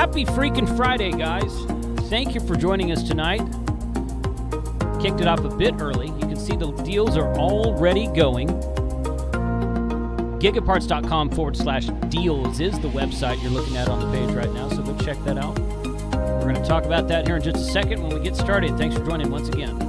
Happy freaking Friday, guys. Thank you for joining us tonight. Kicked it off a bit early. You can see the deals are already going. GIGAPARTS.com/deals is the website you're looking at on the page right now, so go check that out. We're going to talk about that here in just a second when we get started. Thanks for joining once again.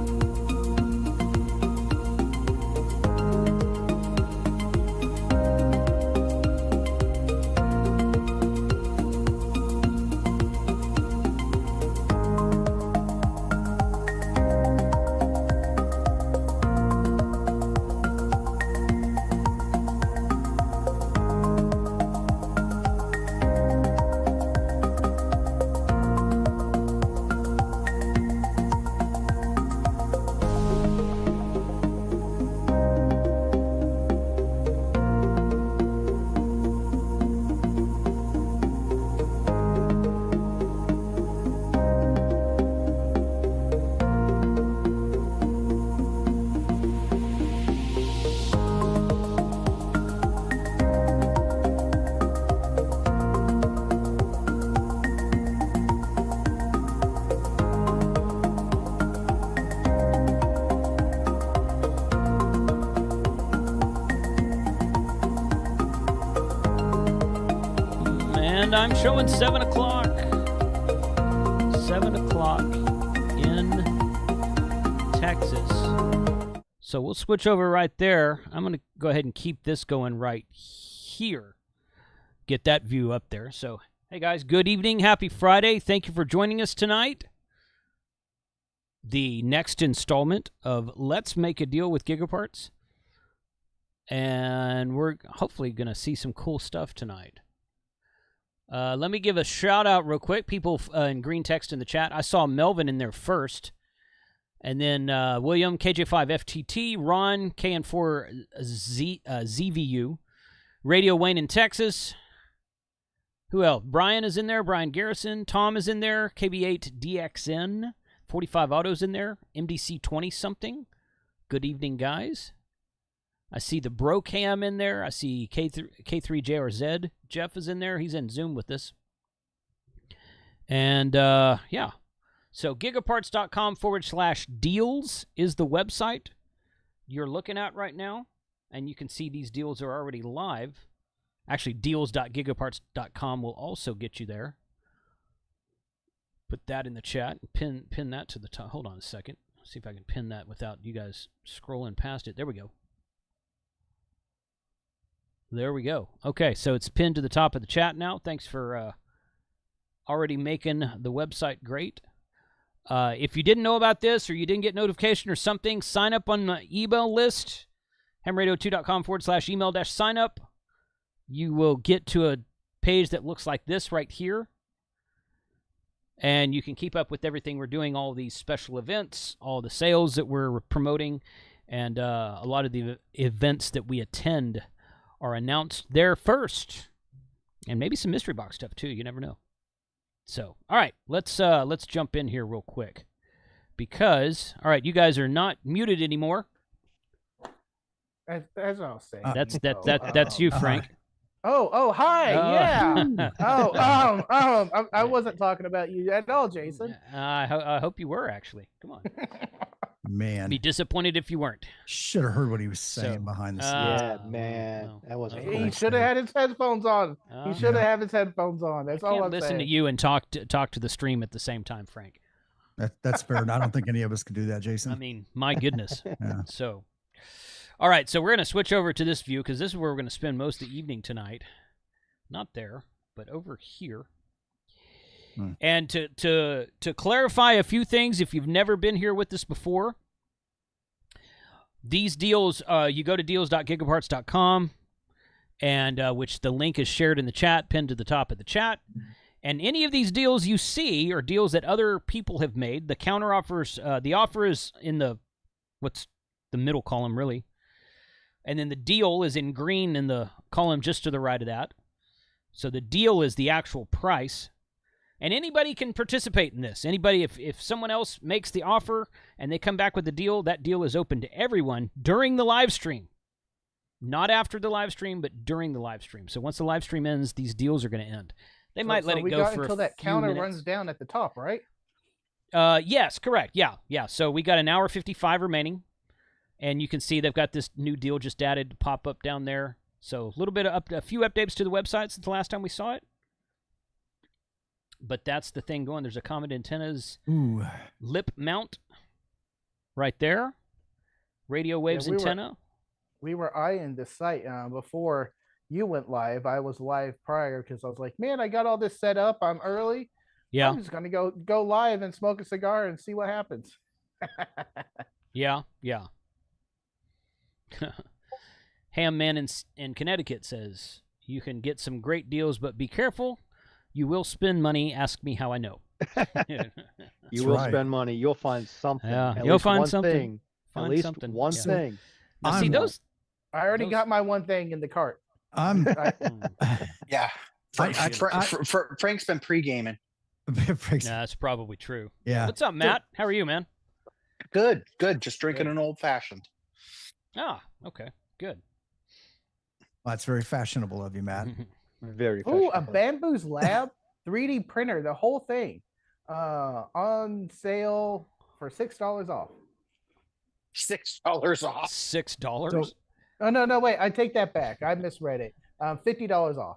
I'm showing 7 o'clock. 7 o'clock in Texas. So we'll switch over right there. I'm going to go ahead and keep this going right here. Get that view up there. So, hey guys, good evening. Happy Friday. Thank you for joining us tonight. The next installment of Let's Make a Deal with GIGAPARTS. And we're hopefully going to see some cool stuff tonight. Let me give a shout out real quick. People in green text in the chat. I saw Melvin in there first. And then William, KJ5FTT, Ron, KN4ZVU, Radio Wayne in Texas. Who else? Brian is in there. Brian Garrison. Tom is in there. KB8DXN. 45 Autos in there. MDC20 something. Good evening, guys. I see the Brocam in there. I see K3JRZ. Jeff is in there. He's in Zoom with us. And, yeah. So, gigaparts.com/deals is the website you're looking at right now. And you can see these deals are already live. Actually, deals.gigaparts.com will also get you there. Put that in the chat. Pin that to the top. Hold on a second. See if I can pin that without you guys scrolling past it. There we go. There we go. Okay, so it's pinned to the top of the chat now. Thanks for already making the website great. If you didn't know about this or you didn't get notification or something, sign up on the email list, hamradio2.com/email-sign-up. You will get to a page that looks like this right here. And you can keep up with everything we're doing, all these special events, all the sales that we're promoting, and a lot of the events that we attend are announced there first, and maybe some mystery box stuff too. You never know. So, all right, let's jump in here real quick, because all right, you guys are not muted anymore. That's what I'll say. That's you, Frank. Hi, yeah. I wasn't talking about you at all, Jason. I hope you were actually. Come on. Man, be disappointed if you weren't. Should have heard what he was saying behind the scenes. Yeah, man, that wasn't cool. He should have had his headphones on. He should have had his headphones on. That's all I'm saying. Listen to you and talk to the stream at the same time, Frank. That's fair. And I don't think any of us could do that, Jason. I mean, my goodness. Yeah. So, all right. So we're going to switch over to this view because this is where we're going to spend most of the evening tonight. Not there, but over here. And to clarify a few things, if you've never been here with us before, these deals, you go to deals.gigaparts.com, and which the link is shared in the chat, pinned to the top of the chat. And any of these deals you see are deals that other people have made. The counter offers, the offer is in the middle column, really. And then the deal is in green in the column just to the right of that. So the deal is the actual price. And anybody can participate in this. Anybody, if someone else makes the offer and they come back with the deal, that deal is open to everyone during the live stream. Not after the live stream, but during the live stream. So once the live stream ends, these deals are going to end. They might let it we go got for until a that few counter minutes. runs down at the top, right? Yes, correct. Yeah. So we got an hour 55 remaining, and you can see they've got this new deal just added to pop up down there. So a little bit of a few updates to the website since the last time we saw it. But that's the thing going. There's a Comet Antennas lip mount right there. Radio Waves antenna. We were eyeing this site before you went live. I was live prior because I was like, man, I got all this set up. I'm early. Yeah. I'm just going to go live and smoke a cigar and see what happens. Yeah. Ham Man in Connecticut says, you can get some great deals, but be careful. You will spend money. Ask me how I know. You will spend money. You'll find something. Yeah, you'll find something. Thing. At least one thing. Now, see those. I already got my one thing in the cart. Yeah. Frank's been pre-gaming. That's probably true. Yeah. What's up, Matt? How are you, man? Good. Just drinking an old fashioned. Ah, okay. Good. Well, that's very fashionable of you, Matt. Very fashionable. A Bamboo's Lab 3D printer, the whole thing, on sale for $6 off. $6 off. $6? So, oh no, wait, I take that back. I misread it. $50 off.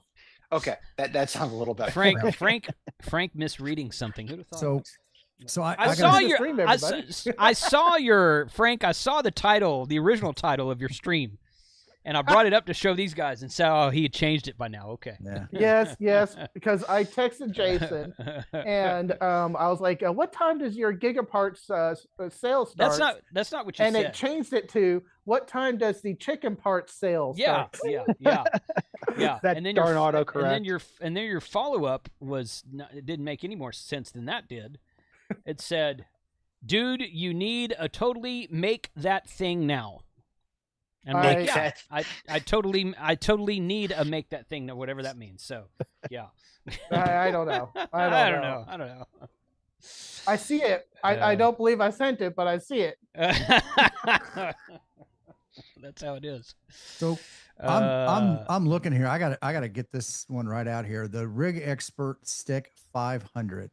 Okay, that sounds a little better. Frank misreading something. Who'd have thought? So I saw your Frank. I saw the title, the original title of your stream, and I brought it up to show these guys, and saw he had changed it by now. Okay. Yeah. Yes, because I texted Jason, and I was like, "What time does your GIGAPARTS sale start?" That's not what you said. And it changed it to, "What time does the chicken parts sale start?" Yeah. That and then darn autocorrect. And then your follow up was it didn't make any more sense than that did. It said, "Dude, you need a totally make that thing now." And I'm like, I totally need a make that thing, whatever that means. So, yeah. I don't know. I don't know. I see it. I don't believe I sent it, but I see it. That's how it is. So I'm looking here. I gotta get this one right out here. The Rig Expert Stick 500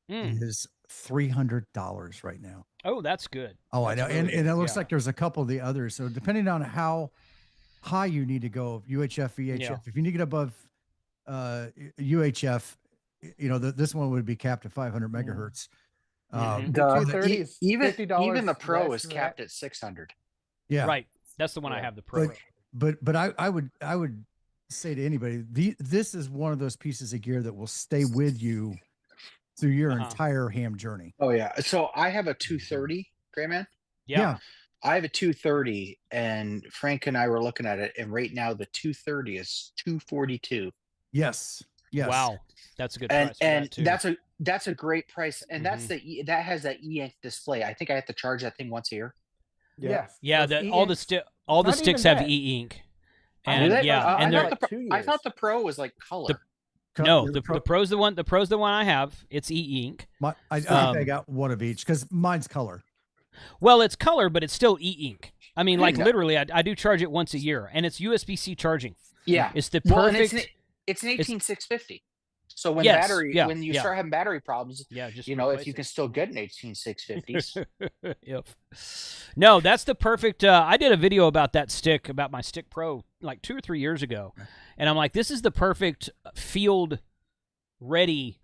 is $300 right now. Oh, that's good. Oh, that's I know. Really and it looks like there's a couple of the others. So depending on how high you need to go, UHF, VHF, if you need to get above UHF, this one would be capped at 500 megahertz. Even the Pro is capped at 600. Yeah, right. That's the one I have, the Pro. But I would say to anybody, this is one of those pieces of gear that will stay with you through your entire ham journey. Oh yeah. So I have a 230, Gray Man. Yeah. I have a 230, and Frank and I were looking at it, and right now the 230 is $242. Yes. Wow, that's a good price. And that's a great price, and that has that e-ink display. I think I have to charge that thing once a year. Yes. Yeah. All the sticks have e-ink. And I thought the Pro was like color. The Pro's the one. The Pro's the one I have. It's e-ink. I think I got one of each because mine's color. Well, it's color, but it's still e-ink. I mean, like literally, I do charge it once a year, and it's USB-C charging. Yeah, it's the perfect. It's an 18650. So when you start having battery problems, just if you can still get an 18650s. Yep. No, that's the perfect. I did a video about that stick, about my Stick Pro, like 2 or 3 years ago, and I'm like, this is the perfect field ready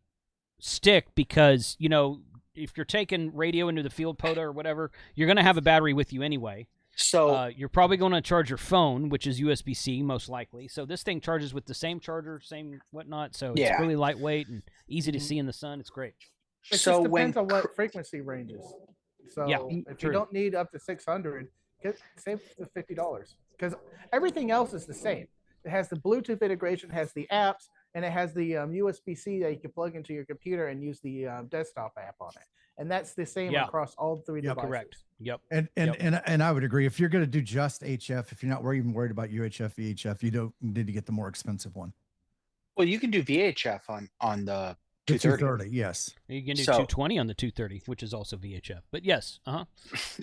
stick because if you're taking radio into the field POTA or whatever, you're going to have a battery with you anyway. So you're probably going to charge your phone, which is USB-C most likely. So this thing charges with the same charger, same whatnot. So it's really lightweight and easy to see in the sun. It's great. It just depends on what frequency ranges. So if you don't need up to 600, save the $50 because everything else is the same. It has the Bluetooth integration, has the apps, and it has the USB-C that you can plug into your computer and use the desktop app on it. And that's the same across all three devices. Correct. Yep. And I would agree. If you're going to do just HF, if you're not even worried about UHF, VHF, you don't need to get the more expensive one. Well, you can do VHF on the 230. Yes. You can do 220 on the 230, which is also VHF. But yes.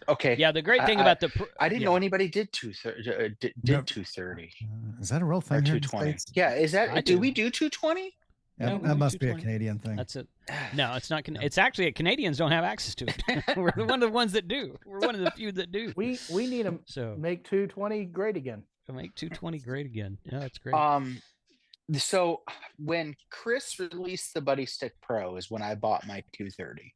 Okay. Yeah. The great thing about I didn't know anybody did 230. Did 230. Is that a real thing? 220. Yeah. Is that? Do we do 220? Yeah, that must be a Canadian thing. That's it. No, it's not. It's actually Canadians don't have access to it. We're one of the ones that do. We're one of the few that do. We need to make 220 great again. Make 220 great again. Yeah, that's great. So when Chris released the Buddy Stick Pro is when I bought my 230.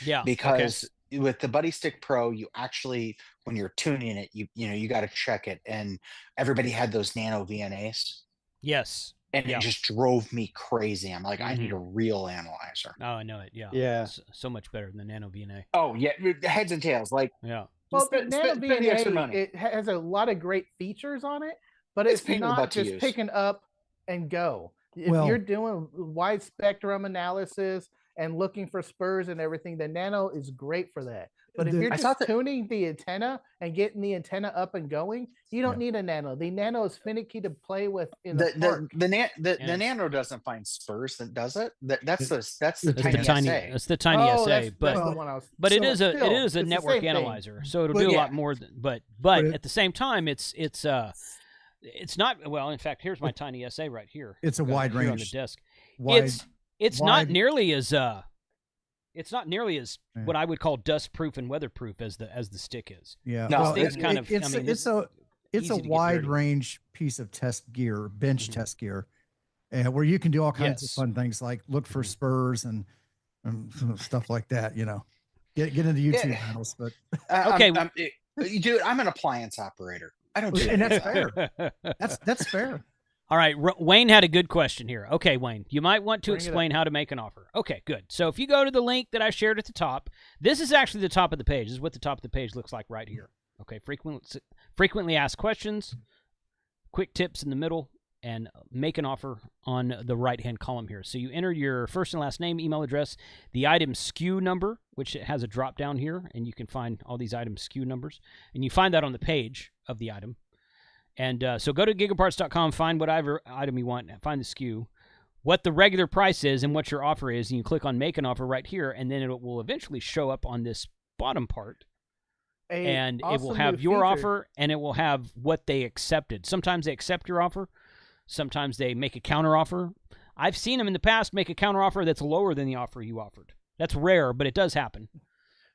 Yeah. Because with the Buddy Stick Pro, you actually, when you're tuning it, you got to check it, and everybody had those nano VNAs. Yes. And it just drove me crazy. I'm like, I need a real analyzer. Oh, I know it. Yeah. Yeah. So much better than the nano VNA. Oh yeah, heads and tails. Like, yeah. Well, the nano VNA, it has a lot of great features on it, but it's not just picking up and go. If you're doing wide spectrum analysis and looking for spurs and everything, the nano is great for that. But if you're just tuning the antenna and getting the antenna up and going, you don't need a nano. The nano is finicky to play with in the park. The nano doesn't find spurs, does it? That's the tiny SA. It's the tiny SA, but it is a network analyzer, so it'll do a lot more than. But at the same time, it's not. Well, in fact, here's my tiny SA right here. It's a wide range on the desk. It's not nearly as what I would call dust proof and weatherproof as the stick is. Yeah, no, it's a wide range piece of test gear, bench test gear, where you can do all kinds of fun things like look for spurs and stuff like that. You know, get into YouTube channels. But okay, dude, I'm an appliance operator. I don't do and that's fair. That's fair. All right, Wayne had a good question here. Okay, Wayne, you might want to explain how to make an offer. Okay, good. So if you go to the link that I shared at the top, this is actually the top of the page. This is what the top of the page looks like right here. Okay, frequently asked questions, quick tips in the middle, and make an offer on the right-hand column here. So you enter your first and last name, email address, the item SKU number, which it has a drop-down here, and you can find all these item SKU numbers. And you find that on the page of the item. And so go to gigaparts.com, find whatever item you want, find the SKU, what the regular price is, and what your offer is, and you click on Make an Offer right here, and then it will eventually show up on this bottom part. And it will have your offer, and it will have what they accepted. Sometimes they accept your offer. Sometimes they make a counter offer. I've seen them in the past make a counter offer that's lower than the offer you offered. That's rare, but it does happen.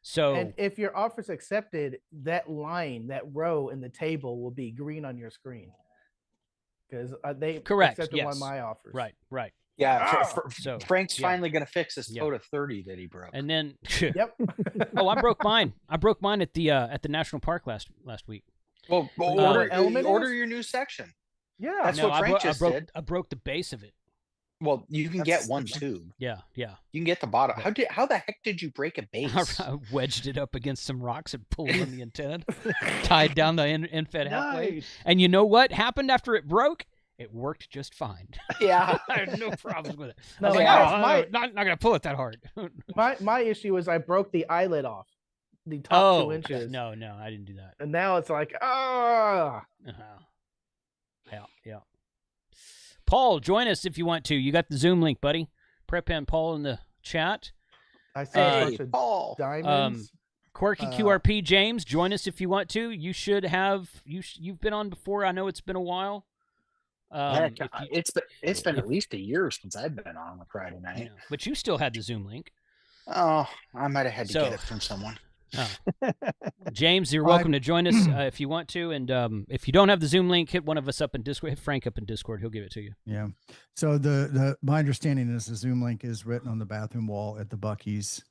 So, and if your offer is accepted, that line, that row in the table will be green on your screen because they accepted one of my offers. Right. Yeah. So Frank's finally going to fix his code of 30 that he broke. And then, I broke mine. I broke mine at the national park last week. Well, order your new section. Yeah, that's what Frank just did. I broke the base of it. Well, you can get one tube. Yeah. You can get the bottom. How the heck did you break a base? I wedged it up against some rocks and pulled on the antenna, tied down the end fed halfway. And you know what happened after it broke? It worked just fine. Yeah, I had no problems with it. I was like, not gonna pull it that hard. my issue is I broke the eyelid off, the top 2 inches. No, I didn't do that. And now it's like Yeah. Paul, join us if you want to. You got the Zoom link, buddy. Prep and Paul in the chat. I see Paul. Diamonds. Quirky QRP James, join us if you want to. You should have. You've been on before. I know it's been a while. It's been at least a year since I've been on a Friday night. Yeah, but you still had the Zoom link. Oh, I might have had to get it from someone. Oh. James, you're welcome to join us if you want to. And if you don't have the Zoom link, hit one of us up in Discord. Hit Frank up in Discord. He'll give it to you. Yeah. So my understanding is the Zoom link is written on the bathroom wall at the Buc-ee's.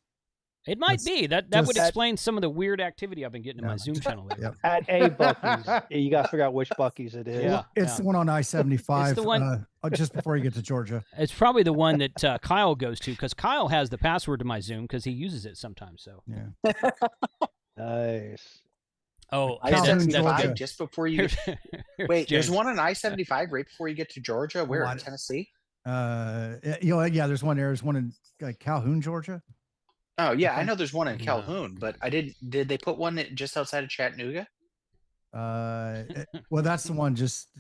It might be. That would explain some of the weird activity I've been getting in my Zoom channel lately. Yep. At a Buc-ee's. You got to figure out which Buc-ee's it is. Yeah. It's the one on I-75. It's the one just before you get to Georgia. It's probably the one that Kyle goes to because Kyle has the password to my Zoom because he uses it sometimes. So yeah. Nice. Oh, I-75 just before you wait. There's one on I-75 right before you get to Georgia. Where in Tennessee? There's one there. There's one in Calhoun, Georgia. Oh yeah, I know there's one in Calhoun, but did they put one just outside of Chattanooga? Well, that's the one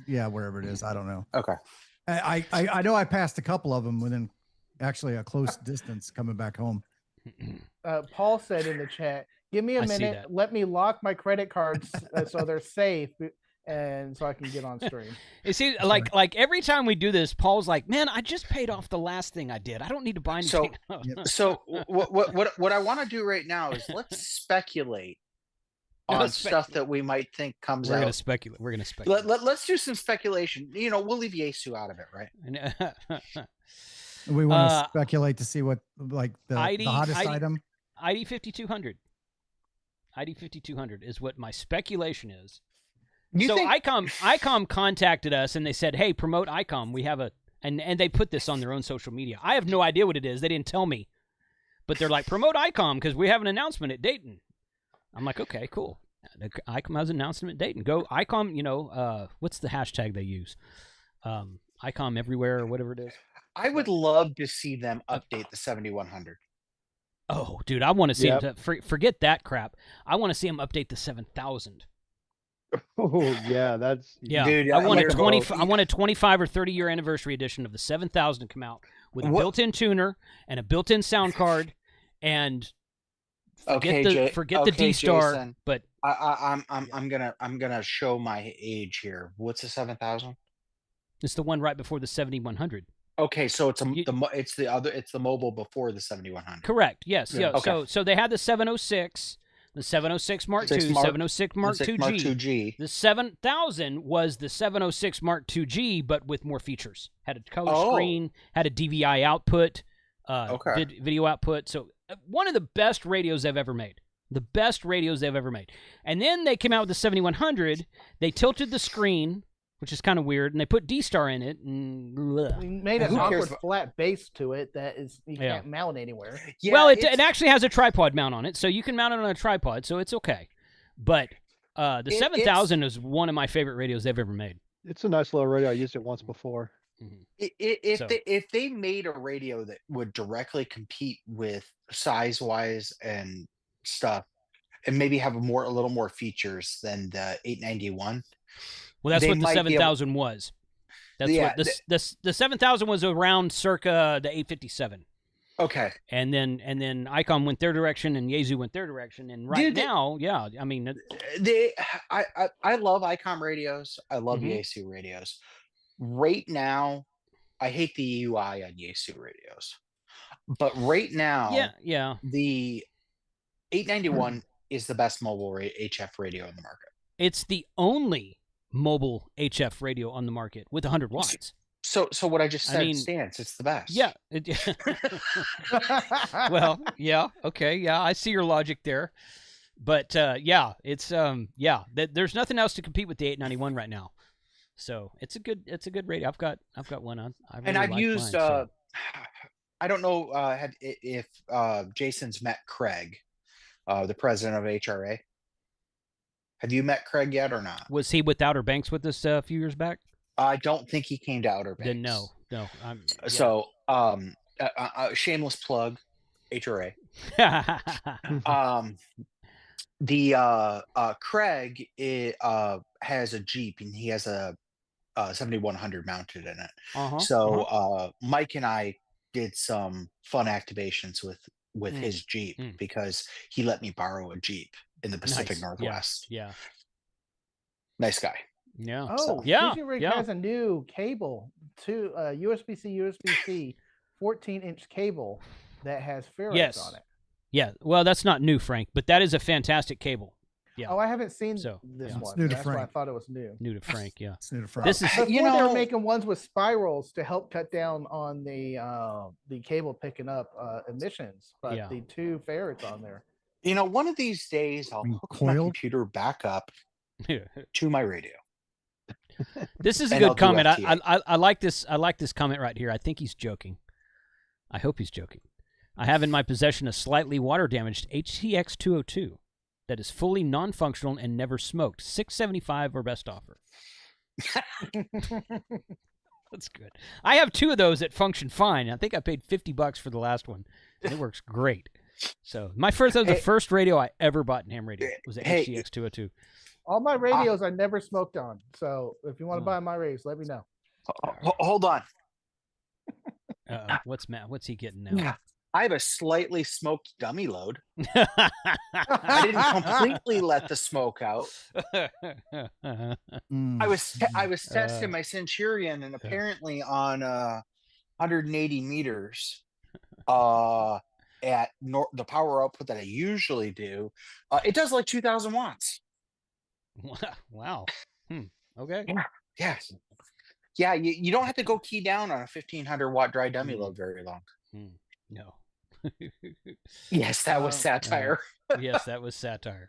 wherever it is. I don't know. Okay. I know I passed a couple of them within actually a close distance coming back home. Paul said in the chat, give me a minute. Let me lock my credit cards so they're safe and so I can get on stream. You see, like every time we do this, Paul's like, "Man, I just paid off the last thing I did. I don't need to buy anything." So what I want to do right now is let's speculate on stuff that we might think comes out. We're gonna speculate. Let's do some speculation. You know, we'll leave Yasu out of it, right? We want to speculate to see what the hottest item. ID 5200. ID 5200 is what my speculation is. ICOM contacted us and they said, "Hey, promote ICOM. We have and they put this on their own social media. I have no idea what it is. They didn't tell me, but they're like, promote ICOM because we have an announcement at Dayton. I'm like, okay, cool. ICOM has an announcement at Dayton. Go ICOM. You know, what's the hashtag they use? ICOM everywhere or whatever it is. I would love to see them update the 7100. Oh, dude, I want to see them. Forget that crap. I want to see them update the 7000. Oh yeah, dude. I want a 25 or 30 year anniversary edition of the 7000 come out with a built-in tuner and a built-in sound card. And forget the D-Star. Jason, but I'm gonna show my age here. What's the 7000? It's the one right before the 7100. Okay, so it's the mobile before the 7100. Correct. Yes. Yeah. Okay. So they had the 706. The 706 Mark II, 706 Mark II-G. The 7000 was the 706 Mark II-G, but with more features. Had a color screen, had a DVI output, video output. So one of the best radios they've ever made. The best radios they've ever made. And then they came out with the 7100. They tilted the screen, which is kind of weird, and they put D-Star in it. And we made an awkward flat base to it that is you can't mount anywhere. Yeah, well, it actually has a tripod mount on it, so you can mount it on a tripod, so it's okay. But the 7000 is one of my favorite radios they've ever made. It's a nice little radio. I used it once before. If they made a radio that would directly compete with size-wise and stuff, and maybe have a little more features than the 891. Well, that's what the 7000 was. That's what the 7000 was around circa the 857. Okay. And then ICOM went their direction and Yaesu went their direction. And now, I mean, I love ICOM radios. I love Yaesu radios. Right now, I hate the UI on Yaesu radios. But right now, the 891 is the best mobile HF radio in the market. It's the only mobile HF radio on the market with 100 watts. So what I just said stands. It's the best. Yeah. Well, yeah. Okay. Yeah. I see your logic there. But it's there's nothing else to compete with the 891 right now. So it's a good radio. I've got one on. I've used mine, I don't know if Jason's met Craig, the president of HRA. Have you met Craig yet or not? Was he with Outer Banks with us a few years back? I don't think he came to Outer Banks. Then no. So, shameless plug, HRA. Craig has a Jeep and he has a 7100 mounted in it. Mike and I did some fun activations with his Jeep because he let me borrow a Jeep in the Pacific Northwest. Yeah. Nice guy. Yeah. Oh, yeah. Rig has a new cable to USB-C 14-inch cable that has ferrites on it. Yeah. Well, that's not new, Frank, but that is a fantastic cable. Yeah. Oh, I haven't seen this one. New to That's Frank. why I thought it was new. New to Frank, yeah. It's new to Frank. This is before they were making ones with spirals to help cut down on the cable picking up emissions, but the two ferrets on there. You know, one of these days I'll hook my computer back up to my radio. This is a good comment. I like this. I like this comment right here. I think he's joking. I hope he's joking. I have in my possession a slightly water-damaged HTX 202 that is fully non-functional and never smoked. $675 or best offer. That's good. I have two of those that function fine. I think I paid $50 for the last one. And it works great. So the first radio I ever bought in ham radio was the HTX 202. All my radios I never smoked on. So if you want to buy my radios, let me know. Hold on. What's Matt? What's he getting now? I have a slightly smoked dummy load. I didn't completely let the smoke out. I was testing my Centurion, and apparently on 180 meters at the power output that I usually do, it does like 2,000 watts. Wow. Okay. Yeah. Yeah, you don't have to go key down on a 1,500 watt dry dummy load very long. No. Yes, that was satire. Yes, that was satire.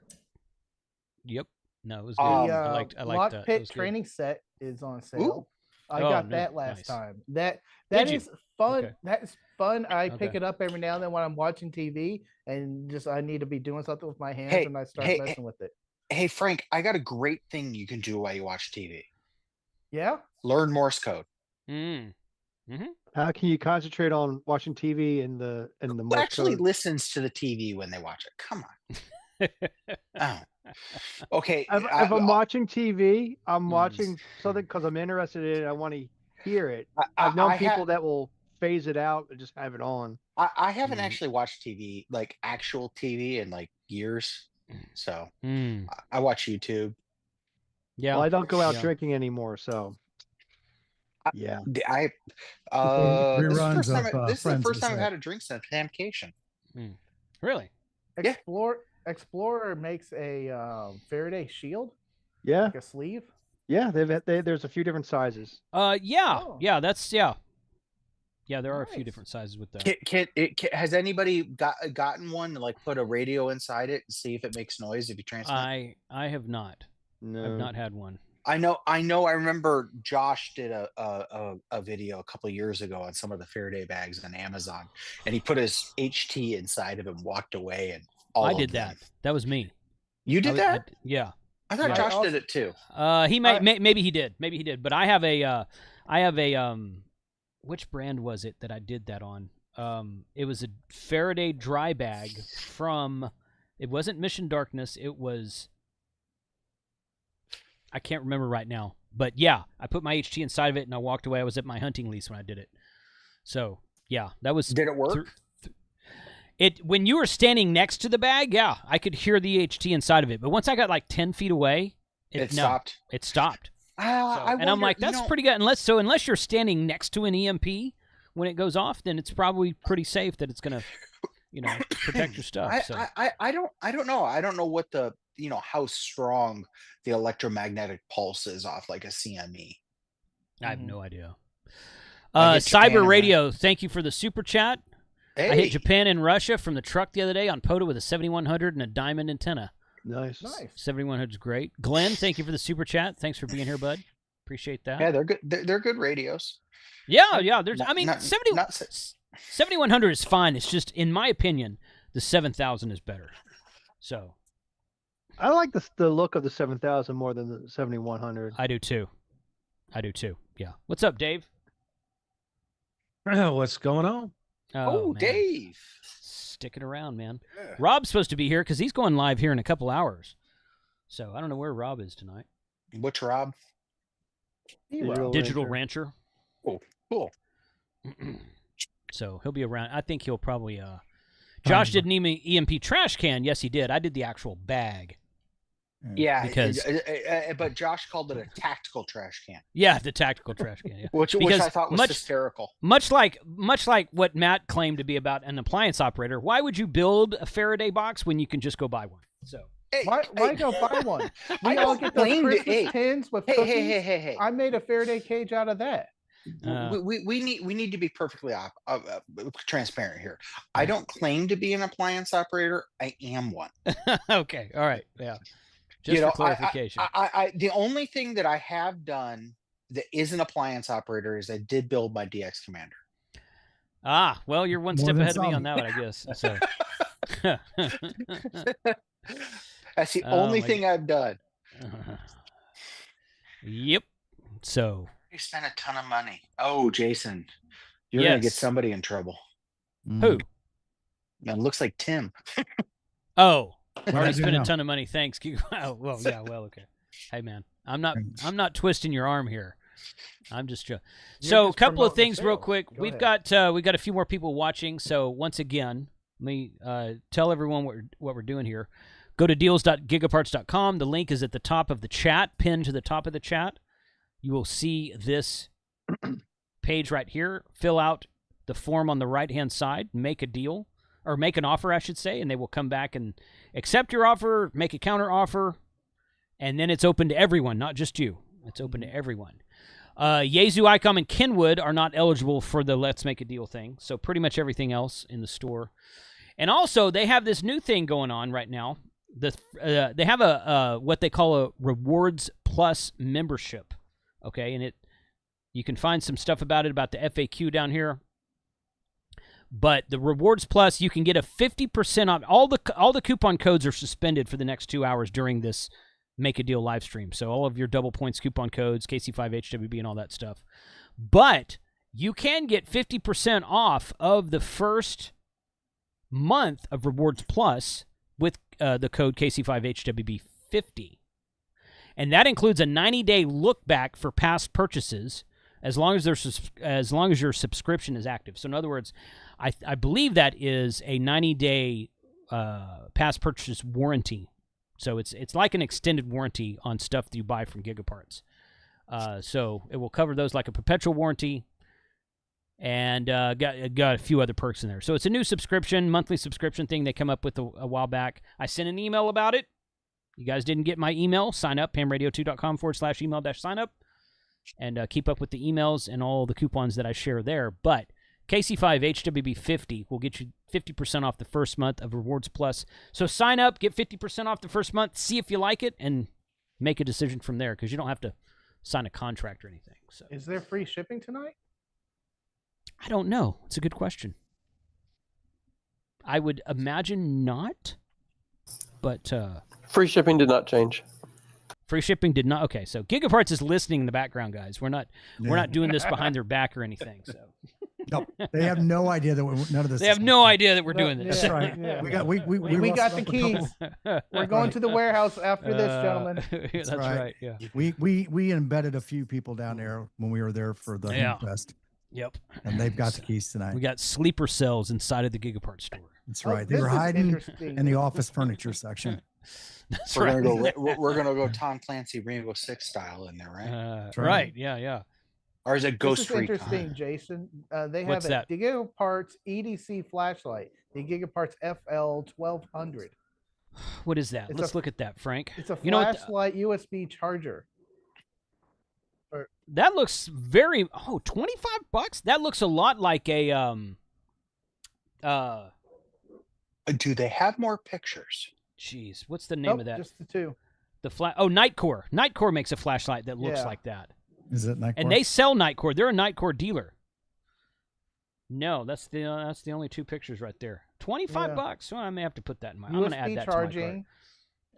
Yep. No, it was The good. I liked Lock that. Pit training set is on sale. Ooh. I got that last time. That Did is fun. Okay. That is fun. I pick it up every now and then when I'm watching TV, and just I need to be doing something with my hands, and I start messing with it. Hey, Frank, I got a great thing you can do while you watch TV. Yeah. Learn Morse code. How can you concentrate on watching TV in the Who actually listens to the TV when they watch it? Come on. Oh. Okay. If I'm watching TV, I'm watching something because I'm interested in it. I want to hear it. I've known people that will phase it out and just have it on. I haven't actually watched TV, like actual TV, in like years. So I watch YouTube. Yeah. Well, I don't go out drinking anymore, so. Yeah. This is the first time I've had a drink since vacation. Really? Explorer makes a Faraday shield. Yeah. Like a sleeve. Yeah, there's a few different sizes. Yeah, there are a few different sizes with that. Has anybody gotten one to like put a radio inside it and see if it makes noise if you transmit? I have not. No. I've not had one. I know. I remember Josh did a video a couple of years ago on some of the Faraday bags on Amazon, and he put his HT inside of it and walked away. And I did that. That was me. You did that? Yeah. I thought Josh did it too. He maybe he did. Maybe he did. But I have a which brand was it that I did that on? It was a Faraday dry bag from. It wasn't Mission Darkness. It was. I can't remember right now, but yeah, I put my HT inside of it and I walked away. I was at my hunting lease when I did it. So yeah, that was. Did it work? When you were standing next to the bag, yeah, I could hear the HT inside of it. But once I got like 10 feet away, it stopped. It stopped. And I'm like, that's pretty good. Unless you're standing next to an EMP when it goes off, then it's probably pretty safe that it's gonna, protect your stuff. I don't know. I don't know what the how strong the electromagnetic pulse is off like a CME. I have no idea. Cyber Radio, thank you for the super chat. Hey. I hit Japan and Russia from the truck the other day on POTA with a 7100 and a diamond antenna. Nice. 7100 is great. Glenn, thank you for the super chat. Thanks for being here, bud. Appreciate that. Yeah, they're good. They're good radios. Yeah. There's. 7100 is fine. It's just, in my opinion, the 7000 is better. So. I like the look of the 7000 more than the 7100. I do too. Yeah. What's up, Dave? What's going on? Oh, Dave. Sticking around, man. Yeah. Rob's supposed to be here because he's going live here in a couple hours. So I don't know where Rob is tonight. Which Rob? Digital Rancher. Oh, cool. So he'll be around. I think he'll probably... Josh did an EMP trash can. Yes, he did. I did the actual bag. Yeah, because but Josh called it a tactical trash can. Yeah, the tactical trash can. Yeah. which I thought was hysterical. Much like what Matt claimed to be about an appliance operator. Why would you build a Faraday box when you can just go buy one? So why go buy one? We all get those Christmas tins with cookies. Hey! I made a Faraday cage out of that. We need to be perfectly transparent here. I don't claim to be an appliance operator. I am one. Okay. All right. Yeah. Just for clarification. I the only thing that I have done that is an appliance operator is I did build my DX Commander. Well, you're one step ahead of me on that one, I guess. So. That's the only thing I've done. Yep. So. You spent a ton of money. Oh, Jason, you're gonna get somebody in trouble. Who? It looks like Tim. Oh. Already spent a ton of money. Thanks. Okay. Hey man, I'm not twisting your arm here. I'm just joking. So, a couple of things real quick. We've got a few more people watching. So, once again, let me tell everyone what we're doing here. Go to deals.gigaparts.com. The link is at the top of the chat, pinned to the top of the chat. You will see this page right here. Fill out the form on the right-hand side. Make a deal, or make an offer, I should say, and they will come back and accept your offer, make a counter offer, and then it's open to everyone, not just you. It's open to everyone. Yaesu, ICOM, and Kenwood are not eligible for the Let's Make a Deal thing, so pretty much everything else in the store. And also, they have this new thing going on right now. They have a what they call a Rewards Plus membership, okay? And you can find some stuff about it, about the FAQ down here. But the Rewards Plus, you can get a 50% off. All the coupon codes are suspended for the next 2 hours during this Make a Deal live stream. So all of your double points coupon codes, KC5HWB, and all that stuff. But you can get 50% off of the first month of Rewards Plus with the code KC5HWB50. And that includes a 90-day look back for past purchases as long as your subscription is active. So in other words, I believe that is a 90-day past purchase warranty. So it's like an extended warranty on stuff that you buy from GigaParts. So it will cover those like a perpetual warranty, and got a few other perks in there. So it's a new subscription, monthly subscription thing they come up with a while back. I sent an email about it. You guys didn't get my email, sign up, pamradio2.com/email-sign-up, and keep up with the emails and all the coupons that I share there. But KC5HWB50 will get you 50% off the first month of Rewards Plus. So sign up, get 50% off the first month, see if you like it, and make a decision from there, because you don't have to sign a contract or anything. So, is there free shipping tonight? I don't know. It's a good question. I would imagine not, but free shipping did not change. Free shipping did not. Okay, so GigaParts is listening in the background, guys. We're not doing this behind their back or anything. So no, they have no idea that none of this. They have no idea that we're doing this. That's right. Yeah. We got the keys. We're going to the warehouse after this, gentlemen. That's right. Yeah. We embedded a few people down there when we were there for the Fest. Yep. And they've got the keys tonight. We got sleeper cells inside of the GigaParts store. That's right. They were hiding in the office furniture section. That's we're gonna go Tom Clancy Rainbow Six style in there, right? Right. Yeah. Or is it Ghost Recon? This is interesting, Jason. They have What's that? The GigaParts EDC flashlight, the GigaParts FL1200. What is that? Let's look at that, Frank. It's a flashlight USB charger. That looks very $25. That looks a lot like a Do they have more pictures? Jeez, what's the name of that? Just the two. Nightcore. Nightcore makes a flashlight that looks like that. Is it Nightcore? And they sell Nightcore. They're a Nightcore dealer. No, that's the only two pictures right there. $25. Well, I may have to put that in my. I'm going to add that to my cart.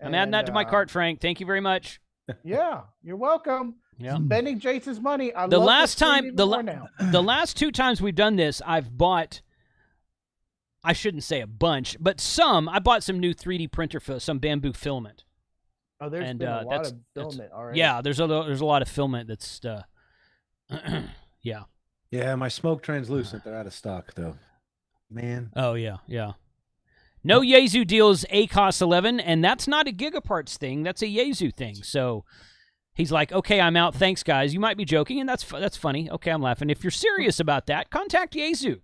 I'm adding that to my cart, Frank. Thank you very much. Yeah, you're welcome. Yeah, spending Jason's money. The last two times we've done this, I've bought. I shouldn't say a bunch, but I bought some new 3D printer for some bamboo filament. Oh, there's been a lot of filament already. Yeah, there's a lot of filament that's yeah. Yeah, my smoke translucent, they're out of stock though. Man. Oh yeah. No Yaesu deals ACOS 11, and that's not a GigaParts thing. That's a Yaesu thing. So he's like, okay, I'm out. Thanks, guys. You might be joking, and that's funny. Okay, I'm laughing. If you're serious about that, contact Yaesu.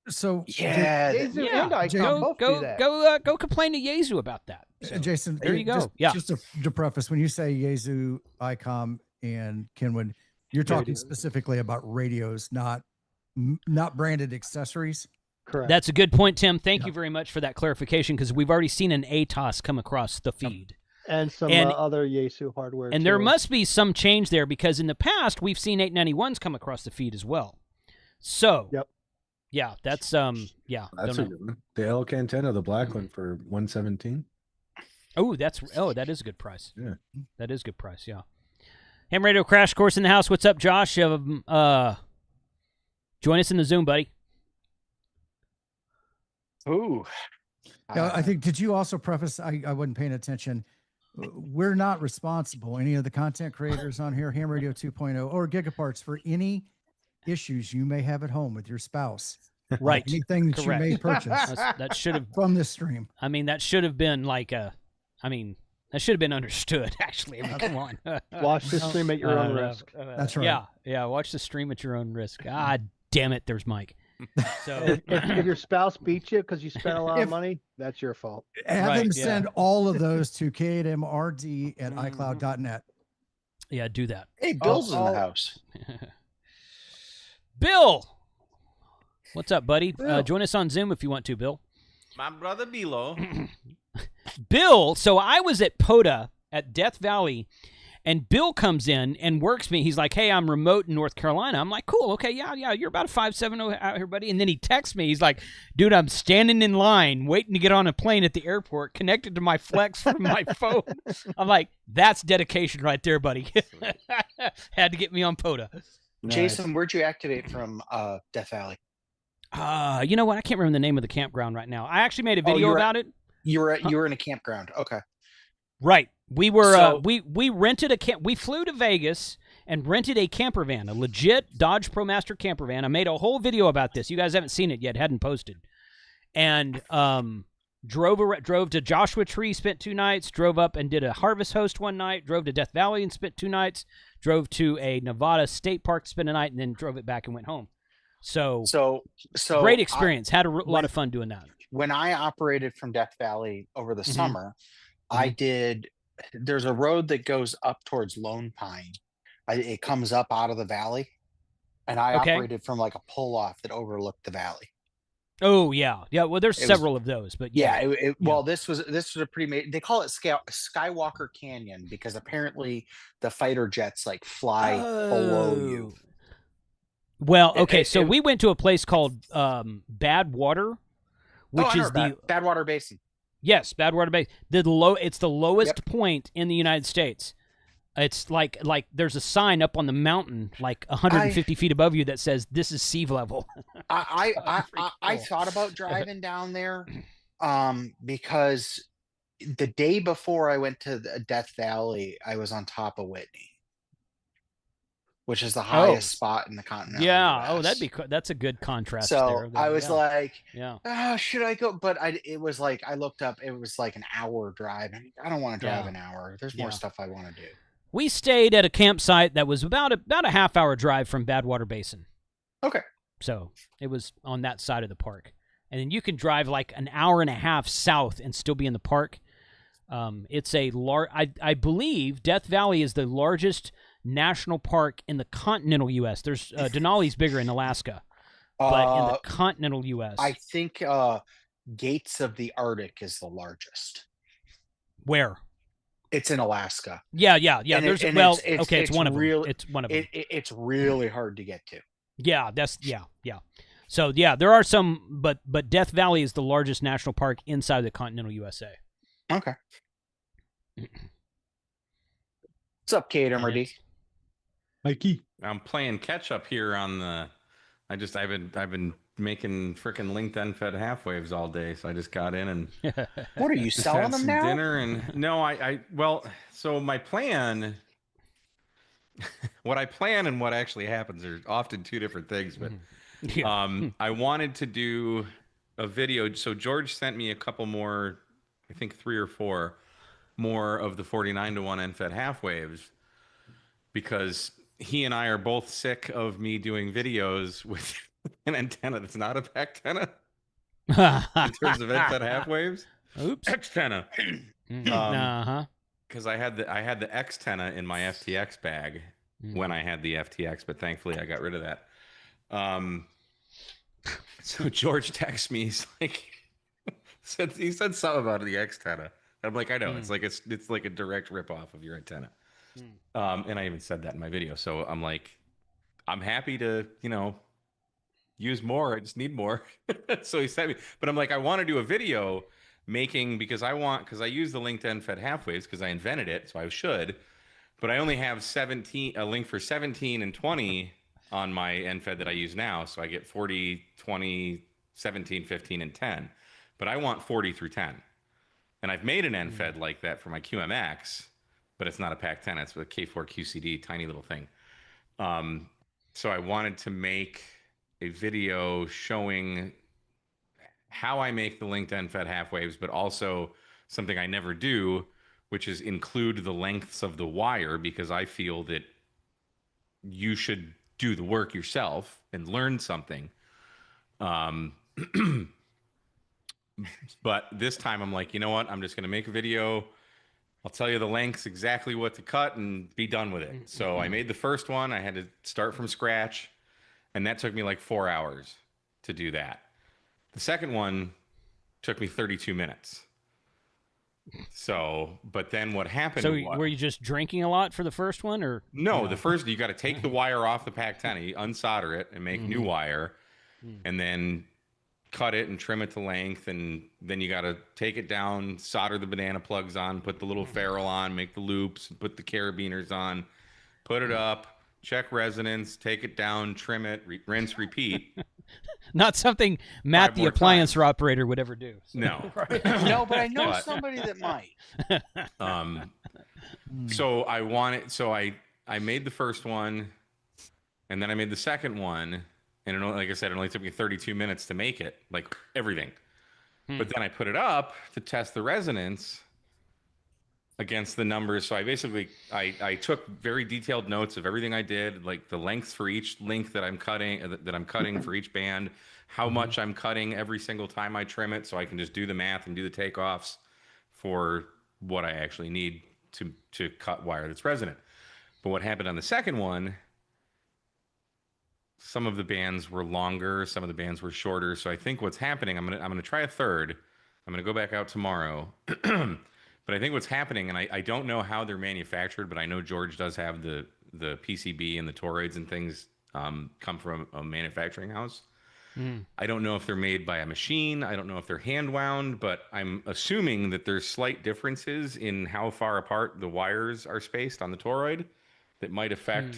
So Yaesu and ICOM go complain to Yaesu about that. So, Jason, there you go. Just to preface, when you say Yaesu, ICOM, and Kenwood, you're talking specifically about radios, not branded accessories. Correct. That's a good point, Tim. Thank you very much for that clarification, because we've already seen an ATOS come across the feed. And some other Yaesu hardware. And there must be some change there, because in the past, we've seen 891s come across the feed as well. So, yeah, that's That's a good one. The elk antenna, the black one for $117. Oh, that is a good price. Yeah, that is a good price. Yeah. Ham Radio Crash Course in the house. What's up, Josh? Join us in the Zoom, buddy. Ooh. I think, did you also preface, I wasn't paying attention, we're not responsible, any of the content creators on here, Ham Radio 2.0 or GigaParts, for any issues you may have at home with your spouse. Right. Anything that you may purchase that should have from this stream. I mean, that should have been like that should have been understood, actually. I mean, come on. Watch the stream at your own risk. That's right. Yeah, watch the stream at your own risk. God damn it, there's Mike. So if your spouse beats you because you spent a lot of money, that's your fault. Have them send all of those to kmrd@icloud.net. Yeah, do that. Hey, Bill's in the house. Bill! What's up, buddy? Join us on Zoom if you want to, Bill. My brother Bilo. Bill, so I was at POTA at Death Valley, and Bill comes in and works me. He's like, hey, I'm remote in North Carolina. I'm like, cool, okay, yeah, you're about a 570 out here, buddy. And then he texts me. He's like, dude, I'm standing in line waiting to get on a plane at the airport, connected to my Flex from my phone. I'm like, that's dedication right there, buddy. Had to get me on POTA. Jason, where'd you activate from Death Valley? You know what? I can't remember the name of the campground right now. I actually made a video about it. You were in a campground. Okay. Right. We were we rented a camp. We flew to Vegas and rented a camper van, a legit Dodge ProMaster camper van. I made a whole video about this. You guys haven't seen it yet, hadn't posted. And drove to Joshua Tree, spent 2 nights, drove up and did a Harvest Host one night, drove to Death Valley and spent 2 nights, drove to a Nevada state park, spent a night, and then drove it back and went home. So great experience. Had a lot of fun doing that. When I operated from Death Valley over the summer, there's a road that goes up towards Lone Pine. It comes up out of the valley, and I operated from like a pull-off that overlooked the valley. Oh yeah. Well, there's several of those, but well, this was a pretty. They call it Skywalker Canyon because apparently the fighter jets like fly below you. Well, okay, so we went to a place called Badwater, which is the Badwater Basin. Yes, Badwater Basin. It's the lowest point in the United States. It's like there's a sign up on the mountain, like 150 feet above you, that says this is sea level. I thought about driving down there, because the day before I went to Death Valley, I was on top of Whitney, which is the highest spot in the continental US. That's a good contrast. So there. I was like, should I go? But it was like, I looked up, it was like an hour drive. I don't want to drive an hour. There's more stuff I want to do. We stayed at a campsite that was about a half-hour drive from Badwater Basin. Okay. So it was on that side of the park. And then you can drive like an hour and a half south and still be in the park. It's I believe Death Valley is the largest national park in the continental U.S. There's Denali's bigger in Alaska, but in the continental U.S. I think Gates of the Arctic is the largest. Where? It's in Alaska. Yeah. It's one of them. It's one of them. It's really hard to get to. Yeah, So there are some, but Death Valley is the largest national park inside the continental USA. Okay. What's up, KMRD? Mikey. I'm playing catch up here on the. I've been making freaking linked unfed half waves all day, so I just got in and. What are you selling them now? Dinner and so my plan. What I plan and what actually happens are often two different things, but I wanted to do a video. So George sent me a couple more, I think 3 or 4 more of the 49-1 NFED half waves, because he and I are both sick of me doing videos with an antenna that's not a back antenna in terms of NFED half waves. Oops. X-tenna. Because I had the X-tenna in my FTX bag when I had the FTX, but thankfully I got rid of that. So George texts me, he's like, he said something about the X-tenna. I'm like, I know, it's like a direct ripoff of your antenna. And I even said that in my video. So I'm like, I'm happy to, use more. I just need more. So he sent me, but I'm like, I want to do a video because I use the LinkedIn Fed half waves because I invented it, so I should, but I only have a link for 17 and 20 on my NFED that I use now. So I get 40, 20, 17, 15, and 10, but I want 40 through 10. And I've made an end fed like that for my QMX, but it's not a PAC-10. It's a K4 QCD, tiny little thing. So I wanted to make a video showing how I make the linked end fed half waves, but also something I never do, which is include the lengths of the wire, because I feel that you should do the work yourself and learn something. But this time I'm like, you know what? I'm just going to make a video. I'll tell you the lengths, exactly what to cut, and be done with it. So I made the first one. I had to start from scratch, and that took me like 4 hours to do that. The second one took me 32 minutes. So, but then what happened? So were you just drinking a lot for the first one, or no? The first, you got to take the wire off the PAC-10, you unsolder it and make new wire, and then cut it and trim it to length, and then you got to take it down, solder the banana plugs on, put the little ferrule on, make the loops, put the carabiners on, put it up, check resonance, take it down, trim it, rinse, repeat. Not something Matt the appliance operator would ever do. So. No. No, but I know somebody that might. So I made the first one, and then I made the second one, and like I said, it only took me 32 minutes to make it, like everything. But then I put it up to test the resonance against the numbers. So I basically, I took very detailed notes of everything I did, like the lengths for each length that I'm cutting for each band, how much I'm cutting every single time I trim it, so I can just do the math and do the takeoffs for what I actually need to cut wire that's resonant. But what happened on the second one, some of the bands were longer, some of the bands were shorter. So I think what's happening, I'm gonna try a third. I'm gonna go back out tomorrow. But I think what's happening, and I don't know how they're manufactured, but I know George does have the PCB and the toroids and things come from a manufacturing house. I don't know if they're made by a machine. I don't know if they're hand wound, but I'm assuming that there's slight differences in how far apart the wires are spaced on the toroid that might affect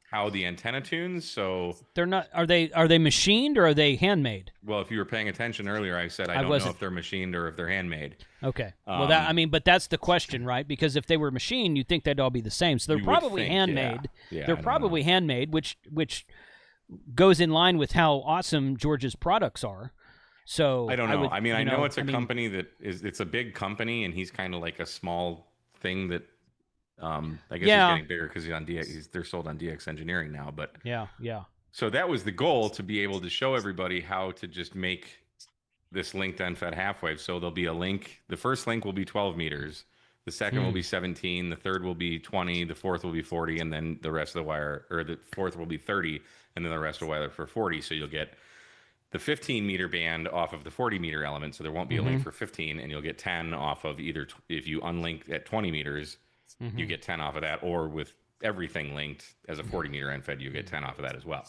how the antenna tunes. So they're not. Are they machined or are they handmade? Well, if you were paying attention earlier, I said I don't know if they're machined or if they're handmade. Okay. Well, but that's the question, right? Because if they were machined, you'd think they'd all be the same. So they're probably handmade. Yeah, they're probably handmade, which goes in line with how awesome George's products are. So I don't know. I know it's a company that it's a big company, and he's kind of like a small thing that. I guess he's getting bigger because he's on DX. They're sold on DX Engineering now, but yeah. So that was the goal, to be able to show everybody how to just make this linked end fed half wave. So there'll be a link. The first link will be 12 meters. The second will be 17. The third will be 20. The fourth will be 40, and then the rest of the wire, or the fourth will be 30, and then the rest of the wire for 40. So you'll get the 15 meter band off of the 40 meter element. So there won't be a link for 15, and you'll get 10 off of either if you unlink at 20 meters. You get 10 off of that, or with everything linked as a 40 meter end fed, you get 10 off of that as well.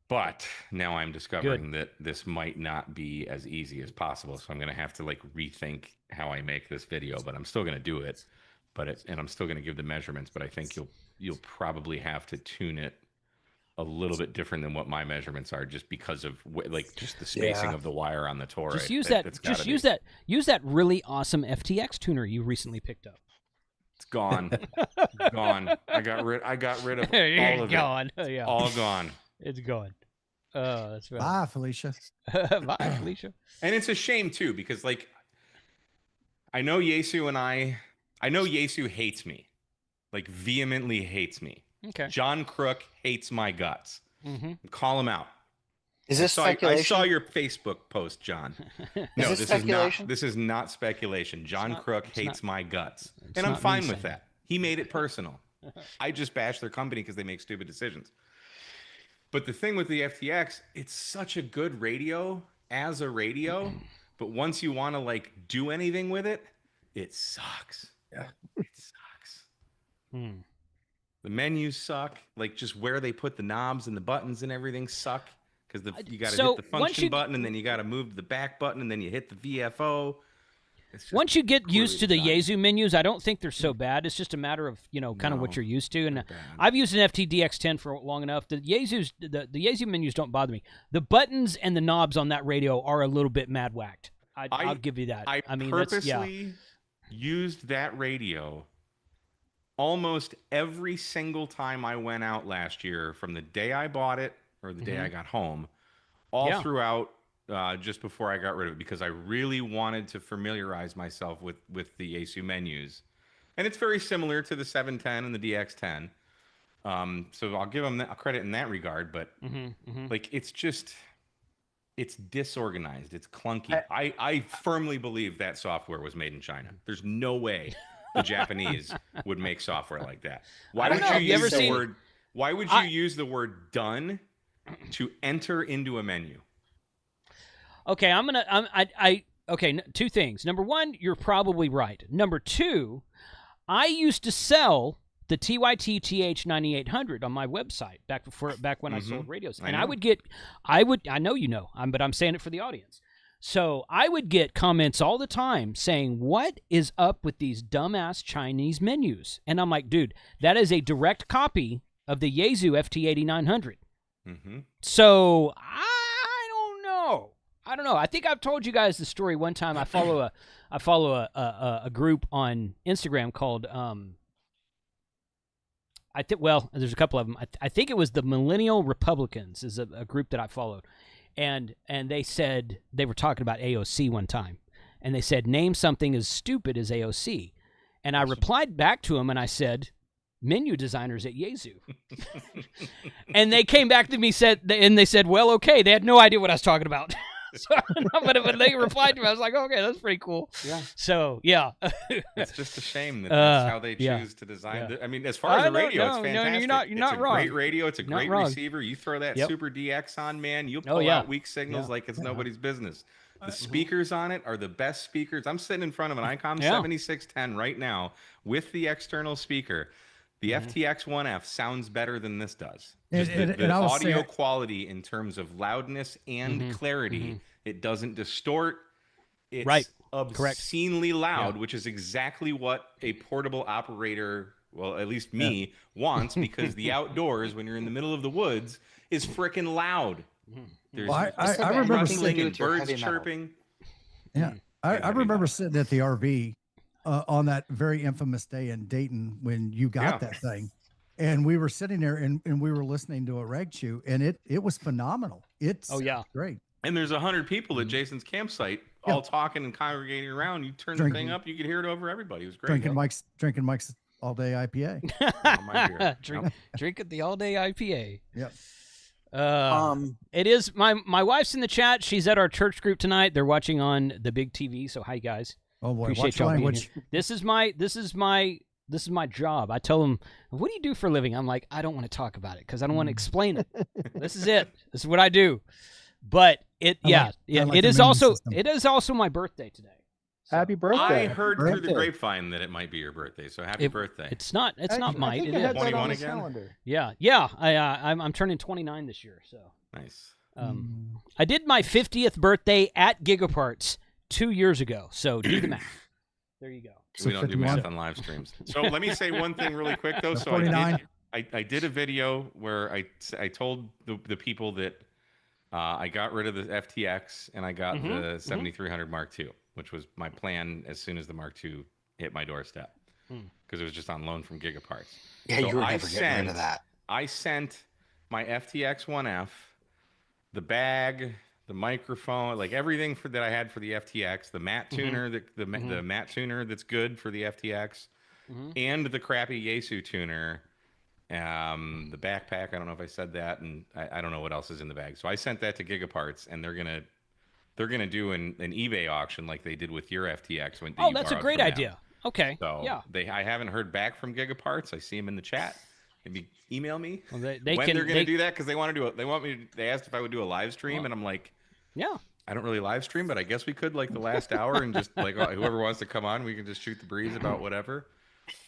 But now I'm discovering that this might not be as easy as possible. So I'm going to have to rethink how I make this video, but I'm still going to do it. And I'm still going to give the measurements, but I think you'll probably have to tune it a little bit different than what my measurements are, just because of just the spacing of the wire on the toroid. Just use use that really awesome FTX tuner you recently picked up. It's gone. Gone. I got rid of all of it. Yeah. All gone. It's gone. Oh, that's right. Bye, Felicia. Bye, Felicia. And it's a shame too, because I know Yasu hates me. Vehemently hates me. Okay. John Crook hates my guts. Call him out. Is this speculation? I saw your Facebook post, John. No, this is speculation? This is not speculation. John Crook hates my guts. And I'm fine with that. He made it personal. I just bash their company because they make stupid decisions. But the thing with the FTX, it's such a good radio as a radio, but once you want to do anything with it, it sucks. Yeah. It sucks. The menus suck. Just where they put the knobs and the buttons and everything suck. Because you got to hit the function button, and then you got to move the back button, and then you hit the VFO. Once you get used to the Yaesu menus, I don't think they're so bad. It's just a matter of kind of what you're used to. And I've used an FTDX10 for long enough. The Yaesu menus don't bother me. The buttons and the knobs on that radio are a little bit mad whacked. I'll give you that. I mean, purposely used that radio almost every single time I went out last year, from the day I bought it or the day I got home, all throughout just before I got rid of it, because I really wanted to familiarize myself with the Yaesu menus. And it's very similar to the 710 and the DX10. So I'll give them credit in that regard, but like, it's disorganized. It's clunky. I firmly believe that software was made in China. There's no way the Japanese would make software like that. Why would you use the word done to enter into a menu? Okay, okay, two things. Number one, you're probably right. Number two, I used to sell the TYT TH9800 on my website back when I sold radios. And I know you know, but I'm saying it for the audience. So I would get comments all the time saying, what is up with these dumbass Chinese menus? And I'm like, dude, that is a direct copy of the Yaesu FT8900. So I don't know. I think I've told you guys the story one time. I follow a group on Instagram called there's a couple of them. I think it was the Millennial Republicans is a group that I followed. And they said, they were talking about AOC one time, and they said, name something as stupid as AOC. And I replied back to them and I said, menu designers at Yaesu. And they came back to me and they said, well, okay. They had no idea what I was talking about. So, but when they replied to me, I was like, okay, that's pretty cool. Yeah. So, yeah. It's just a shame that that's how they choose to design. I mean, as far as the radio, it's fantastic. You're not wrong. It's a great radio. It's a great receiver. You throw that Super DX on, man, you'll pull out weak signals like it's nobody's business. The speakers on it are the best speakers. I'm sitting in front of an ICOM 7610 right now with the external speaker. The FTX 1F sounds better than this does. The audio quality in terms of loudness and clarity, it doesn't distort. It's obscenely loud, which is exactly what a portable operator, well, at least me, wants, because the outdoors, when you're in the middle of the woods, is freaking loud. There's I remember sitting and birds chirping. Yeah, I remember sitting at the RV on that very infamous day in Dayton when you got that thing, and we were sitting there and we were listening to a rag chew, and it was phenomenal. It's great. And there's 100 people at Jason's campsite all talking and congregating around. You turn the thing up, you could hear it over everybody. It was great. Drinking Mike's all day IPA. Drinking the all day IPA. Yep. It is my wife's in the chat. She's at our church group tonight. They're watching on the big TV. So hi guys. Oh boy, appreciate y'all being here. This is my job. I tell them, what do you do for a living? I'm like, I don't want to talk about it because I don't want to explain it. This is it. This is what I do. But it is also my birthday today. So. Happy birthday. I heard through the grapevine that it might be your birthday. So happy birthday. It's not mine. It is 21 again. Calendar. Yeah. I'm turning 29 this year. So nice. I did my 50th birthday at GIGAPARTS 2 years ago. So do the math. There you go. So we don't do math on live streams. So let me say one thing really quick though. So I did a video where I told the people that I got rid of the FTX and I got the 7300 Mark II, which was my plan as soon as the Mark II hit my doorstep, because it was just on loan from GIGAPARTS. Yeah, so you were never getting rid of that. I sent my FTX 1F, the bag, the microphone, like everything that I had for the FTX, the matte tuner, the matte tuner that's good for the FTX, and the crappy Yaesu tuner. The backpack, I don't know if I said that, and I don't know what else is in the bag. So I sent that to GIGAPARTS, and they're gonna do an eBay auction like they did with your FTX. That's a great idea. Okay. So I haven't heard back from GIGAPARTS. I see them in the chat. Maybe email me when they're gonna do that, because they asked if I would do a live stream, and I'm like, I don't really live stream, but I guess we could, like, the last hour, and just like whoever wants to come on, we can just shoot the breeze about whatever.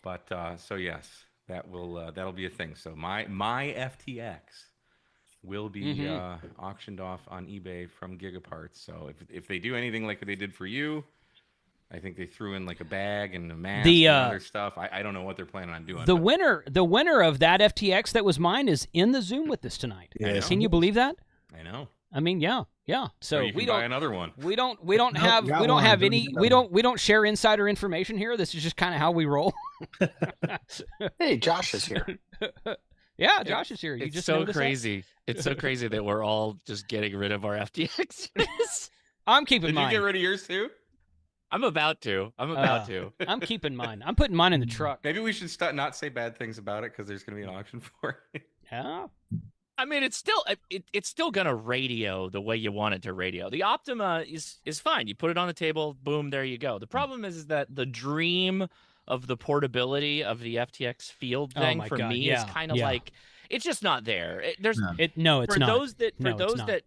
But so yes. That'll be a thing. So my FTX will be auctioned off on eBay from GIGAPARTS. So if they do anything like they did for you, I think they threw in like a bag and a mask and other stuff. I don't know what they're planning on doing. The winner of that FTX that was mine is in the Zoom with us tonight. Can you believe that? I know. I mean, yeah. Yeah. So you can buy another one. We don't share insider information here. This is just kind of how we roll. Hey, Josh is here. Yeah, Josh is here. You It's just so noticed that? crazy. It's so crazy that we're all just getting rid of our FTX. I'm keeping Did mine. you get rid of yours too? I'm about to. I'm keeping mine. I'm putting mine in the truck. Maybe we should not say bad things about it because there's going to be an auction for it. Yeah. I mean, it's still gonna radio the way you want it to radio. The Optima is fine. You put it on the table, boom, there you go. The problem is that the dream of the portability of the FTX Field thing for me is kind of like it's just not there. It's not. For those that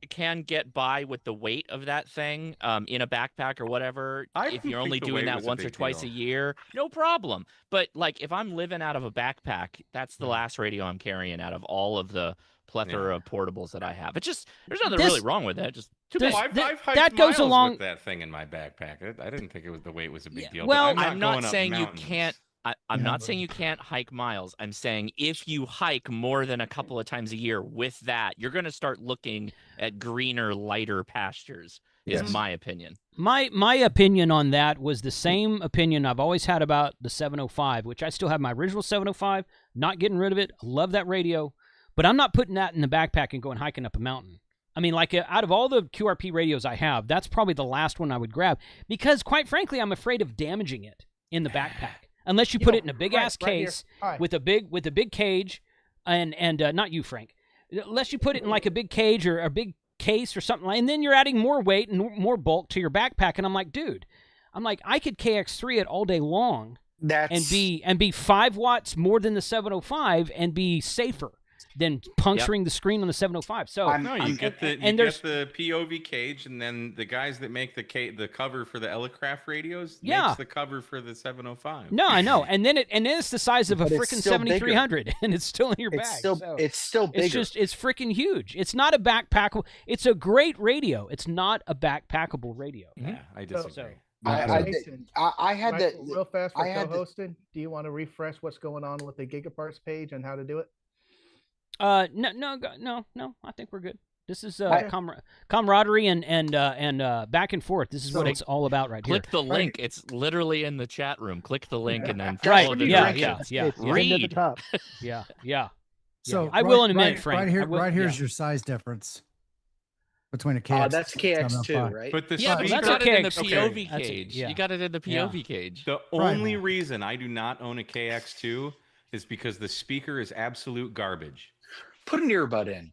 can get by with the weight of that thing in a backpack or whatever, if you're only doing that once or twice a year, no problem. But like if I'm living out of a backpack, that's the last radio I'm carrying out of all of the plethora of portables that I have. It's just there's nothing really wrong with it. Just too bad. I've hiked miles with that thing in my backpack. I didn't think it was the weight was a big deal. Well, but I'm not saying you mountains. can't. I'm not saying you can't hike miles. I'm saying if you hike more than a couple of times a year with that, you're going to start looking at greener, lighter pastures, is my opinion. My opinion on that was the same opinion I've always had about the 705, which I still have my original 705, not getting rid of it. I love that radio, but I'm not putting that in the backpack and going hiking up a mountain. I mean, like out of all the QRP radios I have, that's probably the last one I would grab because, quite frankly, I'm afraid of damaging it in the backpack. Unless you put it in a big ass case with a big cage, and not you, Frank. Unless you put it in like a big cage or a big case or something like, and then you're adding more weight and more bulk to your backpack. And I'm like, dude, I could KX3 it all day long, and be 5 watts more than the 705 and be safer than puncturing the screen on the 705. So you get the POV cage, and then the guys that make the cover for the Elecraft radios makes the cover for the 705. No, I know, and then it's the size of a freaking 7300, and it's still in your bag. It's still bigger. It's freaking huge. It's not a backpackable. It's a great radio. It's not a backpackable radio. Yeah, I disagree. So, I had that real fast for co-hosting. Do you want to refresh what's going on with the GigaParts page and how to do it? No. I think we're good. This is camaraderie and back and forth. This is what it's all about right here. Click the link. It's literally in the chat room. Click the link and then right. follow the directions. Read. At the top. Yeah. So I will in a minute, Frank. Right here's your size difference between a KX. That's KX2, right? But you got it in the POV cage. You got it in the POV cage. The only reason I do not own a KX2 is because the speaker is absolute garbage. Put an earbud in.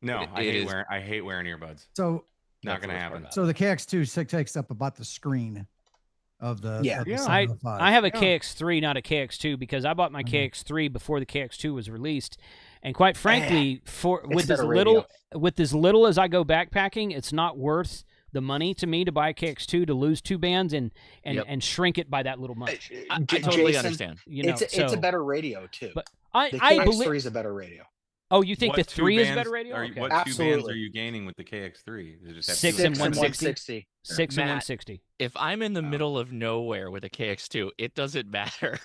No, I hate wearing earbuds. So not gonna happen. So the KX2 takes up about the screen of the I have a KX3, not a KX2, because I bought my KX3 before the KX2 was released, and quite frankly, with as little as I go backpacking, it's not worth the money to me to buy a KX2 to lose 2 bands and shrink it by that little much. I totally understand. It's a better radio too. But the KX3 is a better radio. Oh, you think the 3 is a better radio? What Absolutely. 2 bands are you gaining with the KX3? Is it just 6 and 160. 6 and 160. If I'm in the middle of nowhere with a KX2, it doesn't matter.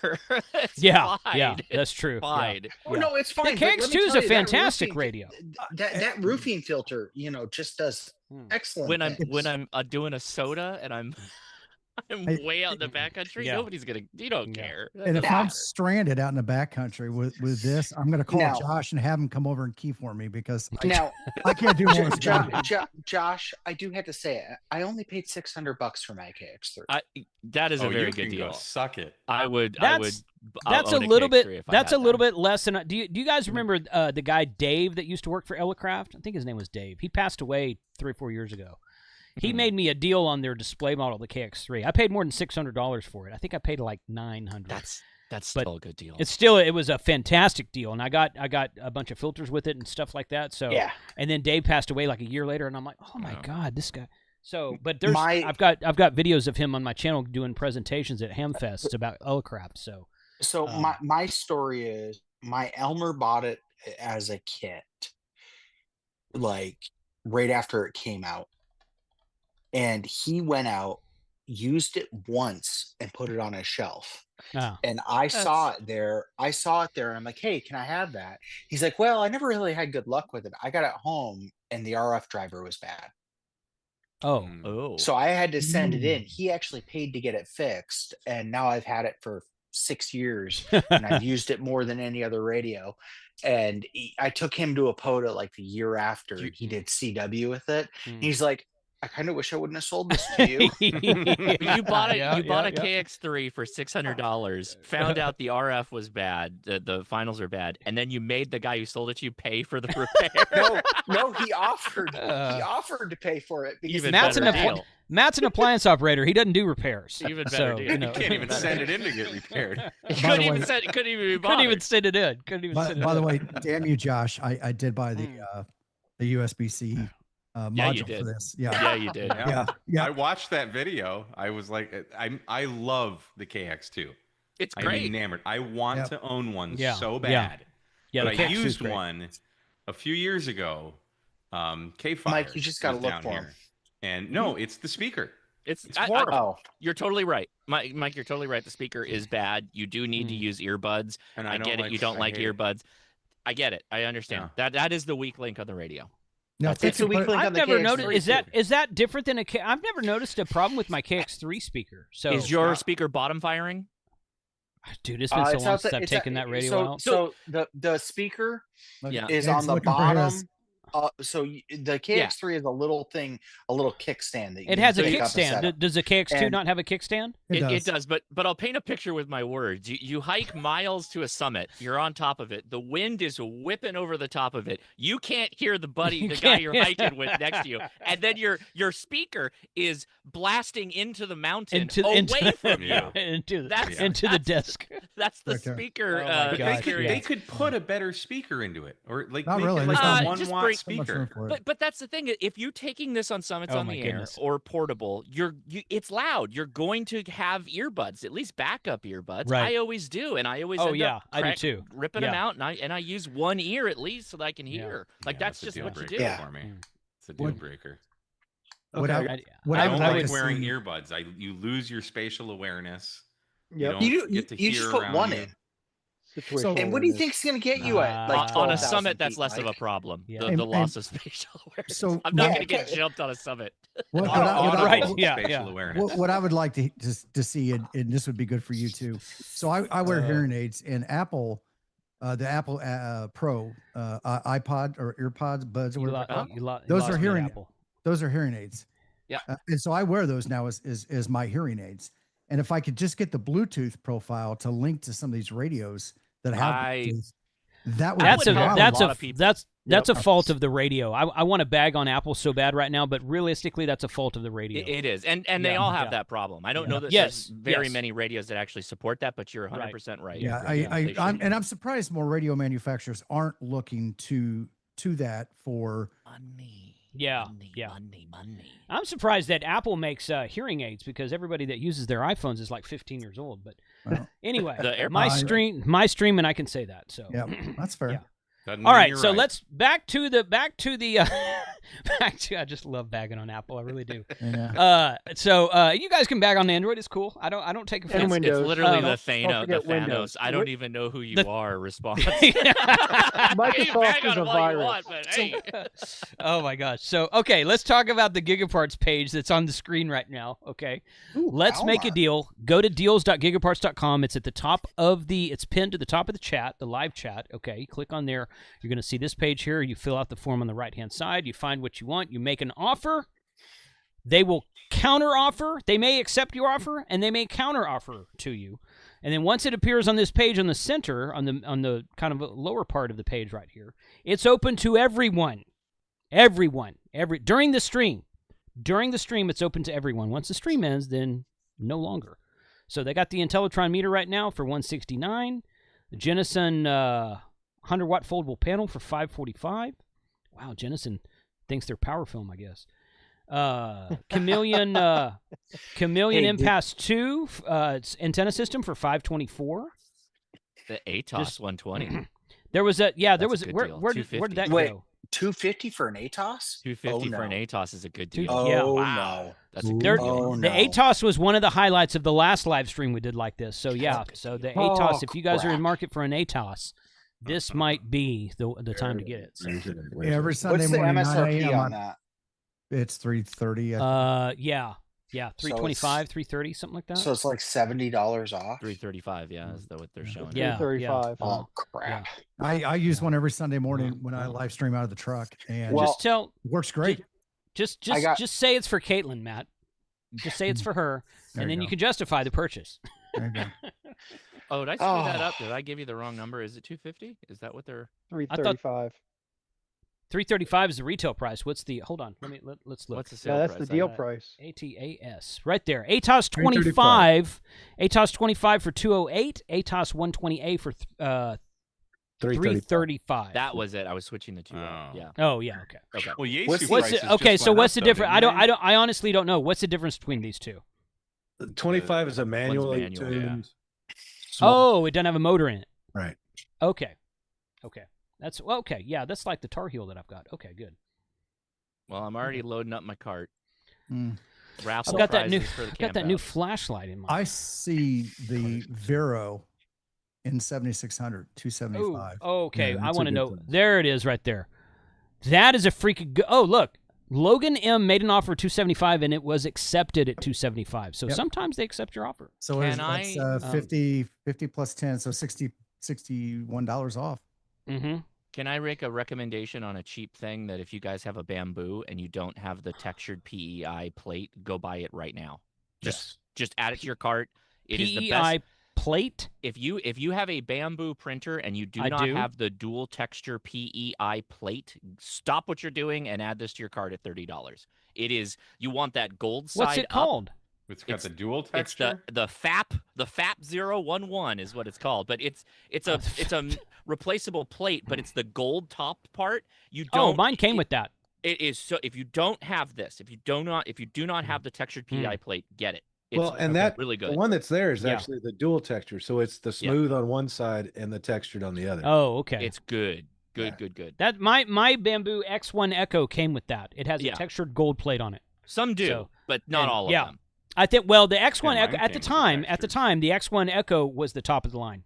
Yeah, fine. That's true. It's fine. Oh, no, it's fine. The KX2 is a fantastic radio. That roofing filter, just does excellent. When I'm doing a soda and I'm way out in the backcountry, nobody's gonna. You don't care. And if I'm stranded out in the backcountry with this, I'm gonna call Josh and have him come over and key for me because I can't do more. Josh, I do have to say it. I only paid $600 for my KX3. That is a very good deal. Suck it. I would. That's a little bit. That's a little bit less than. Do you guys remember the guy Dave that used to work for Elecraft? I think his name was Dave. He passed away 3 or 4 years ago. He made me a deal on their display model, the KX3. I paid more than $600 for it. I think I paid like $900. That's still a good deal. It was a fantastic deal, and I got a bunch of filters with it and stuff like that. So and then Dave passed away like a year later, and I'm like, oh my god, this guy. So, but I've got videos of him on my channel doing presentations at Hamfest about Elecraft. So my story is my Elmer bought it as a kit, like right after it came out. And he went out, used it once, and put it on his shelf. And I saw it there. And I'm like, hey, can I have that? He's like, well, I never really had good luck with it. I got it home, and the RF driver was bad. Oh. So I had to send it in. He actually paid to get it fixed, and now I've had it for 6 years, and I've used it more than any other radio. And I took him to a POTA like the year after he did CW with it. He's like, I kind of wish I wouldn't have sold this to you. You bought a KX3 for $600, found out the RF was bad, the finals are bad, and then you made the guy who sold it to you pay for the repair. No, he offered to pay for it because Matt's an appliance operator. He doesn't do repairs. Even better deal. You can't even send it in to get repaired. Couldn't even send it in. By the way, damn you, Josh. I did buy the USB-C module for this. Yeah, you did. Yeah. I watched that video. I was like, I love the KX2. It's great. I'm enamored. I want to own one so bad. Yeah, but I used one a few years ago. K-Fire. Mike, you just got to look for him. And no, it's the speaker. It's horrible. You're totally right, Mike. You're totally right. The speaker is bad. You do need to use earbuds. And I get it. You don't like earbuds. I get it. I understand. That is the weak link on the radio. No, it's a weak link on the never KX3 noticed. Is that different than I've never noticed a problem with my KX3 speaker. So is your speaker bottom firing? Dude, it's been so long since I've taken that radio out. So the speaker is on the bottom. So the KX3 is a little kickstand that it has a kickstand. Does the KX2 not have a kickstand? It does, but I'll paint a picture with my words. You hike miles to a summit. You're on top of it. The wind is whipping over the top of it. You can't hear the guy you're hiking with next to you, and then your speaker is blasting into the mountain away from you. into the desk. That's the speaker. They could put a better speaker into it, or like not really. Like a 1 watt speaker. But that's the thing. If you're taking this on summits on the air or portable, it's loud. You're going to have earbuds, at least backup earbuds. Right. I always do, and I always I do too. Ripping them out, and I use one ear at least so that I can hear. Like that's just what you do. For me. It's a deal breaker. I don't like wearing earbuds. You lose your spatial awareness. You just put one in. And what do you think is going to get you at on a summit? That's less of a problem. The loss of spatial awareness. So I'm not going to get jumped on a summit. What I would like to see, and this would be good for you too. So I wear hearing aids, and Apple, the Apple Pro iPod or EarPods, Buds, or whatever. Those are hearing aids. Yeah, and so I wear those now as my hearing aids. And if I could just get the Bluetooth profile to link to some of these radios that have Bluetooth, that's a fault of the radio. I want to bag on Apple so bad right now, but realistically, that's a fault of the radio. It is, and they all have that problem. I don't know that there's very many radios that actually support that, but you're 100% right. Yeah, I'm surprised more radio manufacturers aren't looking to that for money. Money. I'm surprised that Apple makes hearing aids because everybody that uses their iPhones is like 15 years old. But anyway, my stream, and I can say that. So yeah, that's fair. Yeah. All right, so let's back to the I just love bagging on Apple. I really do. Yeah. So you guys can bag on Android. It's cool. I don't take offense. It's literally the Thanos. I don't even know who you are. Response. Microsoft is a virus. Oh my gosh. So okay, let's talk about the GIGAPARTS page that's on the screen right now. Okay, let's make a deal. Go to deals.gigaparts.com. It's at the top of it's pinned to the top of the chat, the live chat. Okay, click on there. You're going to see this page here. You fill out the form on the right-hand side. You find what you want. You make an offer. They will counter-offer. They may accept your offer, and they may counter-offer to you. And then once it appears on this page on the center, on the kind of lower part of the page right here, it's open to everyone. During the stream. During the stream, it's open to everyone. Once the stream ends, then no longer. So they got the Intellitron meter right now for $169. The Jennison 100-watt foldable panel for $545. Wow, Jennison thinks they're power film, I guess. Chameleon Impasse 2 antenna system for $524. The ATOS 120. There was where did that go? $250 for an ATOS? $250 for an ATOS is a good deal. Wow. That's a good deal. The ATOS was one of the highlights of the last live stream we did like this. So yeah, so the ATOS, if you guys are in market for an ATOS, this might be the time to get it. So. Every Sunday What's the morning, 9 MSRP a.m. on that? It's $330. Yeah, 325, 330, something like that. So it's like $70 off. 335, yeah, is that what they're showing? Yeah, 335. yeah. Oh crap! I use one every Sunday morning when I live stream out of the truck, and Just tell. Works great. Just say it's for Caitlin, Matt. Just say it's for her, and then you can justify the purchase. There you go. Oh, did I screw that up? Did I give you the wrong number? Is it 250? Is that what they're? 335. 335 is the retail price. What's the? Hold on. Let's look. What's the sale That's price? the deal price. ATAS right there. ATOS 25. ATOS 25 for 208. ATOS 120A for 335. That was it. I was switching the two. Yeah. Oh yeah. Okay. Okay. Well, Yaesu What's prices just okay. So went what's up, the though, difference? didn't I honestly don't know. What's the difference between these two? 25 is a manual. manual, Oh, it doesn't have a motor in it. Right. Okay. That's okay. Yeah, that's like the Tar Heel that I've got. Okay, good. Well, I'm already loading up my cart. Raffle I've got that prizes for the got that new camp flashlight in my. I see the Vero in 7600, 275. Oh, okay. Yeah, I that's a want to good know. price. There it is, right there. That is a freaking. Oh, look. Logan M made an offer of 275 and it was accepted at 275. So sometimes they accept your offer. So Can that's 50 plus 10, so $61 off. Mm-hmm. Can I make a recommendation on a cheap thing that if you guys have a bamboo and you don't have the textured PEI plate, go buy it right now. Just add it to your cart. It is the best PEI plate. If you have a bamboo printer and you do not have the dual texture PEI plate, stop what you're doing and add this to your cart at $30. It is you want that gold side. What's it called? It's got the dual texture. It's the FAP 011 is what it's called, but it's a replaceable plate, but it's the gold top part. You don't. Oh, mine came with that. It is so. If you don't have this, if you do not have the textured PEI plate, get it. It's that really good. The one that's there is actually the dual texture, so it's the smooth on one side and the textured on the other. Oh, okay. It's good. Good. That my bamboo X1 Echo came with that. It has a textured gold plate on it. Some do, but not all of them. I think. Well, the X1 Echo at the time, the X1 Echo was the top of the line,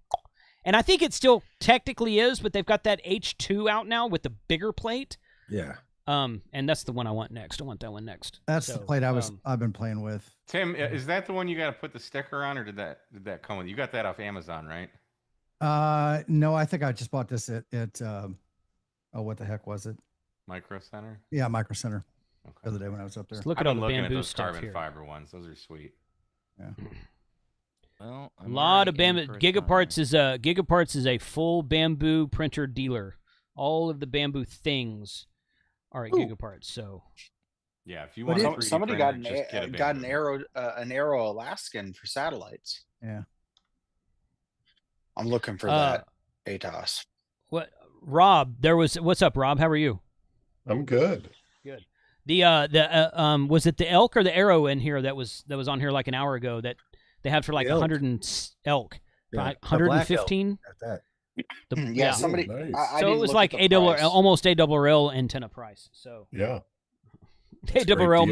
and I think it still technically is. But they've got that H2 out now with the bigger plate. Yeah. And that's the one I want next. I want that one next. That's the plate I've been playing with. Tim, is that the one you got to put the sticker on, or did that come with? You got that off Amazon, right? No, I think I just bought this at what the heck was it? Micro Center. Yeah, Micro Center. Okay. The other day when I was up there. Just look at all the looking bamboo at those stuff carbon here. fiber ones. Those are sweet. Yeah. Well, a lot of bamboo. GIGAPARTS is a full bamboo printer dealer. All of the bamboo things are at GIGAPARTS. So yeah, if you want somebody got an Arrow Alaskan for satellites. Yeah. I'm looking for that ATOS. What, Rob? What's up, Rob? How are you? I'm good. Good. Was it the elk or the arrow in here that was on here like an hour ago that they had for like 100 elk, yeah, 115? Yeah, somebody. Nice. So it was like almost ARRL antenna price. So yeah, ARRL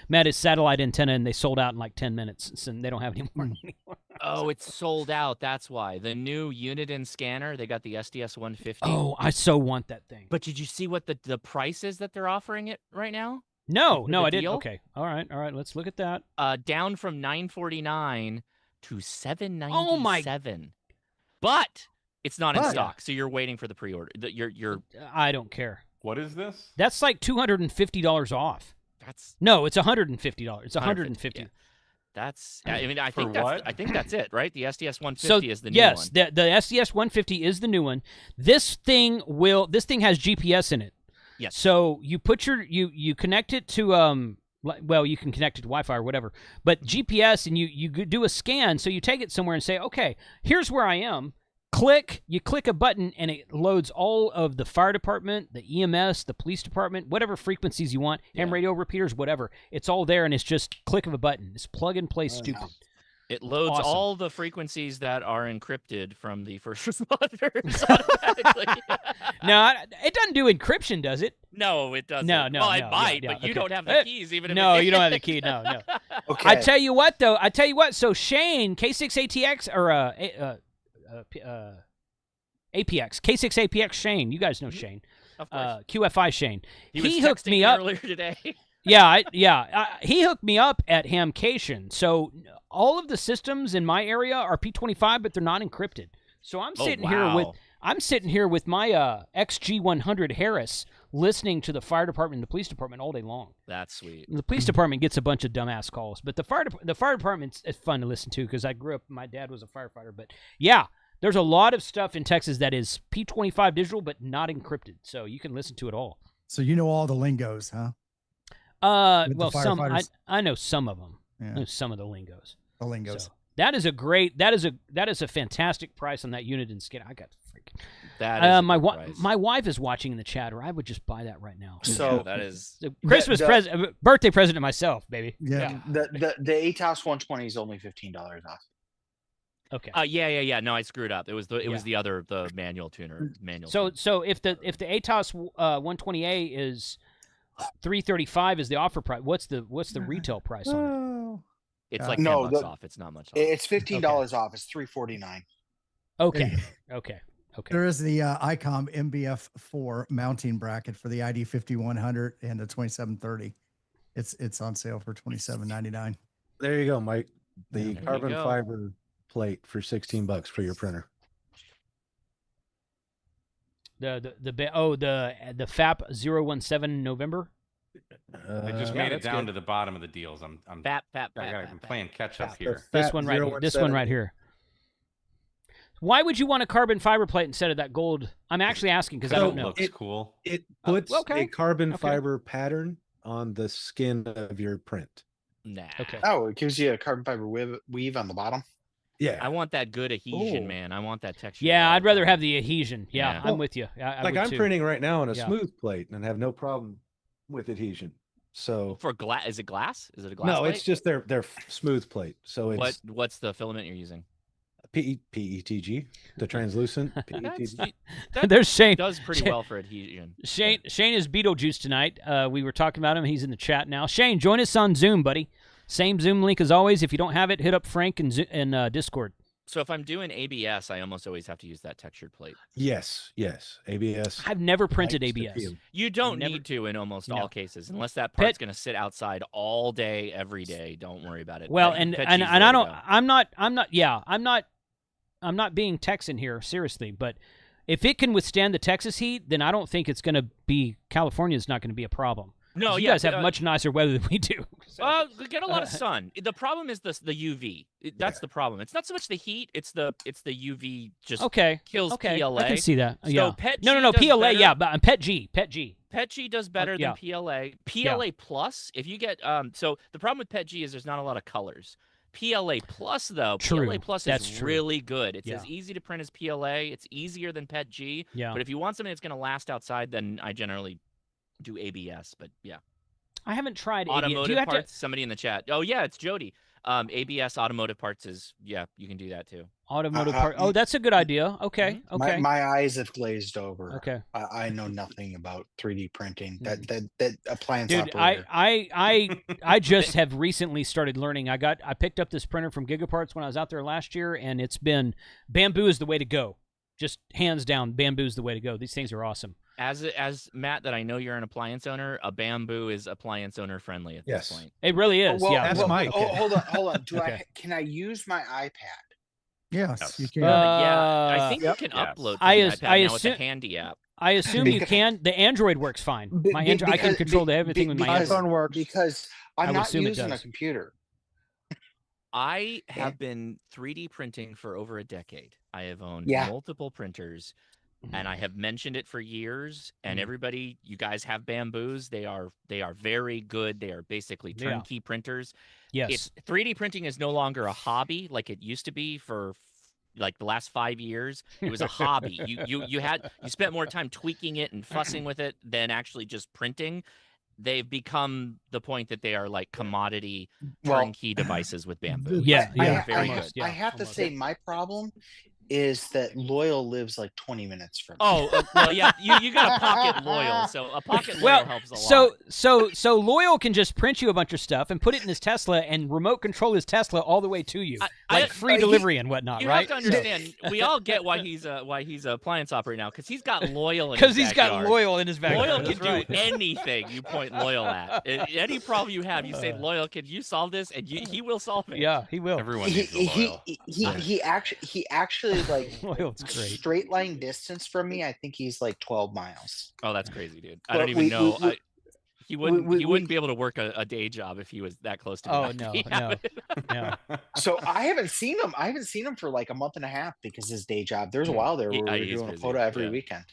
made a satellite antenna and they sold out in like 10 minutes, and they don't have any more anymore. Oh, it's sold out. That's why the new Uniden scanner. They got the SDS 150. Oh, I so want that thing. But did you see what the price is that they're offering it right now? No, I didn't. Okay, all right. Let's look at that. Down from $949 to $797. Oh my! But it's not in stock, so you're waiting for the pre-order. I don't care. What is this? That's like $250 off. It's $150. It's $150. Yeah. That's. I mean, I think that's it, right? The SDS 150 is the new one. Yes, the SDS 150 is the new one. This thing has GPS in it. Yes. So you put you connect it to well, you can connect it to Wi-Fi or whatever, but GPS, and you do a scan. So you take it somewhere and say, okay, here's where I am. You click a button and it loads all of the fire department, the EMS, the police department, whatever frequencies you want, ham radio repeaters, whatever. It's all there, and it's just click of a button. It's plug and play stupid. It loads all the frequencies that are encrypted from the first responders automatically. No, it doesn't do encryption, does it? No, it doesn't. No. Well, it might, but you don't have the keys. Even if you don't have the key. No. Okay. I tell you what, though. So Shane, K6ATX or APX, K6 APX Shane. You guys know Shane. Of course. QFI Shane. He hooked me up earlier today. He hooked me up at Hamcation. So all of the systems in my area are P25, but they're not encrypted. So I'm sitting here with my XG100 Harris listening to the fire department and the police department all day long. That's sweet. The police department gets a bunch of dumbass calls, but the fire department's fun to listen to because I grew up. My dad was a firefighter, but yeah, there's a lot of stuff in Texas that is P25 digital but not encrypted, so you can listen to it all. So you know all the lingos, huh? Well, some I know some of them. Yeah. I know some of the lingos. The lingos. So that is a fantastic price on that unit and skin. I got freaking. That is my wife is watching in the chat, or I would just buy that right now. So that is Christmas present, birthday present to myself, baby. Yeah. The ATOS 120 is only $15 off. Okay. Yeah. No, I screwed up. It was the manual tuner. So if the ATOS 120A is $335 is the offer price, what's the retail price on it? It's like $10 off. It's not much off. It's $15 off. It's $349. Okay. There is the ICOM MBF4 mounting bracket for the ID 5100 and the 2730. It's on sale for $27.99. There you go, Mike. The carbon fiber plate for $16 for your printer. The FAP 017 November. I just made it down to the bottom of the deals. I'm playing catch up here. This one right here. Why would you want a carbon fiber plate instead of that gold? I'm actually asking because I don't know. It looks cool. It puts a carbon fiber pattern on the skin of your print. Nah. Okay. Oh, it gives you a carbon fiber weave on the bottom. Yeah. I want that good adhesion, man. I want that texture. Yeah, I'd rather have the adhesion. Yeah, I'm with you. I'm printing right now on a smooth plate and have no problem with adhesion. So for glass, is it glass? Is it a glass? No, plate? it's just their smooth plate. So it's what's the filament you're using? PETG, the translucent PETG. There's Shane. Does pretty well for adhesion. Shane is Beetlejuice tonight. We were talking about him. He's in the chat now. Shane, join us on Zoom, buddy. Same Zoom link as always. If you don't have it, hit up Frank in Discord. So if I'm doing ABS, I almost always have to use that textured plate. Yes. ABS. I've never printed ABS. You don't need to in almost all cases, unless that part's going to sit outside all day, every day. Don't worry about it. Well, and I don't. I'm not being Texan here, seriously. But if it can withstand the Texas heat, then I don't think it's going to be California's not going to be a problem. No, you guys have much nicer weather than we do. So. We get a lot of sun. The problem is the UV. That's the problem. It's not so much the heat. It's the UV just kills PLA. I can see that. So PET G no, PLA. Better. Yeah, but PET G. PET G does better than PLA. PLA plus. If you get so the problem with PET G is there's not a lot of colors. PLA plus though, PLA plus is really good. It's as easy to print as PLA. It's easier than PET G. Yeah. But if you want something that's going to last outside, then I generally do ABS. But yeah. I haven't tried automotive parts. Somebody in the chat. Oh yeah, it's Jody. ABS automotive parts is you can do that too. Automotive part. Oh, that's a good idea. Okay. My eyes have glazed over. Okay. I know nothing about 3D printing. That appliance Dude, operator. I just have recently started learning. I picked up this printer from GIGAPARTS when I was out there last year, and it's been bamboo is the way to go. Just hands down, bamboo is the way to go. These things are awesome. As Matt, that I know you're an appliance owner. A bamboo is appliance owner friendly at this point. It really is. That's Mike. Hold on. Can I use my iPad? Yes, you can. I think you can upload to the iPad now with a handy app. I assume you can. The Android works fine. I can control everything with my iPhone works because I'm not using a computer. I have been 3D printing for over a decade. I have owned multiple printers, and I have mentioned it for years. And everybody, you guys have bamboos. They are very good. They are basically turnkey printers. Yes. 3D printing is no longer a hobby like it used to be for like the last 5 years. It was a hobby. You spent more time tweaking it and fussing with it than actually just printing. They've become the point that they are like commodity turnkey devices with bamboo. Yeah, very good. I have to say my problem is that Loyal lives like 20 minutes from me. Oh, well, yeah, you got a pocket Loyal, so a pocket Loyal helps a lot. So Loyal can just print you a bunch of stuff and put it in his Tesla and remote control his Tesla all the way to you, free delivery and whatnot, you right? You have to understand, we all get why he's a appliance operator now, because he's got Loyal in his backyard. Because he's got Loyal in his backyard. Loyal can do anything you point Loyal at. Any problem you have, you say, Loyal, can you solve this? And he will solve it. Yeah, he will. Everyone needs Loyal. He actually like Loyal's great. Straight line distance from me. I think he's like 12 miles. Oh, that's crazy, dude. I don't even know. He wouldn't be able to work a day job if he was that close to me. Oh no. So I haven't seen him. I haven't seen him for like a month and a half because his day job. There's a while there where we were doing a photo every weekend.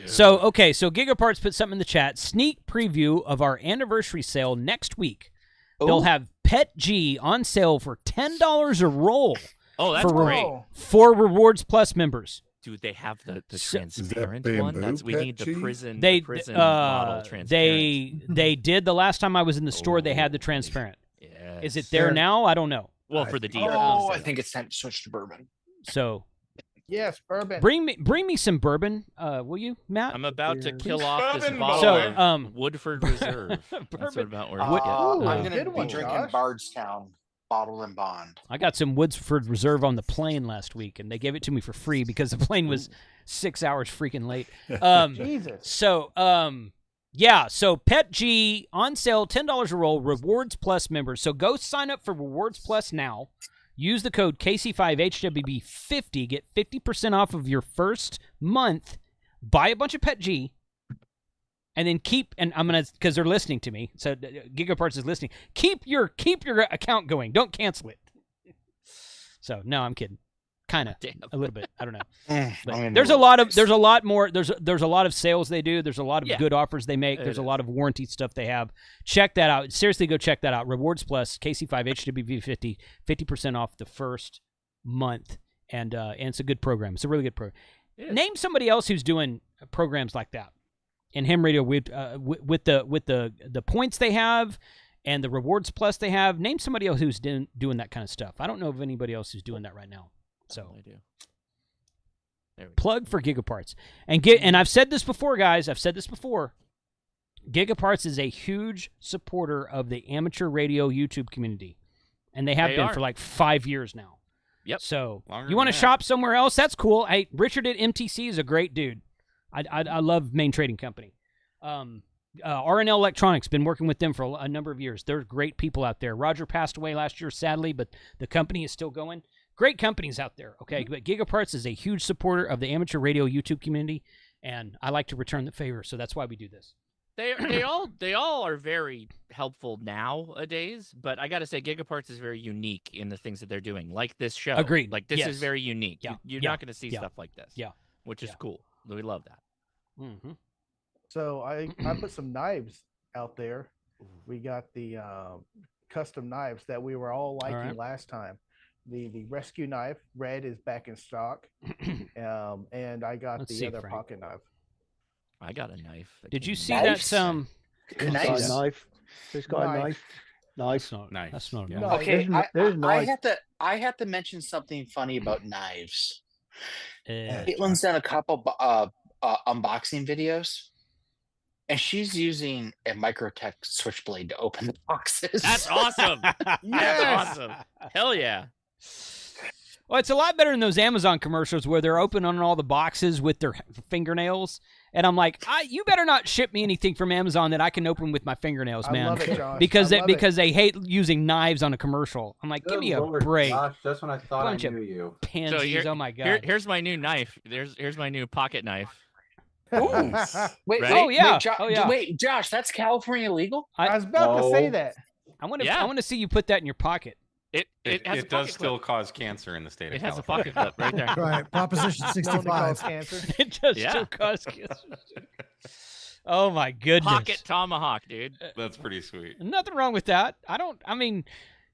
So so GigaParts put something in the chat. Sneak preview of our anniversary sale next week. They'll have Pet G on sale for $10 a roll. Oh, that's great. For Rewards Plus members. Dude, they have the transparent one. We need the prison. Model transparent. They did the last time I was in the store. They had the transparent. Yes. Is it there now? I don't know. Well, for the deal. Oh, I think it's time to switch to bourbon. So. Yes, bourbon. Bring me some bourbon, will you, Matt? I'm about to kill off this bottle of Woodford Reserve. That's about where I'm going to be drinking Bardstown. Bottled and bond. I got some Woodford Reserve on the plane last week, and they gave it to me for free because the plane was 6 hours freaking late. Jesus. So, so Pet G on sale, $10 a roll, Rewards Plus members. So go sign up for Rewards Plus now. Use the code KC5HWB50. Get 50% off of your first month. Buy a bunch of Pet G. And then I'm gonna, because they're listening to me, so GigaParts is listening. Keep your account going. Don't cancel it. So no, I'm kidding. Kind of, a little bit. I don't know. But there's a lot of sales they do. There's a lot of good offers they make. There's a lot of warranty stuff they have. Check that out. Seriously, go check that out. Rewards Plus KC5HWB50, 50% off the first month, and it's a good program. It's a really good program. Name somebody else who's doing programs like that. In ham radio, with the points they have and the Rewards Plus they have, name somebody else who's doing that kind of stuff. I don't know of anybody else who's doing that right now. So, I do. Plug for GigaParts. And I've said this before, guys. GigaParts is a huge supporter of the amateur radio YouTube community, and they have been for like 5 years now. Yep. So you want to shop somewhere else? That's cool. Hey, Richard at MTC is a great dude. I love Main Trading Company. RNL Electronics, been working with them for a number of years. They're great people out there. Roger passed away last year, sadly, but the company is still going. Great companies out there, okay? But GigaParts is a huge supporter of the amateur radio YouTube community, and I like to return the favor, so that's why we do this. They all are very helpful nowadays, but I got to say GigaParts is very unique in the things that they're doing, like this show. Agreed. Like this is very unique. Yeah. You're not going to see stuff like this. Yeah. Which is cool. We love that. Mm-hmm. So I put some knives out there. We got the custom knives that we were all liking last time. The rescue knife, red, is back in stock. And I got the other Frank. Pocket knife. I got a knife. Did you see that? Knife. He's got a knife. Nice. Nice. That's not No, Okay, there's knife. I have to mention something funny about knives. Uh, Caitlin's done a couple unboxing videos, and she's using a Microtech switchblade to open the boxes. That's awesome. That's awesome. Hell yeah. Well, it's a lot better than those Amazon commercials where they're opening all the boxes with their fingernails. And I'm like, you better not ship me anything from Amazon that I can open with my fingernails, man. I love it, Josh. because they hate using knives on a commercial. I'm like, give me a break. Gosh, that's when I thought Bunch I of knew you. Pansies, oh my God. Here's my new knife. Here's my new pocket knife. Ooh. Wait, Ready? Oh, yeah. Wait, Josh, that's California legal? I was about to say that. I want to see you put that in your pocket. It does still cause cancer in the state of It has a California. pocket clip right there. Right. Proposition Known to cause 65. cancer. It does still cause cancer. Oh my goodness. Pocket tomahawk, dude. That's pretty sweet. Nothing wrong with that.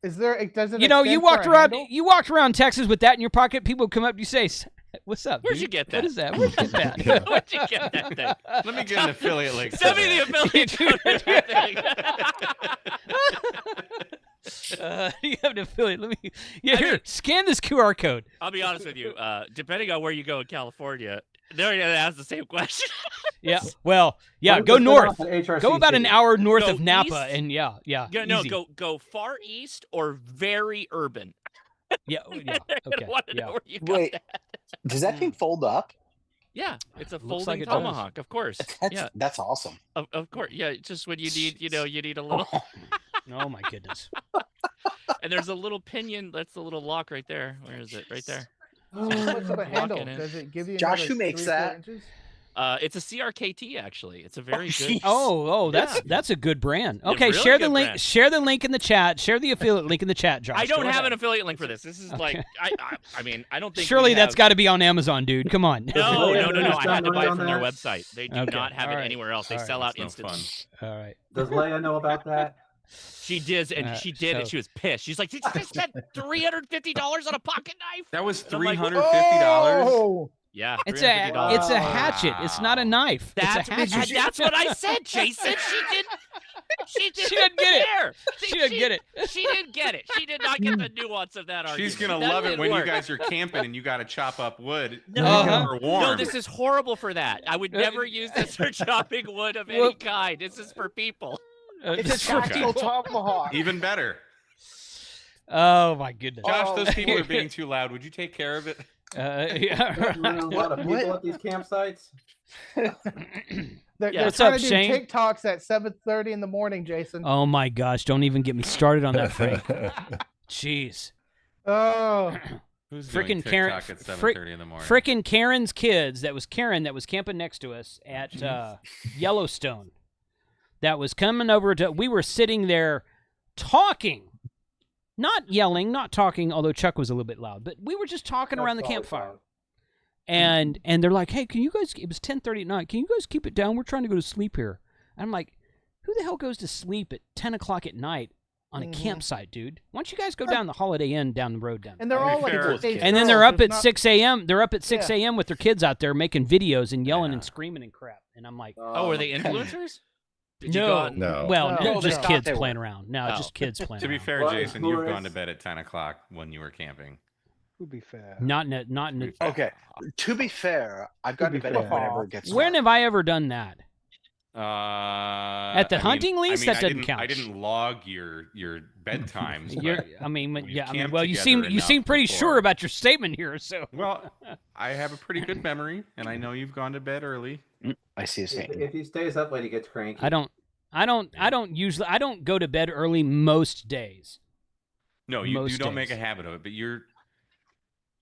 Is there? It doesn't. You walked around Texas with that in your pocket. People would come up to you and say, "What's up? Where'd dude? you get that? What is that? Where'd you get that?" Where'd you get that thing? Let me get an affiliate link. Send me the affiliate code for that thing. have an affiliate. Let me. Yeah, here, scan this QR code. I'll be honest with you. Depending on where you go in California, they're gonna ask the same question. Yeah. Well, yeah. Go north. Go about an hour north of Napa, east? and yeah. Go far east or very urban. Yeah. Yeah. Okay. Know where you got Wait, that. does that thing fold up? Yeah, it's a Looks folding like it tomahawk, of course. That's awesome. Of course. Yeah, just when you need, you need a little. Oh my goodness. And there's a little pinion. That's the little lock right there. Where is it? Right there. What's the handle? in it. Does it give you Josh, another who makes 3-4 that? inches? It's a CRKT actually. It's a very good. Oh, that's a good brand. A Okay, really share the good link. brand. Share the link in the chat. Share the affiliate link in the chat, Josh. I don't Go have ahead. an affiliate link for this. This is like I mean I don't think. Surely we that's have... got to be on Amazon, dude. Come on. No. I had to buy it on from their that? website. They do Okay, not have all it right. anywhere else. They All right, sell out that's no instantly. fun. All right. Does Leia know about that? She did, and So- and she was pissed. She's like, "Did you just spend $350 on a pocket knife?" That was And I'm like, $350. Oh, Yeah, It's $350. it's a hatchet. It's not a knife. That's, it's a hatchet. that's what I said, Jason. She didn't get it. care. She didn't get it. She didn't get it. She did not get the nuance of that argument. She's gonna That love it didn't when you work. guys are camping and you got to chop up wood. No, for warm. no, this is horrible for that. I would never use this for chopping wood of any kind. This is for people. It's a tactical tomahawk. Even better. Oh my goodness. Josh, those people are being too loud. Would you take care of it? Yeah. A lot of people at these campsites. they're What's trying up, to do Shane? TikToks at 7:30 in the morning, Jason. Oh my gosh! Don't even get me started on that, Frank. Jeez. Oh, Who's Frickin' doing Karen- TikTok at frick- 7:30 in the morning? Frickin' Karen's kids. That was Karen that was camping next to us at Yellowstone. That was coming over to. We were sitting there talking. Not yelling, not talking, although Chuck was a little bit loud, but we were just talking around the campfire. And they're like, "Hey, can you guys?" It was 10:30 at night. Can you guys keep it down? We're trying to go to sleep here. And I'm like, "Who the hell goes to sleep at 10 o'clock at night on a campsite, dude? Why don't you guys go down the Holiday Inn down the road down?" and they're all like fair, teenage And then girls. they're up There's at not- 6 a.m. They're up at 6 Yeah. a.m. with their kids out there making videos and yelling Yeah. and screaming and crap. And I'm like, Oh, were they influencers? Did you go no, out and- No. well, No, no, they just thought kids they playing were. around. No, Oh. just kids playing To be around. fair, Well, Jason, who you've is- gone to bed at 10 o'clock when you were camping. To be fair. Not in a, Okay. To be fair, I've got to bed whenever it gets when dark. have I ever done that? At the hunting lease? That doesn't count. I didn't log your bedtimes. You're, but I mean, we've yeah. I mean, camped well, you together seem enough pretty before. sure about your statement here. So, Well, I have a pretty good memory, and I know you've gone to bed early. I see a Satan. If he stays up late, he gets cranky. I don't usually. I don't go to bed early most days. No, you Most don't make a days. habit of it, but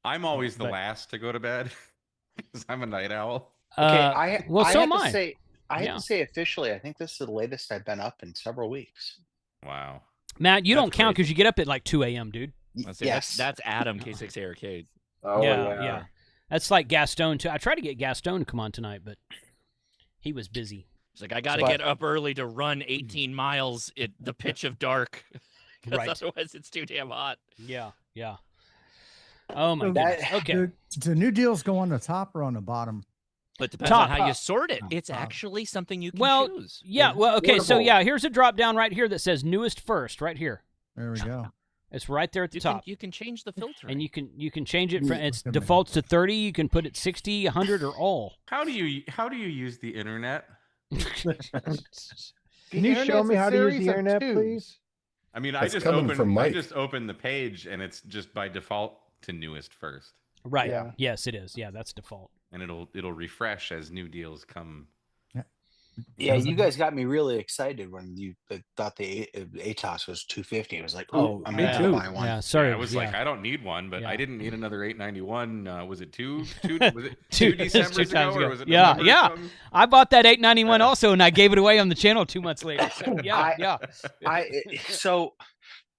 I'm always the But- last to go to bed because I'm a night owl. Okay, well, I so have am to I. say, I Yeah. have to say officially, I think this is the latest I've been up in several weeks. Wow. Matt, you That's don't count crazy. because you get up at like 2 a.m., dude. Let's see, Yes. that's Adam K6 Arcade. Oh, yeah. That's like Gaston too. I tried to get Gaston to come on tonight, but he was busy. It's like I got to But- get up early to run 18 miles at the pitch of dark. 'Cause Right. Otherwise, it's too damn hot. Yeah. Oh my That- goodness. Okay. Do new deals go on the top or on the bottom? But depends Top. on how you sort it. Oh, It's top. actually something you can Well, choose. Yeah. Well, okay. So Portable. yeah, here's a drop down right here that says newest first, right here. There we go. It's right there at the top. You can change the filter. And you can change it. From, Ooh, it's wait a minute. defaults to 30. You can put it 60, 100, or all. How do you use the internet? Can you show me how to use the internet, please? I mean, That's coming from Mike. I just opened the page and it's just by default to newest first, Right. Yeah. Yes, it is. Yeah, that's default. and it'll refresh as new deals come. Yeah, you guys got me really excited when you thought the ATOS was 250. I was like, oh, I'm me gonna too. buy one. Yeah. Sorry. I was like, I don't need one, but Yeah. I didn't need another 891. Was it two? Was it Two- two Decembers two times ago, ago. or was it Yeah, November or yeah. something? I bought that 891 also, and I gave it away on the channel 2 months later. So, yeah.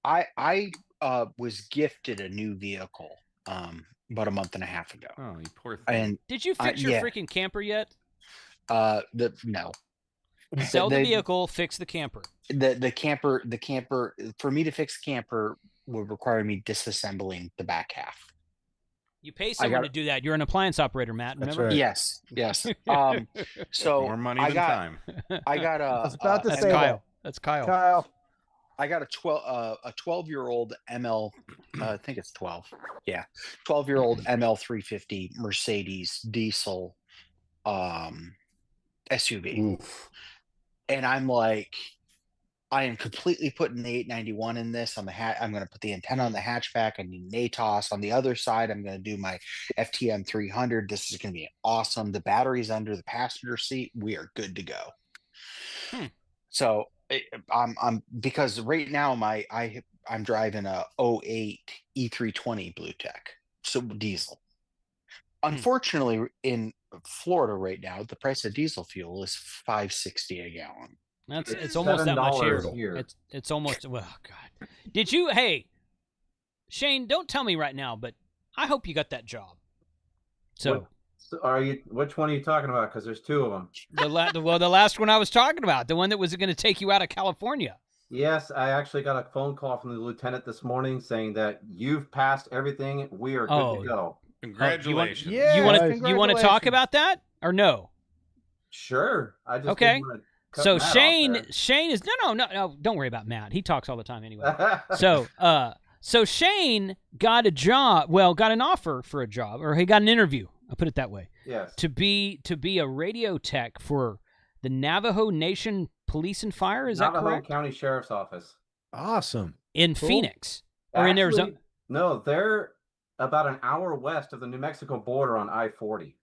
I was gifted a new vehicle about a month and a half ago, Oh, you poor thing. and Did you fix your yeah. freaking camper yet? no, Sell the vehicle, fix the camper. the camper for me to fix the camper would require me disassembling the back half. You pay someone to do that. You're an appliance operator, Matt. That's Remember? right. Yes. So More money I than got time. I got I was about to That's say Kyle. that. That's Kyle. Kyle. I got a 12-year-old ML. I think it's 12. Yeah, 12-year-old ML 350 Mercedes diesel SUV. Oof. And I'm like, I am completely putting the 891 in this. I'm going to put the antenna on the hatchback. I need an ATOS on the other side. I'm going to do my FTM 300. This is going to be awesome. The battery's under the passenger seat. We are good to go. So I'm because right now I'm driving a 08 E320 Blue Tech, so diesel. Unfortunately, in Florida right now, the price of diesel fuel is $5.60 a gallon. It's almost that much here. It's almost, well, God. Did you, hey, Shane, don't tell me right now, but I hope you got that job. So which one are you talking about? Because there's two of them. The last one I was talking about, the one that was going to take you out of California. Yes, I actually got a phone call from the lieutenant this morning saying that you've passed everything. We are good to go. Congratulations. You want to talk about that or no? Sure. I just okay. So Shane is no. Don't worry about Matt. He talks all the time anyway. So Shane got a job. Well, got an offer for a job, or he got an interview. I'll put it that way. Yes. To be a radio tech for the Navajo Nation Police and Fire. Is that correct? Navajo County Sheriff's Office. Awesome. In Phoenix or in Arizona? No, they're about an hour west of the New Mexico border on I-40.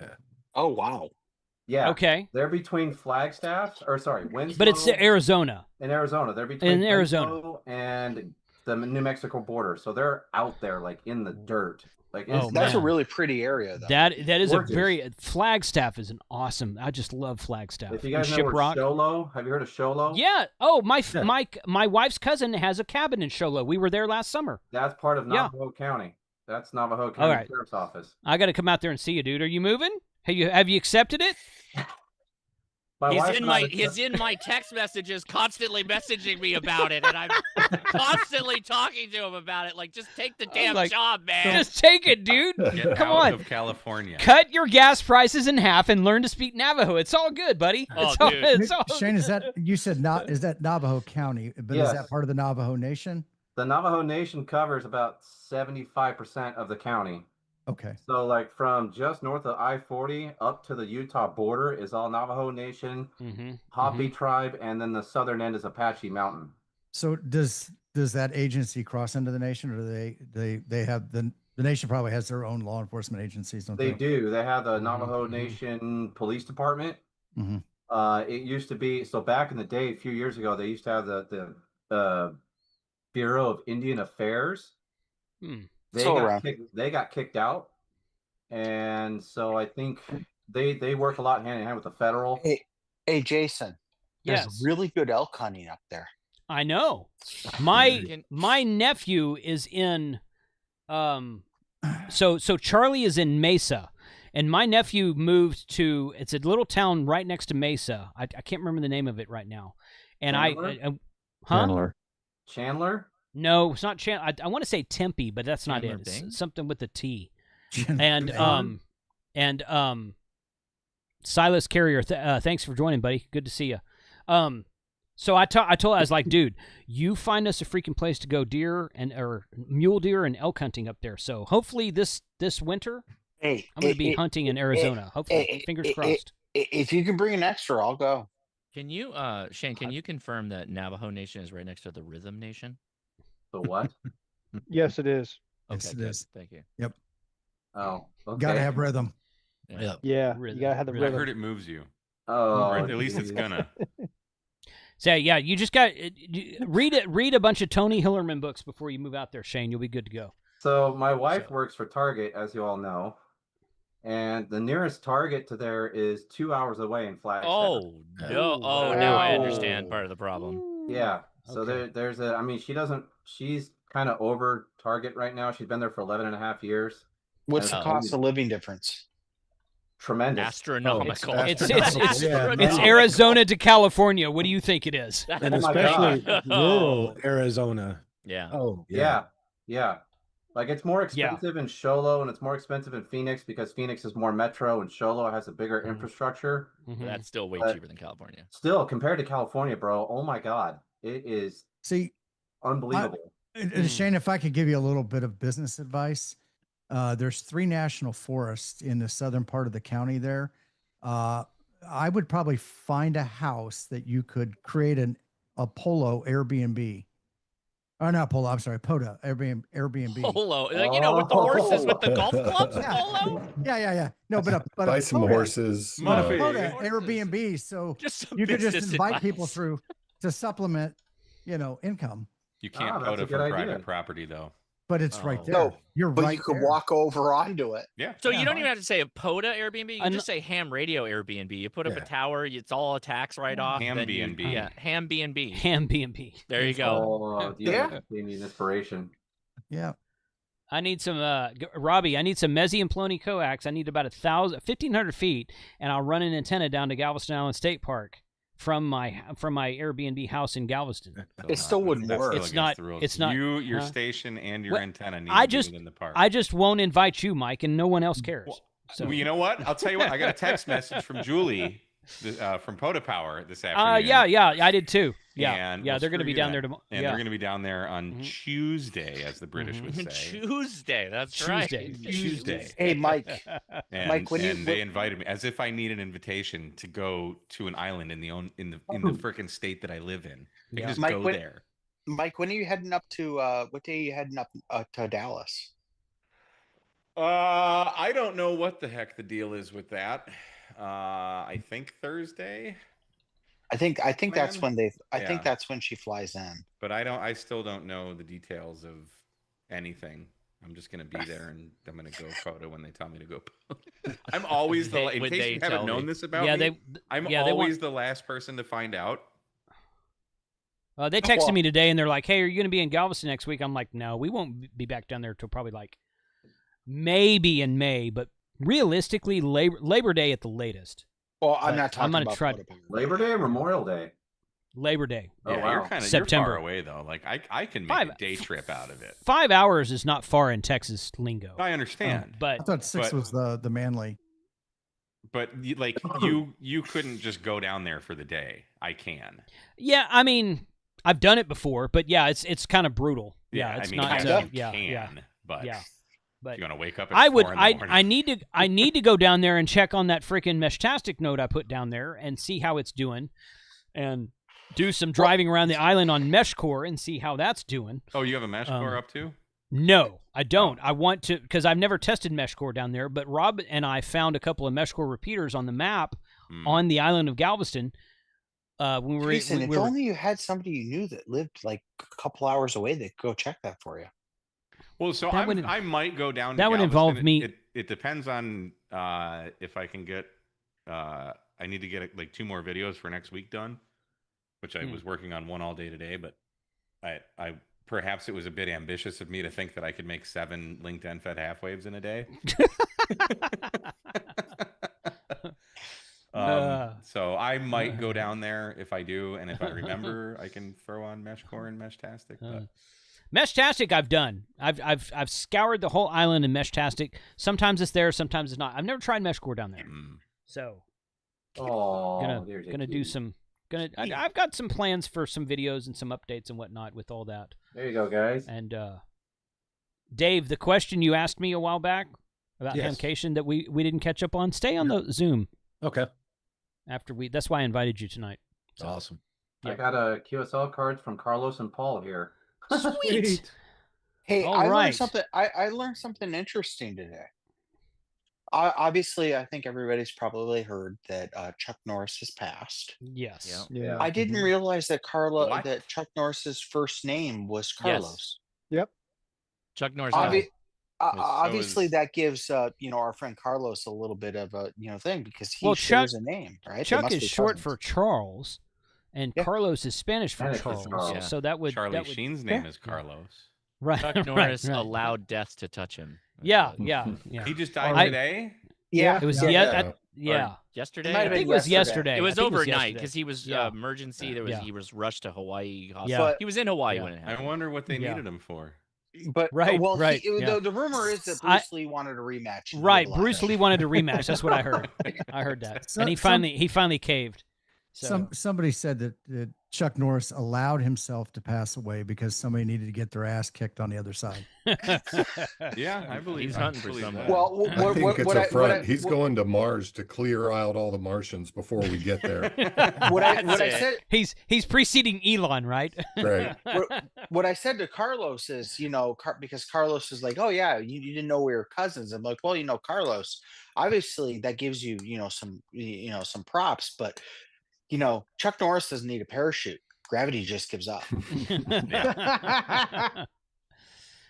Yeah. Oh wow. Yeah. Okay. They're between Winslow. But it's Arizona. In Arizona. They're between Arizona and the New Mexico border. So they're out there like in the dirt. Like that's a really pretty area though. That is gorgeous. A very Flagstaff is an awesome. I just love Flagstaff. If you guys know where Show Low, have you heard of Show Low? Yeah. Oh, my wife's cousin has a cabin in Show Low. We were there last summer. That's part of Navajo County. That's Navajo County Sheriff's Office. I got to come out there and see you, dude. Are you moving? Have you accepted it? He's in my text messages, constantly messaging me about it, and I'm constantly talking to him about it. Like, just take the damn job, man. Just take it, dude. Come on. Of California. Cut your gas prices in half and learn to speak Navajo. It's all good, buddy. Shane, is that Navajo County? But yes. Is that part of the Navajo Nation? The Navajo Nation covers about 75% of the county. Okay. So like from just north of I-40 up to the Utah border is all Navajo Nation, Hopi tribe, and then the southern end is Apache Mountain. So does that agency cross into the nation, or do they have the nation probably has their own law enforcement agencies, don't they? They do. They have the Navajo Nation Police Department. It used to be, so back in the day, a few years ago, they used to have the Bureau of Indian Affairs. They got kicked out, and so I think they work a lot hand in hand with the federal. Hey Jason, there's really good elk hunting up there. I know. My nephew is in so Charlie is in Mesa, and my nephew moved to, it's a little town right next to Mesa. I can't remember the name of it right now. And Chandler? No, it's not Chandler. I want to say Tempe, but that's not it. It's something with a T. And Silas Carrier, thanks for joining, buddy. Good to see you. So I told I was like, dude, you find us a freaking place to go or mule deer and elk hunting up there. So hopefully this winter, I'm going to be hunting in Arizona. Hopefully, fingers crossed. If you can bring an extra, I'll go. Can you, Shane? Can you confirm that Navajo Nation is right next to the Rhythm Nation? The what? Yes, it is. Okay, yes, it is. Thank you. Yep. Oh, okay. Gotta have rhythm. Yeah, rhythm. You gotta have the rhythm. I heard it moves you. Oh, or at least it's gonna. So yeah, you just got read a bunch of Tony Hillerman books before you move out there, Shane. You'll be good to go. So my wife works for Target, as you all know, and the nearest Target to there is 2 hours away in Flagstaff. Oh no! Oh, now I understand part of the problem. Yeah. So there's she's kind of over Target right now. She's been there for 11 and a half years. What's the cost of living difference? Tremendous. Astronomical. It's Arizona to California. What do you think it is? And especially rural Arizona. Yeah. Oh, yeah. Like it's more expensive in Show Low and it's more expensive in Phoenix because Phoenix is more metro and Show Low has a bigger infrastructure. That's still way cheaper than California. Still, compared to California, bro, oh my God. It is See, unbelievable. Shane, if I could give you a little bit of business advice, there's 3 national forests in the southern part of the county there. I would probably find a house that you could create a Polo Airbnb. Oh, not Polo. I'm sorry, POTA Airbnb. Polo, with the horses with the golf clubs. Polo. Yeah. No, but buy some horses. POTA Airbnb, so you could just invite people through to supplement, income. You can't POTA for private property though. But it's right there. No, you're but right. you could there. walk over onto it. Yeah. So you don't even have to say a POTA Airbnb. You can just say ham radio Airbnb. You put up a tower. It's all a tax write-off. Ham B&B. Yeah, ham B&B. Ham B&B. There you go. They need inspiration. Yeah. I need some, Robbie, I need some Mezzi and Poloni coax. I need about 1,500 feet, and I'll run an antenna down to Galveston Island State Park from my Airbnb house in Galveston. It still wouldn't work. It's not. Your station and your antenna need to be in the park. I just won't invite you, Mike, and no one else cares. Well, you know what? I'll tell you what. I got a text message from Julie from POTA Power this afternoon. Yeah, I did too. Yeah, and they're going to be down there tomorrow. And they're going to be down there on Tuesday, as the British would say. Tuesday, that's right. Tuesday. Hey, Mike. Mike, they invited me as if I need an invitation to go to an island in the freaking state that I live in. I can just go there. Mike, when are you heading up to? What day are you heading up to Dallas? I don't know what the heck the deal is with that. I think Thursday. I think that's when think that's when she flies in. But I still don't know the details of anything. I'm just gonna be there and I'm gonna go POTA when they tell me to go. I'm always in case you haven't known this about me. I'm always the last person to find out. They texted me today and they're like, "Hey, are you gonna be in Galveston next week?" I'm like, "No, we won't be back down there till probably like maybe in May, but realistically Labor Day at the latest." Well, I'm not talking about Labor Day or Memorial Day? Labor Day. Oh, yeah, wow. You're far away though. Like I can make a day trip out of it. 5 hours is not far in Texas lingo. I understand, but I thought 6 was the manly. But you couldn't just go down there for the day. I can. Yeah, I mean, I've done it before, but yeah, it's kind of brutal. Yeah, it's not. But you want to wake up? I need to go down there and check on that freaking Meshtastic node I put down there and see how it's doing, and do some driving around the island on MeshCore and see how that's doing. Oh, you have a MeshCore up too? No, I don't. I want to because I've never tested MeshCore down there. But Rob and I found a couple of MeshCore repeaters on the map on the island of Galveston. When we were, Jason, if only you had somebody you knew that lived like a couple hours away that could go check that for you. Well, so I might go down. That would involve me. It depends on if I can get. I need to get like 2 more videos for next week done, which I was working on one all day today. But I perhaps it was a bit ambitious of me to think that I could make 7 LinkedIn fed half waves in a day. So I might go down there if I do, and if I remember, I can throw on MeshCore and Meshtastic. But. Meshtastic I've done. I've scoured the whole island in Meshtastic. Sometimes it's there, sometimes it's not. I've never tried MeshCore down there. So gonna do some I've got some plans for some videos and some updates and whatnot with all that. There you go, guys. And Dave, the question you asked me a while back about Hamcation that we didn't catch up on, stay on the Zoom. Okay. That's why I invited you tonight. So. Awesome. I got a QSL cards from Carlos and Paul here. Sweet. Hey, learned something. I learned something interesting today. Obviously, I think everybody's probably heard that Chuck Norris has passed. Yes. Yeah. I didn't realize that that Chuck Norris's first name was Carlos. Yes. Yep. Chuck Norris. Obviously, that gives our friend Carlos a little bit of a thing because he shares a name, right? Chuck is short for Charles. And Carlos is Spanish for Charles. Yeah. So that would Charlie Sheen's name is Carlos. Right. Chuck Norris allowed death to touch him. Yeah. He just died today? Yeah. It was yesterday. I think it was yesterday. It was overnight because he was emergency. He was rushed to Hawaii hospital. Yeah. He was in Hawaii when it happened. I wonder what they needed him for. But the rumor is that Bruce Lee wanted a rematch. Right, Bruce Lee wanted a rematch. That's what I heard. I heard that, and he finally caved. So. Somebody said that Chuck Norris allowed himself to pass away because somebody needed to get their ass kicked on the other side. Yeah, I believe he's hunting for someone. Well, I think it's a front. He's going to Mars to clear out all the Martians before we get there. what I said, he's preceding Elon, right? Right. What I said to Carlos is, because Carlos is like, oh yeah, you didn't know we were cousins. I'm like, well, Carlos, obviously that gives you, some props, but Chuck Norris doesn't need a parachute. Gravity just gives up.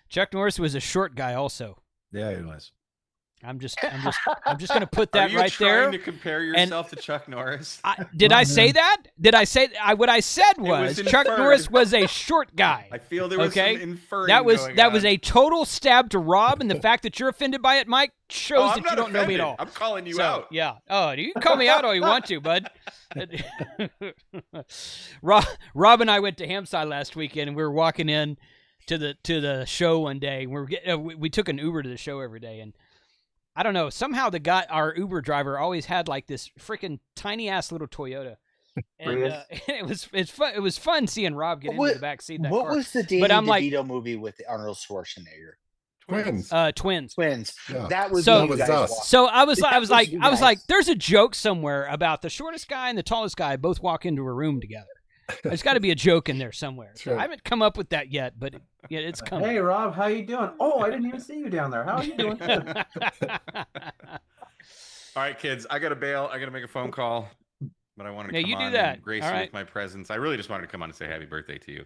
Chuck Norris was a short guy also. Yeah, he was. I'm just going to put that right there. Are you trying to compare yourself to Chuck Norris? Did I say that? Did I say what I said was Chuck Norris was a short guy? I feel there was some inferring that was going on. a total stab to Rob, and the fact that you're offended by it, Mike, shows that you don't know me at all. I'm calling you out. Yeah. Oh, you can call me out all you want to, bud. Rob and I went to Hamside last weekend, and we were walking in to the show one day. We took an Uber to the show every day, and I don't know, somehow our Uber driver always had like this freaking tiny ass little Toyota, and it was fun seeing Rob get into the back seat of that car. What was the Danny DeVito movie with Arnold Schwarzenegger? Twins. Yeah. That was us. So I was like, there's a joke somewhere about the shortest guy and the tallest guy both walk into a room together. There's got to be a joke in there somewhere. So I haven't come up with that yet, but yeah, it's coming. Hey, Rob, how you doing? Oh, I didn't even see you down there. How are you doing? All right, kids, I got to bail. I got to make a phone call, but I wanted to come on and grace you with my presence. I really just wanted to come on and say happy birthday to you.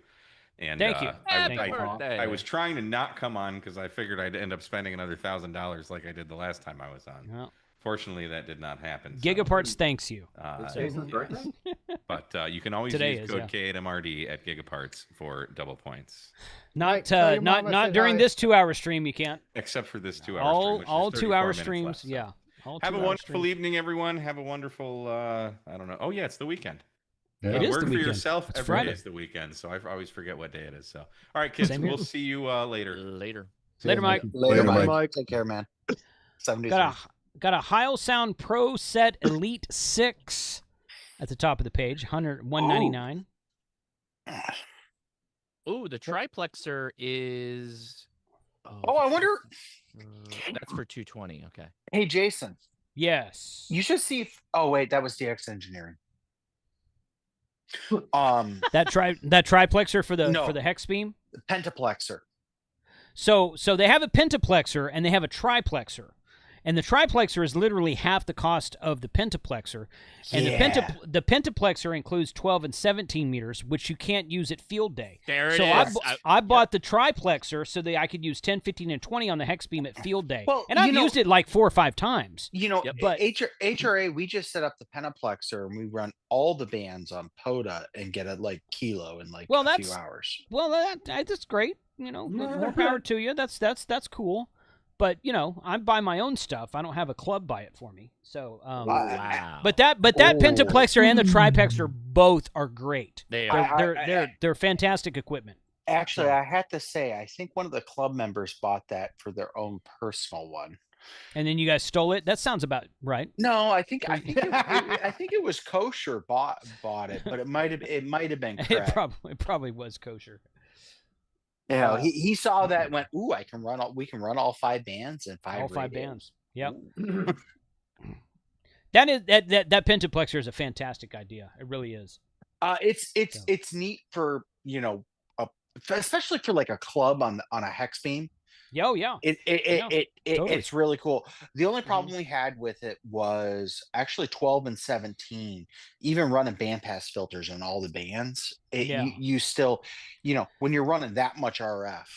And thank you. I was trying to not come on because I figured I'd end up spending another $1,000 like I did the last time I was on. Well, fortunately, that did not happen. GIGAPARTS thanks you. Jason's birthday? But you can always use code K8MRD at GIGAPARTS for double points. Not during this 2-hour stream, you can't. Except for this 2-hour stream. All 2-hour streams, left, so. yeah. Have a wonderful evening, everyone. Have a wonderful, I don't know. Oh, yeah, it's the weekend. Yeah. It is work the for weekend. yourself. It's Every Friday. day is the weekend, so I always forget what day it is. So, all right, kids, we'll see you later. Later, Mike. Later, Mike. Take care, man. Got a Heil Sound Pro Set Elite 6 at the top of the page, $199. Ooh, the triplexer is. Oh, I wonder. That's for 220. Okay. Hey, Jason. Yes. You should see. Oh wait, that was DX Engineering. That triplexer for the hex beam. Pentaplexer. So they have a pentaplexer and they have a triplexer. And the triplexer is literally half the cost of the pentaplexer. And the pentaplexer includes 12 and 17 meters, which you can't use at field day. There it is. I bought the triplexer so that I could use 10, 15, and 20 on the hex beam at field day. Well, and I've used it like 4 or 5 times. But HRA, we just set up the pentaplexer and we run all the bands on POTA and get a kilo in a few hours. Well, that's great. More power to you. That's cool. But I buy my own stuff. I don't have a club buy it for me. So, wow. But that pentaplexer and the triplexer both are great. They're fantastic equipment. Actually, I had to say, I think one of the club members bought that for their own personal one. And then you guys stole it. That sounds about right. No, I think it was kosher bought it, but it might have been crap. It probably was kosher. Yeah, he saw that and went, "Ooh, we can run all 5 bands and 5 all 5 radios. bands." Yep. that pentaplexer is a fantastic idea. It really is. It's neat for especially for a club on a hex beam. Oh yeah. It's really cool. The only problem we had with it was actually 12 and 17. Even running bandpass filters on all the bands, you still, when you're running that much RF,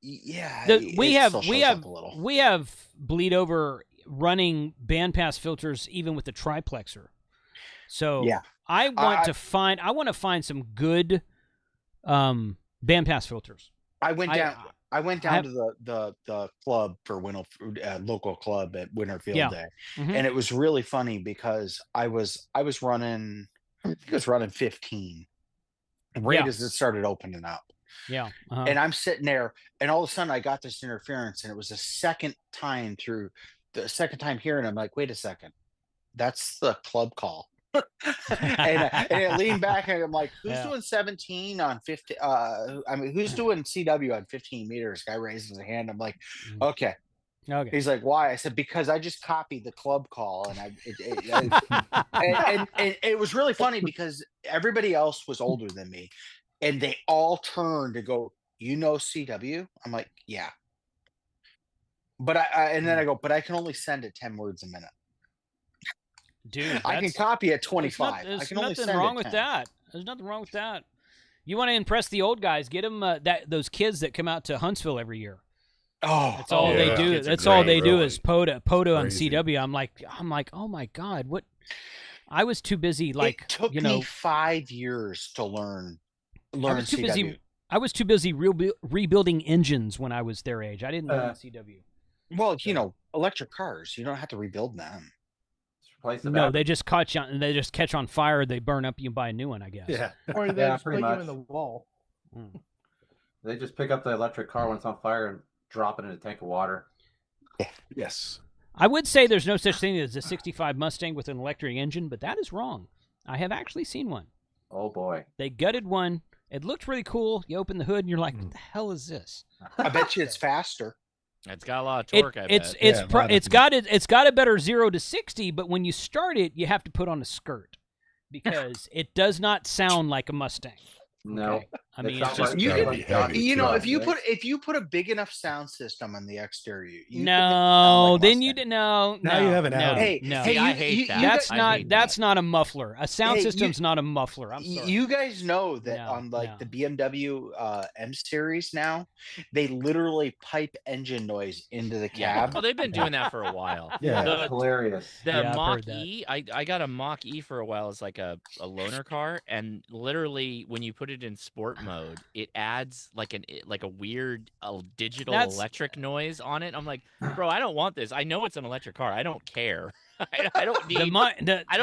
we have bleed over running bandpass filters even with the triplexer. So I want to find some good bandpass filters. I went down to the club for local club at Winter Field Day, and it was really funny because I was running, I think I was running 15, right as it started opening up. Yeah, and I'm sitting there, and all of a sudden I got this interference, and it was the second time hearing. I'm like, wait a second, that's the club call. and I leaned back and I'm like, who's doing 17 on 50? Who's doing CW on 15 meters? Guy raises a hand. I'm like, okay. He's like, why? I said, because I just copied the club call, and and it was really funny because everybody else was older than me, and they all turned to go, CW? I'm like, yeah. But and then I go, but I can only send it 10 words a minute. Dude, I can copy at 25. There's I can nothing wrong with that. There's nothing wrong with that. You want to impress the old guys? Get them those kids that come out to Huntsville every year. Oh, that's all they do. That's all they do is POTA on CW. I'm like, oh my god, what? I was too busy. Like, it took me 5 years to learn CW. I was too busy rebuilding engines when I was their age. I didn't learn CW. Well, electric cars, you don't have to rebuild them. No, they just catch on. They just catch on fire. They burn up. You buy a new one, I guess. Yeah, or they just put you in the wall. They just pick up the electric car when it's on fire and drop it in a tank of water. Yes. I would say there's no such thing as a 65 Mustang with an electric engine, but that is wrong. I have actually seen one. Oh boy. They gutted one. It looked really cool. You open the hood and you're like, what the hell is this? I bet you it's faster. It's got a lot of torque. It's got a better 0 to 60, but when you start it, you have to put on a skirt because it does not sound like a Mustang. No, okay? I mean, it's just if you put a big enough sound system on the exterior, now you have an Audi. I hate that. That's not a muffler. A sound system's not a muffler. I'm sorry. You guys know that on the BMW M series now, they literally pipe engine noise into the cab. Well, they've been doing that for a while. That's hilarious. The Mach E, I got a Mach E for a while. It's like a loaner car, and literally when you put it in sport mode, it adds like a weird digital electric noise on it. I'm like, bro, I don't want this. I know it's an electric car. I don't care. I don't need.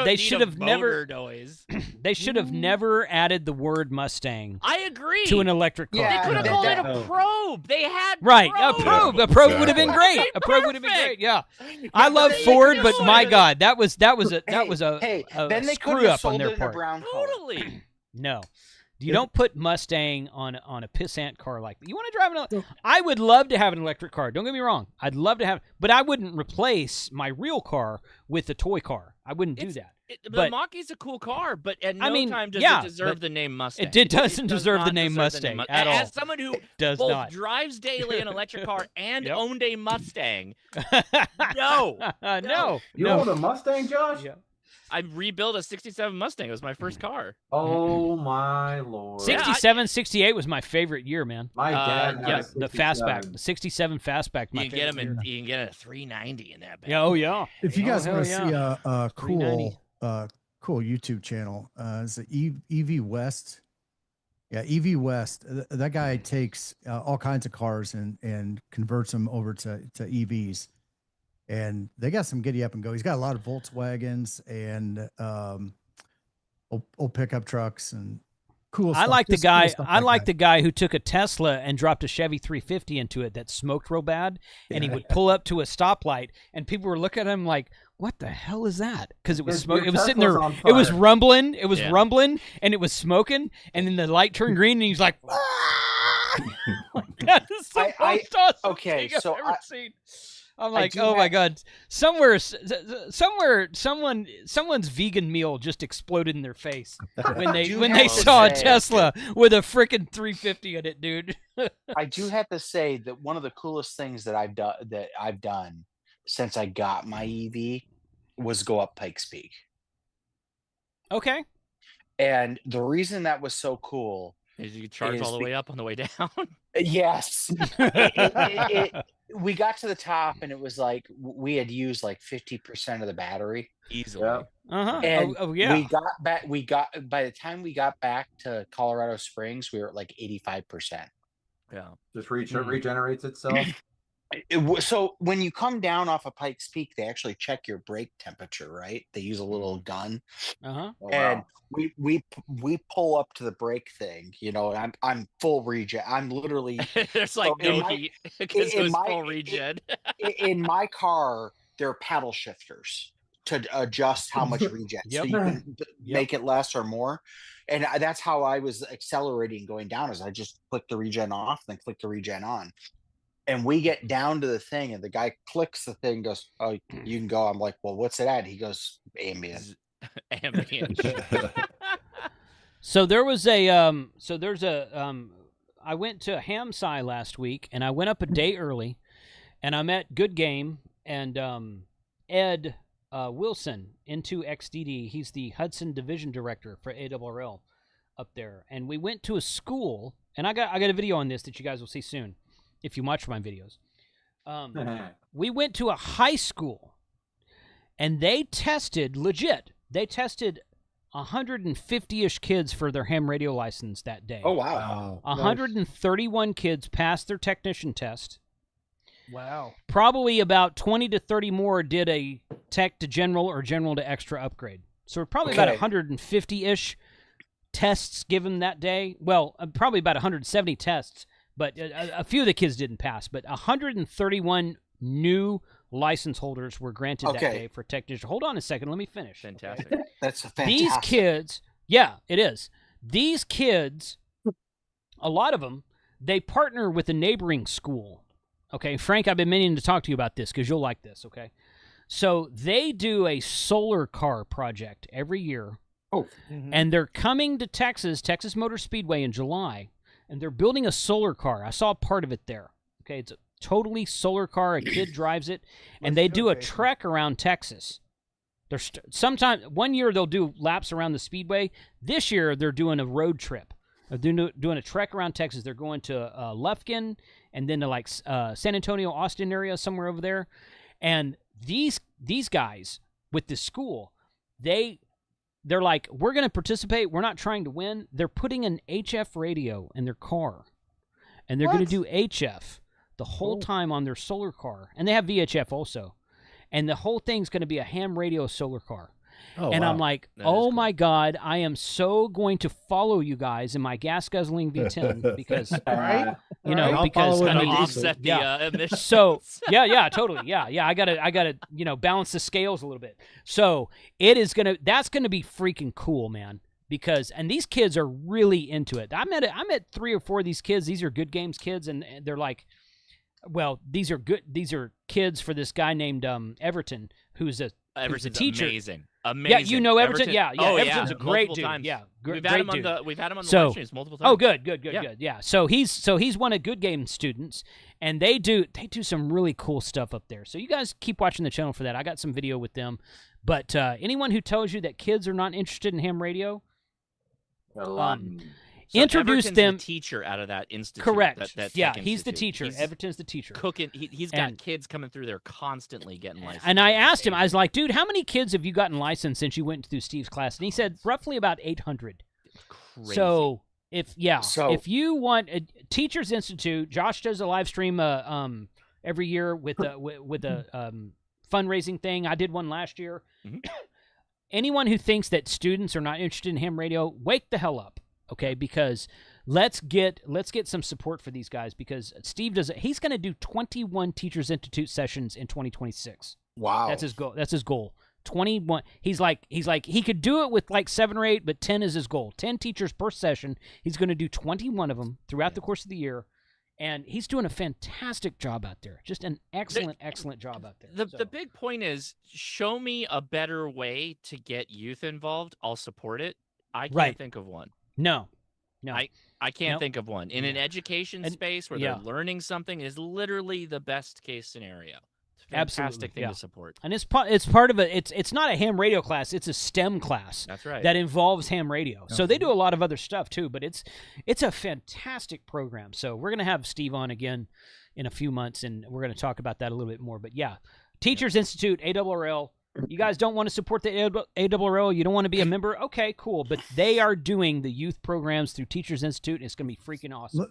They should have never noise. They should have never added the word Mustang. I agree. To an electric car. They could have called it a probe. They had a probe. A probe would have been great. A probe would have been great. Yeah. I love Ford, but my God, that was a screw up on their part. Totally. No. You don't put Mustang on a pissant car like that. You want to drive an I would love to have an electric car. Don't get me wrong. I'd love to have, but I wouldn't replace my real car with a toy car. I wouldn't do that. The Mach-E's a cool car, but at no time does it deserve the name Mustang. It doesn't deserve the name Mustang at all. As someone who both drives daily an electric car and owned a Mustang, no. You own a Mustang, Josh? Yeah. I rebuilt a 67 Mustang. It was my first car. Oh, my Lord. 67, 68 was my favorite year, man. My dad had the fastback. The 67 fastback. You can get a 390 in that bag. Yeah, oh, yeah. If you guys want to see a cool YouTube channel, it's EV West. Yeah, EV West. That guy takes all kinds of cars and converts them over to EVs. And they got some giddy up and go. He's got a lot of Volkswagens and old pickup trucks and cool stuff. I like the guy who took a Tesla and dropped a Chevy 350 into it that smoked real bad, and he would pull up to a stoplight, and people were looking at him like, "What the hell is that?" Because it was smoking. It was sitting there. It was rumbling. It was rumbling, and it was smoking. And then the light turned green, and he's like, "That is the most awesome thing I've ever seen." I'm like, oh my God! Somewhere, someone's vegan meal just exploded in their face when they saw a Tesla with a frickin' 350 in it, dude. I do have to say that one of the coolest things that I've done since I got my EV was go up Pikes Peak. Okay. And the reason that was so cool is you charge all the way up on the way down. Yes. We got to the top and it was like we had used like 50% of the battery easily. Yeah. And we got by the time we got back to Colorado Springs, we were at like 85%. Yeah. Just regenerates itself. So when you come down off of Pikes Peak, they actually check your brake temperature, right? They use a little gun. And we pull up to the brake thing, and I'm full regen. I'm literally there's like no heat because it was full regen. In my car, there are paddle shifters. to adjust how much regen, so you can make it less or more. And that's how I was accelerating going down. Is I just click the regen off, then click the regen on, and we get down to the thing, and the guy clicks the thing, goes, "Oh, you can go." I'm like, "Well, what's it at?" He goes, "Ambient." Ambient. So there was a I went to Hamsci last week, and I went up a day early, and I met Good Game and Ed Wilson into XDD. He's the Hudson Division Director for ARRL up there, and we went to a school, and I got a video on this that you guys will see soon if you watch my videos. We went to a high school, and they tested 150-ish kids for their ham radio license that day. Oh, wow. 131 kids passed their technician test. Wow. Probably about 20 to 30 more did a tech to general or general to extra upgrade. So we're probably about 150-ish tests given that day. Well, probably about 170 tests, but a few of the kids didn't pass. But 131 new license holders were granted that day for technician. Hold on a second. Let me finish. Fantastic. Okay? That's fantastic. These kids, yeah, it is. These kids, a lot of them, they partner with a neighboring school. Okay, Frank, I've been meaning to talk to you about this because you'll like this, okay? So they do a solar car project every year. Oh. And they're coming to Texas Motor Speedway in July, and they're building a solar car. I saw part of it there. Okay, it's a totally solar car. A kid drives it, and they do a trek around Texas. Sometime one year they'll do laps around the speedway. This year they're doing a road trip. They're doing a trek around Texas. They're going to Lufkin and then to like San Antonio, Austin area, somewhere over there. And these guys with this school, they're like, we're going to participate. We're not trying to win. They're putting an HF radio in their car, and they're going to do HF the whole time on their solar car. And they have VHF also. And the whole thing's going to be a ham radio solar car. Oh, and wow. I'm like, oh my God, I am so going to follow you guys in my gas guzzling V10 because, you know, because I mean, offset the emissions. So yeah, totally. Yeah. I gotta, balance the scales a little bit. So that's gonna be freaking cool, man. Because, and these kids are really into it. I met 3 or 4 of these kids. These are Good Games kids. And they're like, well, these are kids for this guy named Everton, who's a teacher. Amazing. Yeah, you know Everton. Yeah. Oh, Everton's a great dude. Times. Yeah, we've had him on the live streams multiple times. Oh, good. Yeah. So he's one of Good Game students, and they do some really cool stuff up there. So you guys keep watching the channel for that. I got some video with them. But anyone who tells you that kids are not interested in ham radio, introduce Everton's them. The teacher out of that institute. Correct. That yeah, he's the teacher. Everton's the teacher. Cooking. He's got kids coming through there constantly getting licensed. And I asked him, I was like, dude, how many kids have you gotten licensed since you went through Steve's class? And he said roughly about 800. Crazy. So if you want a Teachers Institute, Josh does a live stream every year with a fundraising thing. I did one last year. Mm-hmm. Anyone who thinks that students are not interested in ham radio, wake the hell up. Okay, because let's get some support for these guys because Steve he's going to do 21 Teachers Institute sessions in 2026. Wow. That's his goal. 21. He's like he could do it with like 7 or 8, but 10 is his goal. 10 teachers per session. He's going to do 21 of them throughout the course of the year. And he's doing a fantastic job out there. Just an excellent job out there. The big point is show me a better way to get youth involved. I'll support it. I can't think of one. No. I can't think of one. In an education space where they're learning something is literally the best case scenario. It's a fantastic thing to support. And it's part of it's not a ham radio class, it's a STEM class. That's right. That involves ham radio. So they do a lot of other stuff too, but it's a fantastic program. So we're going to have Steve on again in a few months and we're going to talk about that a little bit more. But yeah, Teachers Institute, ARRL. You guys don't want to support the ARRL, you don't want to be a member? Okay, cool. But they are doing the youth programs through Teachers Institute, and it's going to be freaking awesome.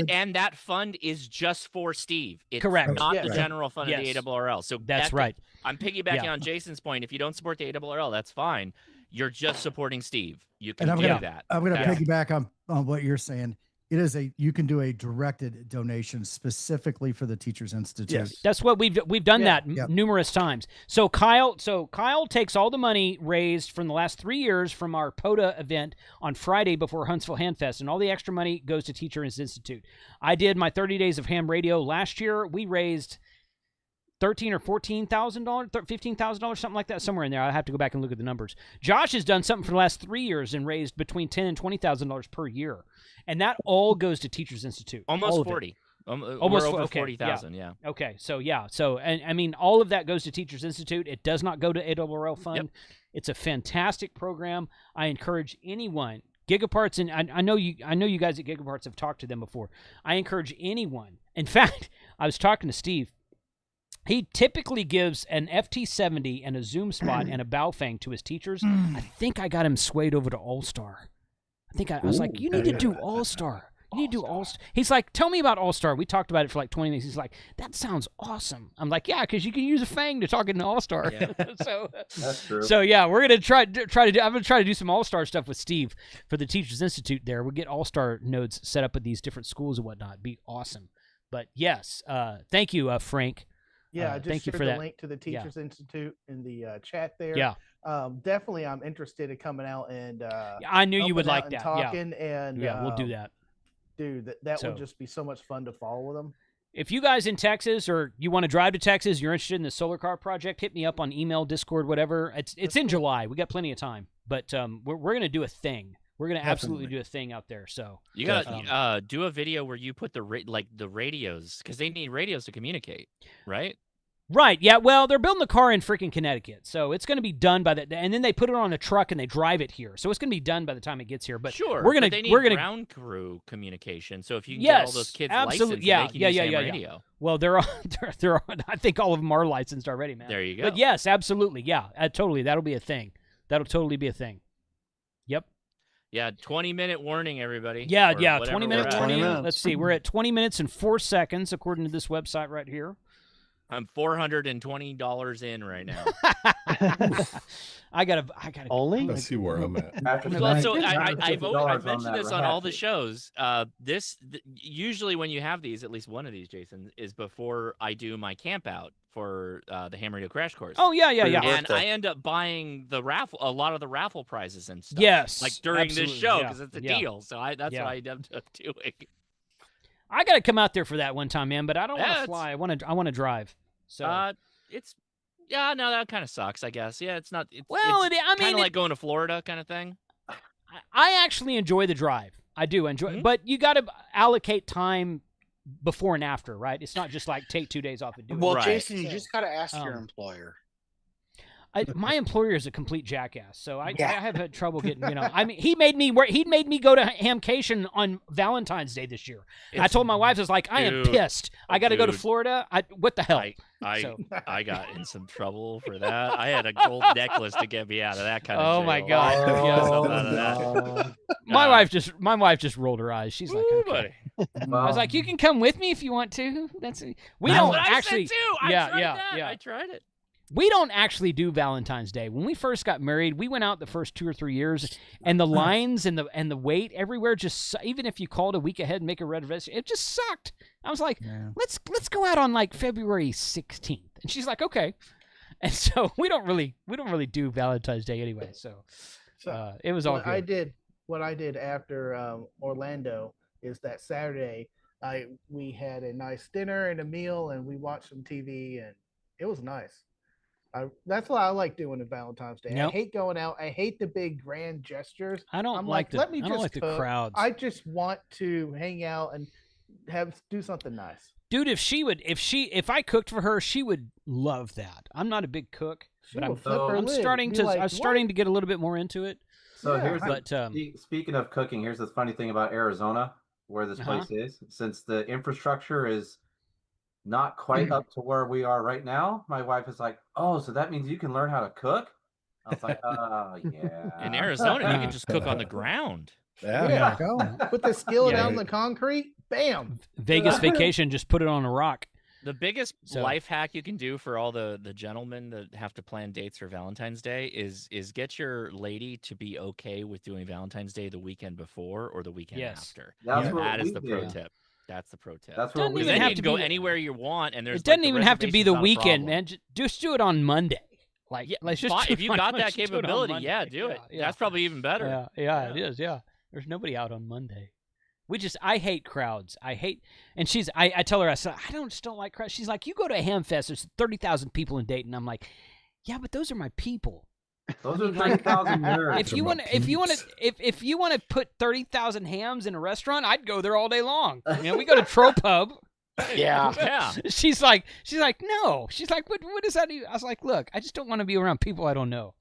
And that fund is just for Steve. It's correct. Not the general fund of the ARRL. So that's right. I'm piggybacking on Jason's point. If you don't support the ARRL, that's fine. You're just supporting Steve. You can do that. I'm going to piggyback on what you're saying. you can do a directed donation specifically for the Teachers Institute. Yes. That's what we've done that numerous times. So Kyle takes all the money raised from the last 3 years from our POTA event on Friday before Huntsville Handfest, and all the extra money goes to Teachers Institute. I did my 30 days of ham radio last year. We raised $13,000 or $14,000, $15,000, something like that, somewhere in there. I have to go back and look at the numbers. Josh has done something for the last 3 years and raised between $10,000 and $20,000 per year, and that all goes to Teachers Institute. Almost 40. Almost over 40,000. Yeah. Okay. So and I mean, all of that goes to Teachers Institute. It does not go to ARRL Fund. Yep. It's a fantastic program. I encourage anyone. GIGAPARTS, and I know you guys at GIGAPARTS have talked to them before. I encourage anyone. In fact, I was talking to Steve. He typically gives an FT70 and a Zoom spot and a Baofeng to his teachers. I think I got him swayed over to All-Star. I was like, you need to do All-Star. You need to do All-Star. He's like, tell me about All-Star. We talked about it for like 20 minutes. He's like, that sounds awesome. I'm like, yeah, because you can use a Fang to talk into All-Star. Yeah. So that's true. So yeah, we're gonna try to do. I'm gonna try to do some All-Star stuff with Steve for the Teachers Institute. There, we'll get All-Star nodes set up at these different schools and whatnot. It'd be awesome. But yes, thank you, Frank. Yeah, I just shared the link to the Teachers Institute in the chat there. Yeah. Definitely, I'm interested in coming out and I knew you would like that. Talking and we'll do that. Dude, that would just be so much fun to follow them. If you guys in Texas or you want to drive to Texas, you're interested in the solar car project, hit me up on email, Discord, whatever. It's in July. We got plenty of time, but we're gonna do a thing. We're gonna absolutely do a thing out there. So you gotta do a video where you put the radios, because they need radios to communicate, right? Right. Yeah. Well, they're building the car in freaking Connecticut, so it's going to be done by that. And then they put it on a truck and they drive it here, so it's going to be done by the time it gets here. But sure, we're gonna ground crew communication. So if you can get all those kids licensed, they can use radio. Well, they're on. I think all of them are licensed already, man. There you go. But yes, absolutely. Yeah, totally. That'll be a thing. That'll totally be a thing. Yep. Yeah, 20-minute warning, everybody. Yeah, 20-minute warning. Let's see. We're at 20 minutes and 4 seconds, according to this website right here. I'm $420 in right now. I gotta. Only? Let's see where I'm at. So I've mentioned this on all the shows. Usually when you have these, at least one of these, Jason, is before I do my camp out for the Ham Radio Crash Course. Oh yeah. And I end up buying a lot of the raffle prizes and stuff. Yes, like during this show because it's a deal. So that's what I end up doing. I gotta come out there for that one time, man. But I don't want to fly. I want to drive. So that kind of sucks, I guess. Yeah, it's not. It's kind of like going to Florida, kind of thing. I actually enjoy the drive. I do enjoy, but you got to allocate time before and after, right? It's not just like take 2 days off and do it. Well, Jason, you just got to ask your employer. My employer is a complete jackass, so I have had trouble getting. I mean, he made me go to Hamcation on Valentine's Day this year. I told my wife, I was like, I am pissed. I got to go to Florida. What the hell? I got in some trouble for that. I had a gold necklace to get me out of that kind of. Oh my god! My wife just rolled her eyes. She's like, okay. I was like, you can come with me if you want to. We don't actually. I tried it. We don't actually do Valentine's Day. When we first got married, we went out the first 2 or 3 years, and the lines and the wait everywhere just, even if you called a week ahead and make a reservation, it just sucked. I was like, let's go out on like February 16th, and she's like, okay. And so we don't really do Valentine's Day anyway. So it was all good. What I did after Orlando is that Saturday we had a nice dinner and a meal, and we watched some TV, and it was nice. That's what I like doing on Valentine's Day. Yep. I hate going out. I hate the big grand gestures. I don't like the crowds. I just want to hang out and do something nice. Dude, if I cooked for her, she would love that. I'm not a big cook, but I'm starting to get a little bit more into it. So speaking of cooking, here's the funny thing about Arizona, where this place is. Since the infrastructure is not quite up to where we are right now, my wife is like, oh, so that means you can learn how to cook? I was like, oh, yeah. In Arizona, you can just cook on the ground. Yeah. Put the skillet out in the concrete, bam. Vegas vacation, just put it on a rock. The biggest life hack you can do for all the gentlemen that have to plan dates for Valentine's Day is get your lady to be okay with doing Valentine's Day the weekend before or the weekend after. That is the pro tip. That's the pro tip. That's what we then you can go anywhere you want, and there's it doesn't even have to be the weekend, man. Just do it on Monday. Like, let's just if you got that capability, do it. That's probably even better. Yeah, it is. Yeah, there's nobody out on Monday. I hate crowds. And I tell her, I said, I just don't like crowds. She's like, you go to a ham fest, there's 30,000 people in Dayton. I'm like, yeah, but those are my people. Those are 30,000 nerds. If you want to put 30,000 hams in a restaurant, I'd go there all day long. We go to Tropub. Yeah. She's like, no. She's like, what does that do? I was like, look, I just don't want to be around people I don't know.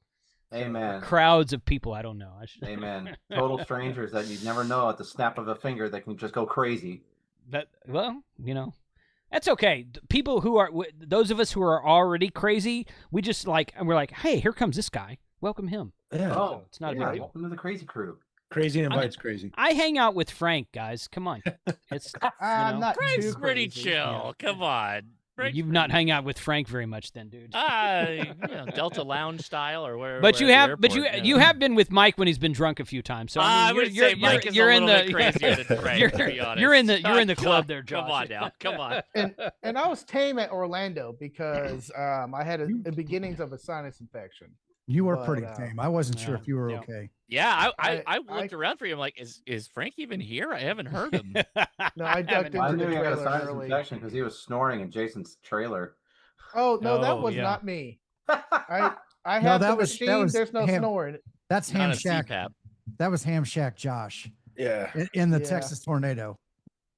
Amen. Crowds of people I don't know. Amen. Total strangers that you never know at the snap of a finger that can just go crazy. That's okay. People who are those of us who are already crazy, we're like, hey, here comes this guy. Welcome him. Yeah. Oh, it's not a big deal. Welcome to the crazy crew. Crazy invites crazy. I hang out with Frank, guys. Come on. It's not Frank's too pretty crazy. chill. Come on. You've not hung out with Frank very much, then, dude. Delta Lounge style or where? But you have been with Mike when he's been drunk a few times. So I would say Mike is a little bit crazier than Frank. To be honest. You're in the club there, Josh. Come on now, come on. And I was tame at Orlando because I had the beginnings of a sinus infection. You were pretty tame. I wasn't sure if you were yeah. okay. Yeah, I looked around for you. I'm like, is Frank even here? I haven't heard him. No, I ducked I into knew the he had a trailer sinus early. infection because he was snoring in Jason's trailer. Oh no, that was yeah. not me. I have the machine. There's no snoring. That's Ham Not a Shack. CPAP. That was Ham Shack Josh. Yeah. In the Yeah. Texas tornado.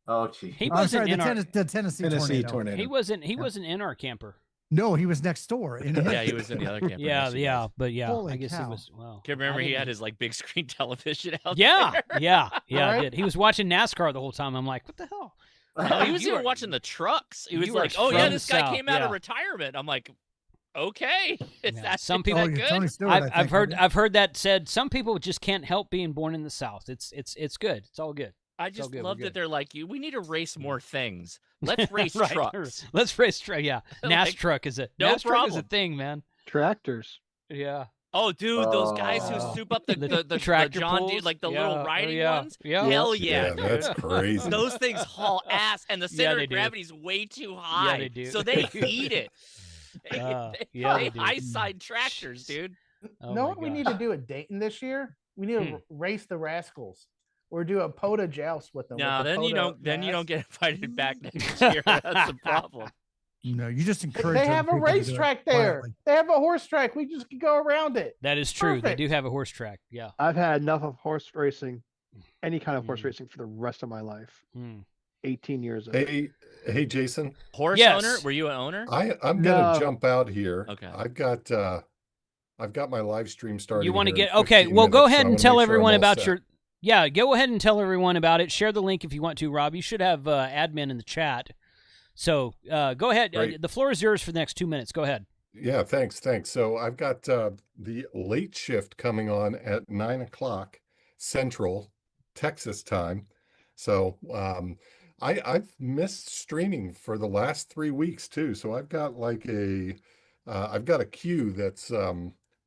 Oh, gee. He I'm wasn't sorry, in the Tennessee tornado. He wasn't in our camper. No, he was next door. Yeah, he was in the other camper. Holy I guess cow. he was. Wow. Can remember he had his big screen television out Yeah, there. yeah, Right? I did. He was watching NASCAR the whole time. I'm like, what the hell? No, he was even watching the trucks. He was you are like, "Oh yeah, from this the guy South, came out of yeah. retirement." I'm like, "Okay, is Yeah, that some is people- that good?" Tony Stewart, I I've think, heard that said. Some people just can't help being born in the South. It's good. It's all good. I It's all just good, love we're that good. they're like, we need to race more things. Let's race Right. trucks. Let's race truck. Yeah, NAS Like, truck is a no NAS truck is a problem. thing, man. Tractors. Yeah. Oh, dude, those guys who Oh. soup up the tractor John Deere, pulls? like the Yeah. little Oh, riding yeah. ones. Yeah. Hell Yeah, yeah. that's crazy. Those things haul ass, and the Yeah, center they of do. gravity's way too high. they do. So they eat it. Yeah, They they do. high side tractors, dude. Oh know my what we gosh. need to do at Dayton this year? We need to race the Rascals or do a POTA joust with them. No, with the then you POTA don't mask. get invited back next year. That's the problem. No, you just encourage. They other have a people to do it racetrack there. quietly. They have a horse track. We just can go around it. That is true. Perfect. They do have a horse track. Yeah. I've had enough of horse racing, any kind of horse racing, for the rest of my life. Hmm. 18 years of it. Hey, Jason. Horse Yes. owner? Were you an owner? I'm gonna No. jump out here. Okay. I've got my live stream starting. You want to here in get okay? 15 Well, go minutes, so ahead I and wanna tell make sure I'm everyone all about set. your. Yeah, go ahead and tell everyone about it. Share the link if you want to, Rob. You should have admin in the chat. So go ahead. Great. The floor is yours for the next 2 minutes. Go ahead. Yeah, thanks. So I've got the late shift coming on at 9 o'clock Central Texas time. So I've missed streaming for the last 3 weeks too. So I've got I've got a queue that's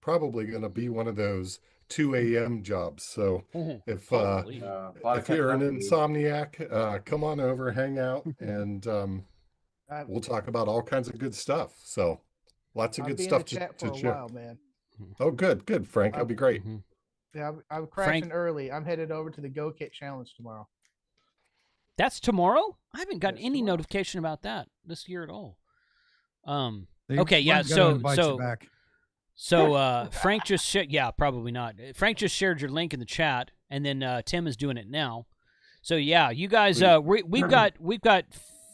probably going to be one of those 2 a.m. jobs. So if Holy. if you're an insomniac, come on over, hang out, and we'll talk about all kinds of good stuff. So lots of I'll good be in stuff the chat to for a share. while, man. Oh, good, Frank. That'll be great. Mm-hmm. Yeah, I'm crashing early. I'm headed over to the Go Kit Challenge tomorrow. That's tomorrow. I haven't gotten Yes, any tomorrow. notification about that this year at all. They Okay, yeah. weren't gonna invite you So back. Frank just shared. Yeah, probably not. Frank just shared your link in the chat, and then Tim is doing it now. So yeah, you guys, we've got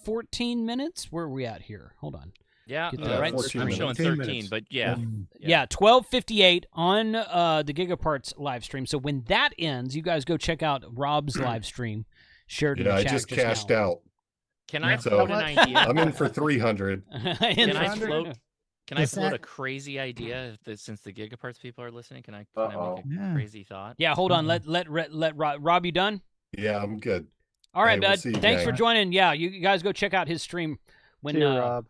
14 minutes. Where are we at here? Hold on. Yeah, Get that right. 14 I'm minutes. showing 15 13, minutes. but yeah. Yeah, 12:58 on the GigaParts live stream. So when that ends, you guys go check out Rob's live stream. Shared in Yeah, the I chat just cashed now. out. Can I So- float an idea? I'm in for 300. Can I float? Can I Is float that- a crazy idea? Since the GigaParts people are listening, can I Uh-oh. make a Yeah. crazy thought? Yeah, hold on. Let Rob. You done? Yeah, I'm good. All right, Hey, we'll bud. see you, Thanks gang. for joining. Yeah, you guys go check out his stream when you're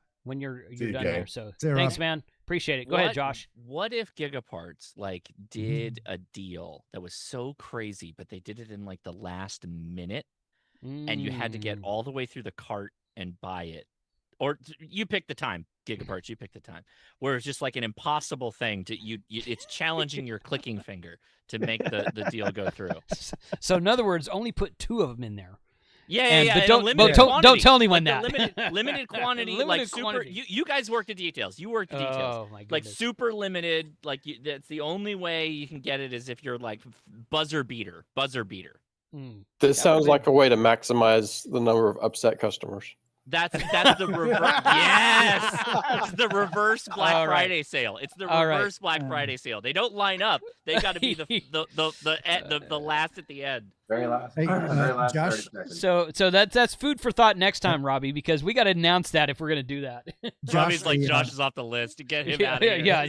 done there. So thanks, man. Appreciate it. Go ahead, Josh. What if GIGAPARTS did a deal that was so crazy, but they did it in the last minute, and you had to get all the way through the cart and buy it, or you pick the time, GIGAPARTS. You pick the time, where it's just an impossible thing to it's challenging your clicking finger to make the deal go through. So in other words, only put 2 of them in there. Yeah. But don't tell anyone that. Limited quantity, super. Quantity. You guys work the details. You work the details. Oh my goodness. Super limited. That's the only way you can get it is if you're buzzer beater. This sounds like a way to maximize the number of upset customers. That's the reverse. Yes, it's the reverse Black Friday sale. It's the reverse Black Friday sale. They don't line up. They got to be the last at the end. Very last. Hey, very last. Josh. So that's food for thought next time, Robbie, because we got to announce that if we're gonna do that. Robbie's Josh is off the list to get him out of here. Yeah.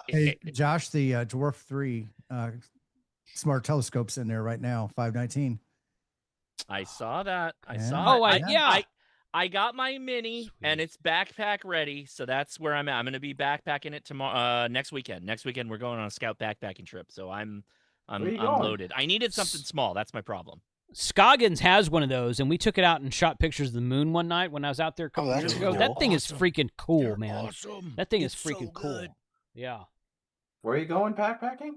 Hey, Josh, the Dwarf 3 smart telescope's in there right now, $519. I saw that. I saw I got my mini. Sweet. And it's backpack ready, so that's where I'm at. I'm going to be backpacking it tomorrow. Next weekend we're going on a scout backpacking trip, so I'm loaded. I needed something small. That's my problem. Scoggins has one of those, and we took it out and shot pictures of the moon one night when I was out there a couple years ago. That thing is freaking cool, man. Awesome. That thing is freaking cool. Yeah. Where are you going backpacking?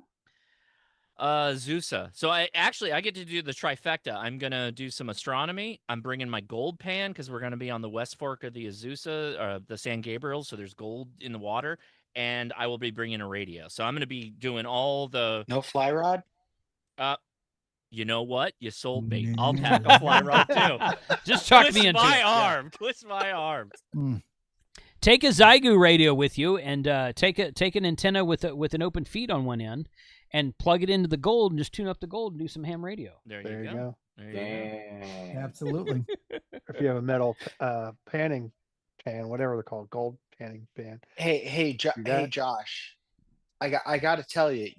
Zusa. So I get to do the trifecta. I'm gonna do some astronomy. I'm bringing my gold pan because we're gonna be on the west fork of the Azusa, the San Gabriel. So there's gold in the water, and I will be bringing a radio. So I'm gonna be doing all the no fly rod. You know what? You sold me. I'll pack a fly rod too. Just chuck me into it. Twist my arm. Take a Zygu radio with you, and take an antenna with an open feed on one end. And plug it into the gold and just tune up the gold and do some ham radio. There you go. Absolutely. If you have a metal panning pan, whatever they're called, gold panning pan. Hey, Josh. I got to tell you,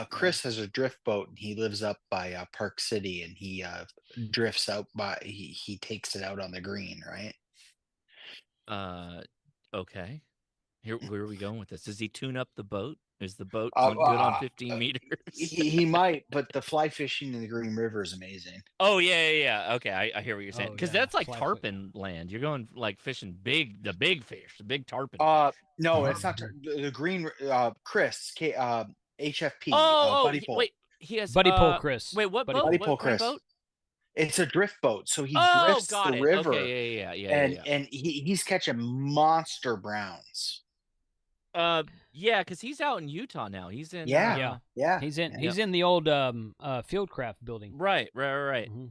Chris has a drift boat and he lives up by Park City and he drifts out by he takes it out on the green, right? Okay. Where are we going with this? Does he tune up the boat? Is the boat good on 15 meters? He might, but the fly fishing in the Green River is amazing. Oh, yeah. Okay, I hear what you're saying. Because that's tarpon land. You're going fishing the big fish, the big tarpon. No, it's not the Green. Chris, HFP. Buddy Pole. Wait, he has Buddy Pole Chris. Wait, what boat? Buddy Pole Chris. Boat? It's a drift boat, so he drifts the river. Okay, and he's catching monster browns. Yeah, because he's out in Utah now. He's in He's in the old Fieldcraft building. Right. Mm-hmm.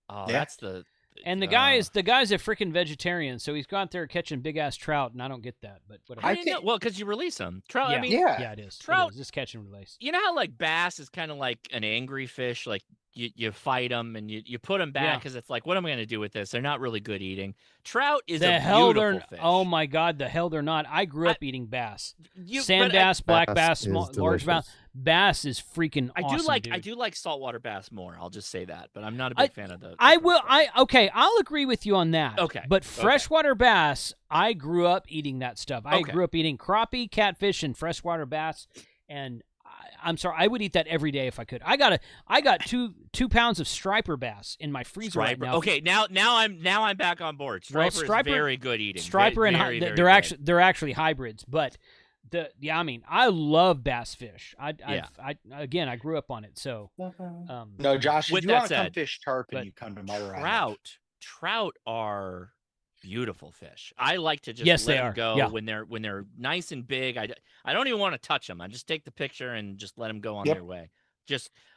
Oh, that's the the guy's a freaking vegetarian, so he's gone there catching big ass trout, and I don't get that, but whatever. I didn't know. Well, because you release them. Trout. Yeah. I mean, it is. Trout it is. Just catch and release. You know how bass is kind of like an angry fish, You fight them and you put them back because it's what am I going to do with this? They're not really good eating. Trout is a beautiful fish. Oh my God, the hell they're not. I grew up eating bass. Sand bass, black bass, large bass. Bass is freaking awesome, I do like saltwater bass more. I'll just say that, but I'm not a big fan of the. I'll agree with you on that. Okay, but freshwater bass, I grew up eating that stuff. I grew up eating crappie, catfish, and freshwater bass, and. I'm sorry, I would eat that every day if I could. I got 2 pounds of striper bass in my freezer right now. Okay, now I'm back on board. Striper is very good eating. Striper they're actually hybrids, but I love bass fish. I grew up on it. So no, Josh, if you want to come fish tarpon, you come to my trout are beautiful fish. I like to just let them go when they're nice and big. I don't even want to touch them. I just take the picture and just let them go on their way.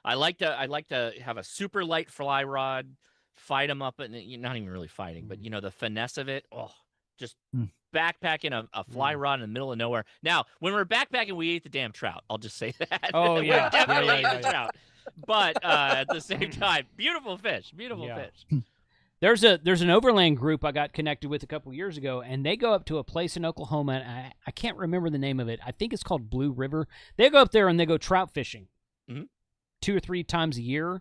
I like to have a super light fly rod, fight them up, and you're not even really fighting, but the finesse of it. Oh, just backpacking a fly rod in the middle of nowhere. Now, when we're backpacking, we eat the damn trout. I'll just say that. Oh yeah, definitely eat the trout. But at the same time, beautiful fish. Fish. There's an overland group I got connected with a couple years ago, and they go up to a place in Oklahoma, and I can't remember the name of it. I think it's called Blue River. They go up there and they go trout fishing 2 or 3 times a year,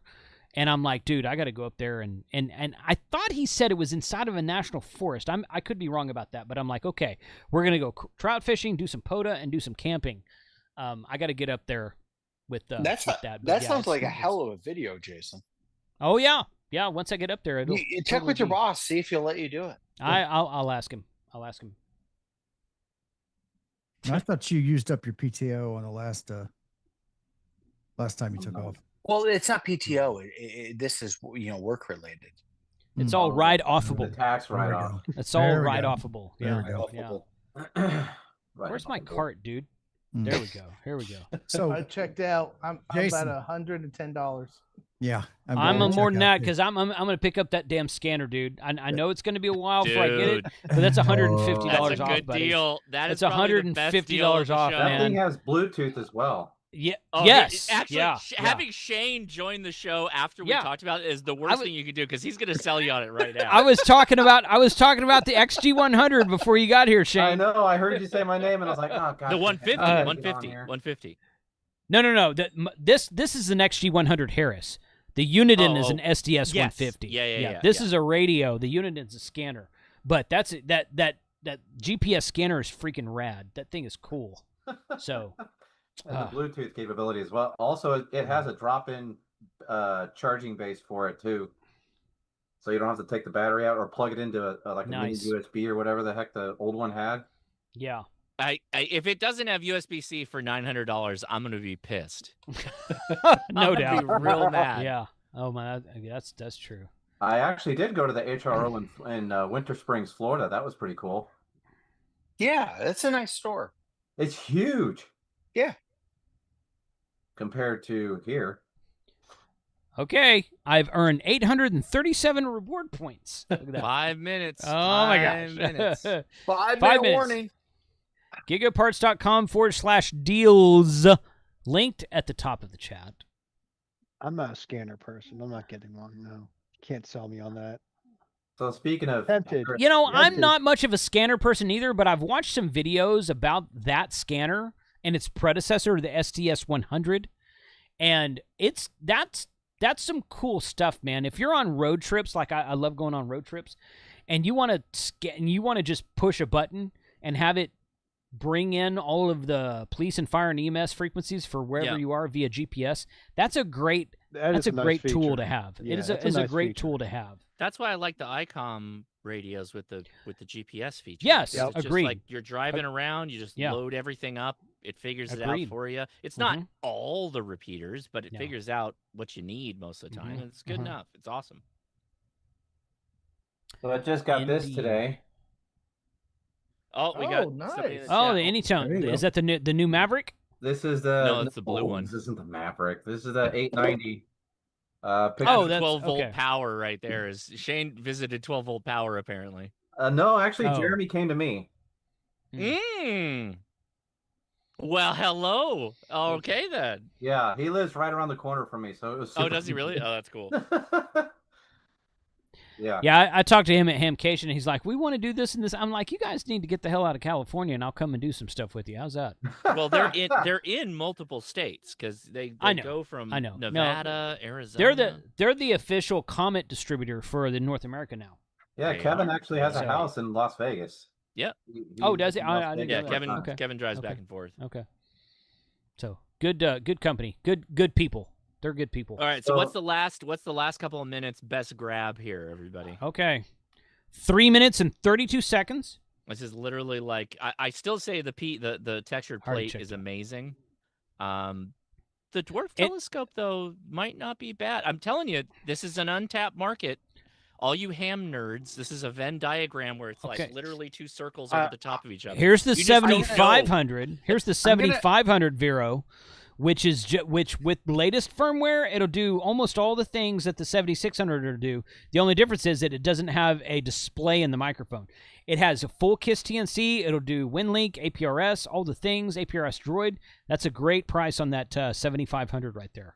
And I'm like, dude, I got to go up there. And I thought he said it was inside of a national forest. I could be wrong about that, but I'm like, okay, we're going to go trout fishing, do some POTA, and do some camping. I got to get up there with that. That sounds like a hell of a video, Jason. Oh, yeah. Yeah, once I get up there, it'll you check with your boss, see if he'll let you do it. I'll ask him. I'll ask him. I thought you used up your PTO on the last time you took off. Well, it's not PTO. This is work related. It's all write-offable. The tax write-off. It's all write-offable. Yeah. Where's my cart, dude? There we go. Here we go. So I checked out. I'm about $110. Yeah, I'm more than that because I'm gonna pick up that damn scanner, dude. I know it's gonna be a while before I get it, but that's $150 off. That's a good deal. That is $150 off, man. That thing has Bluetooth as well. Yeah. Oh, yes. Actually, having Shane join the show after we talked about it is the worst thing you could do because he's gonna sell you on it right now. I was talking about the XG100 before you got here, Shane. I know. I heard you say my name and I was like, oh god. The 150. No. This is an XG100 Harris. The Uniden is an SDS 150. Yeah. This is a radio. The Uniden's a scanner. But that GPS scanner is freaking rad. That thing is cool. So. And the Bluetooth capability as well. Also, it has a drop-in charging base for it too, so you don't have to take the battery out or plug it into a mini USB or whatever the heck the old one had. Yeah. If it doesn't have USB-C for $900, I'm gonna be pissed. No doubt. Be real mad. Yeah. Oh my, that's true. I actually did go to the HRO in Winter Springs, Florida. That was pretty cool. Yeah, it's a nice store. It's huge. Yeah. Compared to here. Okay, I've earned 837 reward points. Look at that. 5 minutes. Oh my gosh. 5 minutes. 5 minute warning. GigaParts.com/deals. Linked at the top of the chat. I'm not a scanner person. I'm not getting one. No. You can't sell me on that. So speaking of tempted. I'm not much of a scanner person either, but I've watched some videos about that scanner and its predecessor, the SDS 100, and that's some cool stuff, man. If you're on road trips, like I love going on road trips, and you want to just push a button and have it bring in all of the police and fire and EMS frequencies for wherever you are via GPS, that's a great tool to have. Yeah, it is a great tool to have. That's why I like the ICOM radios with the GPS feature. Yes, it's agreed. Just like you're driving around, you just load everything up. It figures it out for you. It's not all the repeaters, but it figures out what you need most of the time. And it's good enough. It's awesome. So I just got this today. Oh, we got nice. The Anytone. Is that the new Maverick? This is the no, it's the blue one. This isn't the Maverick. This is the 890. That's 12-volt power right there. Is Shane visited 12-volt power apparently? No, actually, Jeremy came to me. Well, hello. Okay then. Yeah, he lives right around the corner from me, so it was. Oh, does he really? Oh, that's cool. Yeah. I talked to him at Hamcation, and he's like, "We want to do this and this." I'm like, "You guys need to get the hell out of California, and I'll come and do some stuff with you." How's that? Well, they're in multiple states because they go from Nevada, Arizona. They're the official Comet distributor for the North America now. Yeah, Kevin actually has a house in Las Vegas. Yep. Does he? I didn't know that. Kevin drives back and forth. Okay. So good company, good people. They're good people. All right. So what's the last couple of minutes best grab here, everybody? Okay. 3 minutes and 32 seconds. This is literally like I still say the textured plate is amazing. The dwarf telescope though might not be bad. I'm telling you, this is an untapped market. All you ham nerds, this is a Venn diagram where it's like literally two circles over the top of each other. Here's the 7500. Here's the 7500 Vero, which with latest firmware, it'll do almost all the things that the 7600 will do. The only difference is that it doesn't have a display in the microphone. It has a full KISS TNC. It'll do WinLink, APRS, all the things, APRS Droid. That's a great price on that 7500 right there.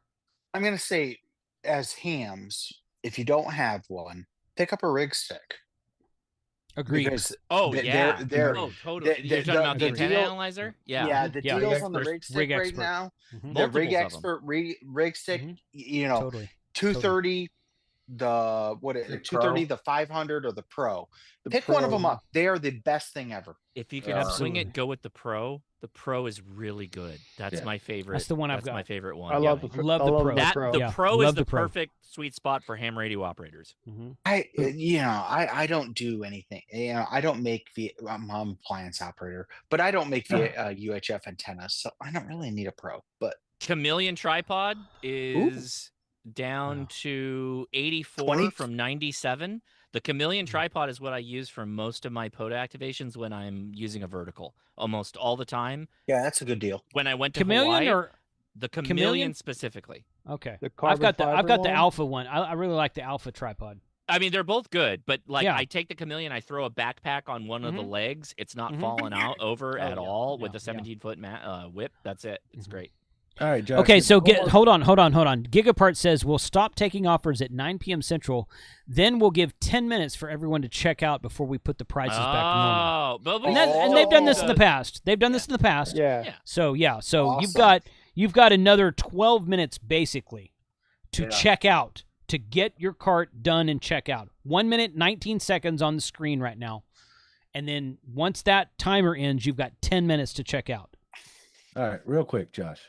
I'm going to say, as hams, if you don't have one, pick up a rig stick. Agreed. Because totally. You're talking about the antenna deal, analyzer? Yeah, the deals on the rig stick right now, the rig expert rig stick, 230, the 230, the 500, or the Pro. Pick one of them up. They are the best thing ever. If you can swing it, go with the Pro. The Pro is really good. That's my favorite. That's the one I've got. That's my favorite one. I love the Pro. The Pro is the perfect sweet spot for ham radio operators. I don't do anything. I don't make I'm an appliance operator, but I don't make UHF antennas, so I don't really need a Pro. But Chameleon tripod is down to 84 from 97. The Chameleon tripod is what I use for most of my POTA activations when I'm using a vertical, almost all the time. Yeah, that's a good deal. When I went to Hawaii, or the Chameleon specifically. Okay, I've got the Alpha one. I really like the Alpha tripod. I mean, they're both good, but I take the Chameleon, I throw a backpack on one of the legs. It's not falling out over at all with a 17-foot whip. That's it. It's great. All right, Josh. Okay, so hold on. Gigapart says we'll stop taking offers at 9 p.m. Central. Then we'll give 10 minutes for everyone to check out before we put the prices back to normal. And they've done this in the past. Yeah. So Awesome. you've got another 12 minutes basically to check out, to get your cart done and check out. 1 minute 19 seconds on the screen right now, and then once that timer ends, you've got 10 minutes to check out. All right, real quick, Josh.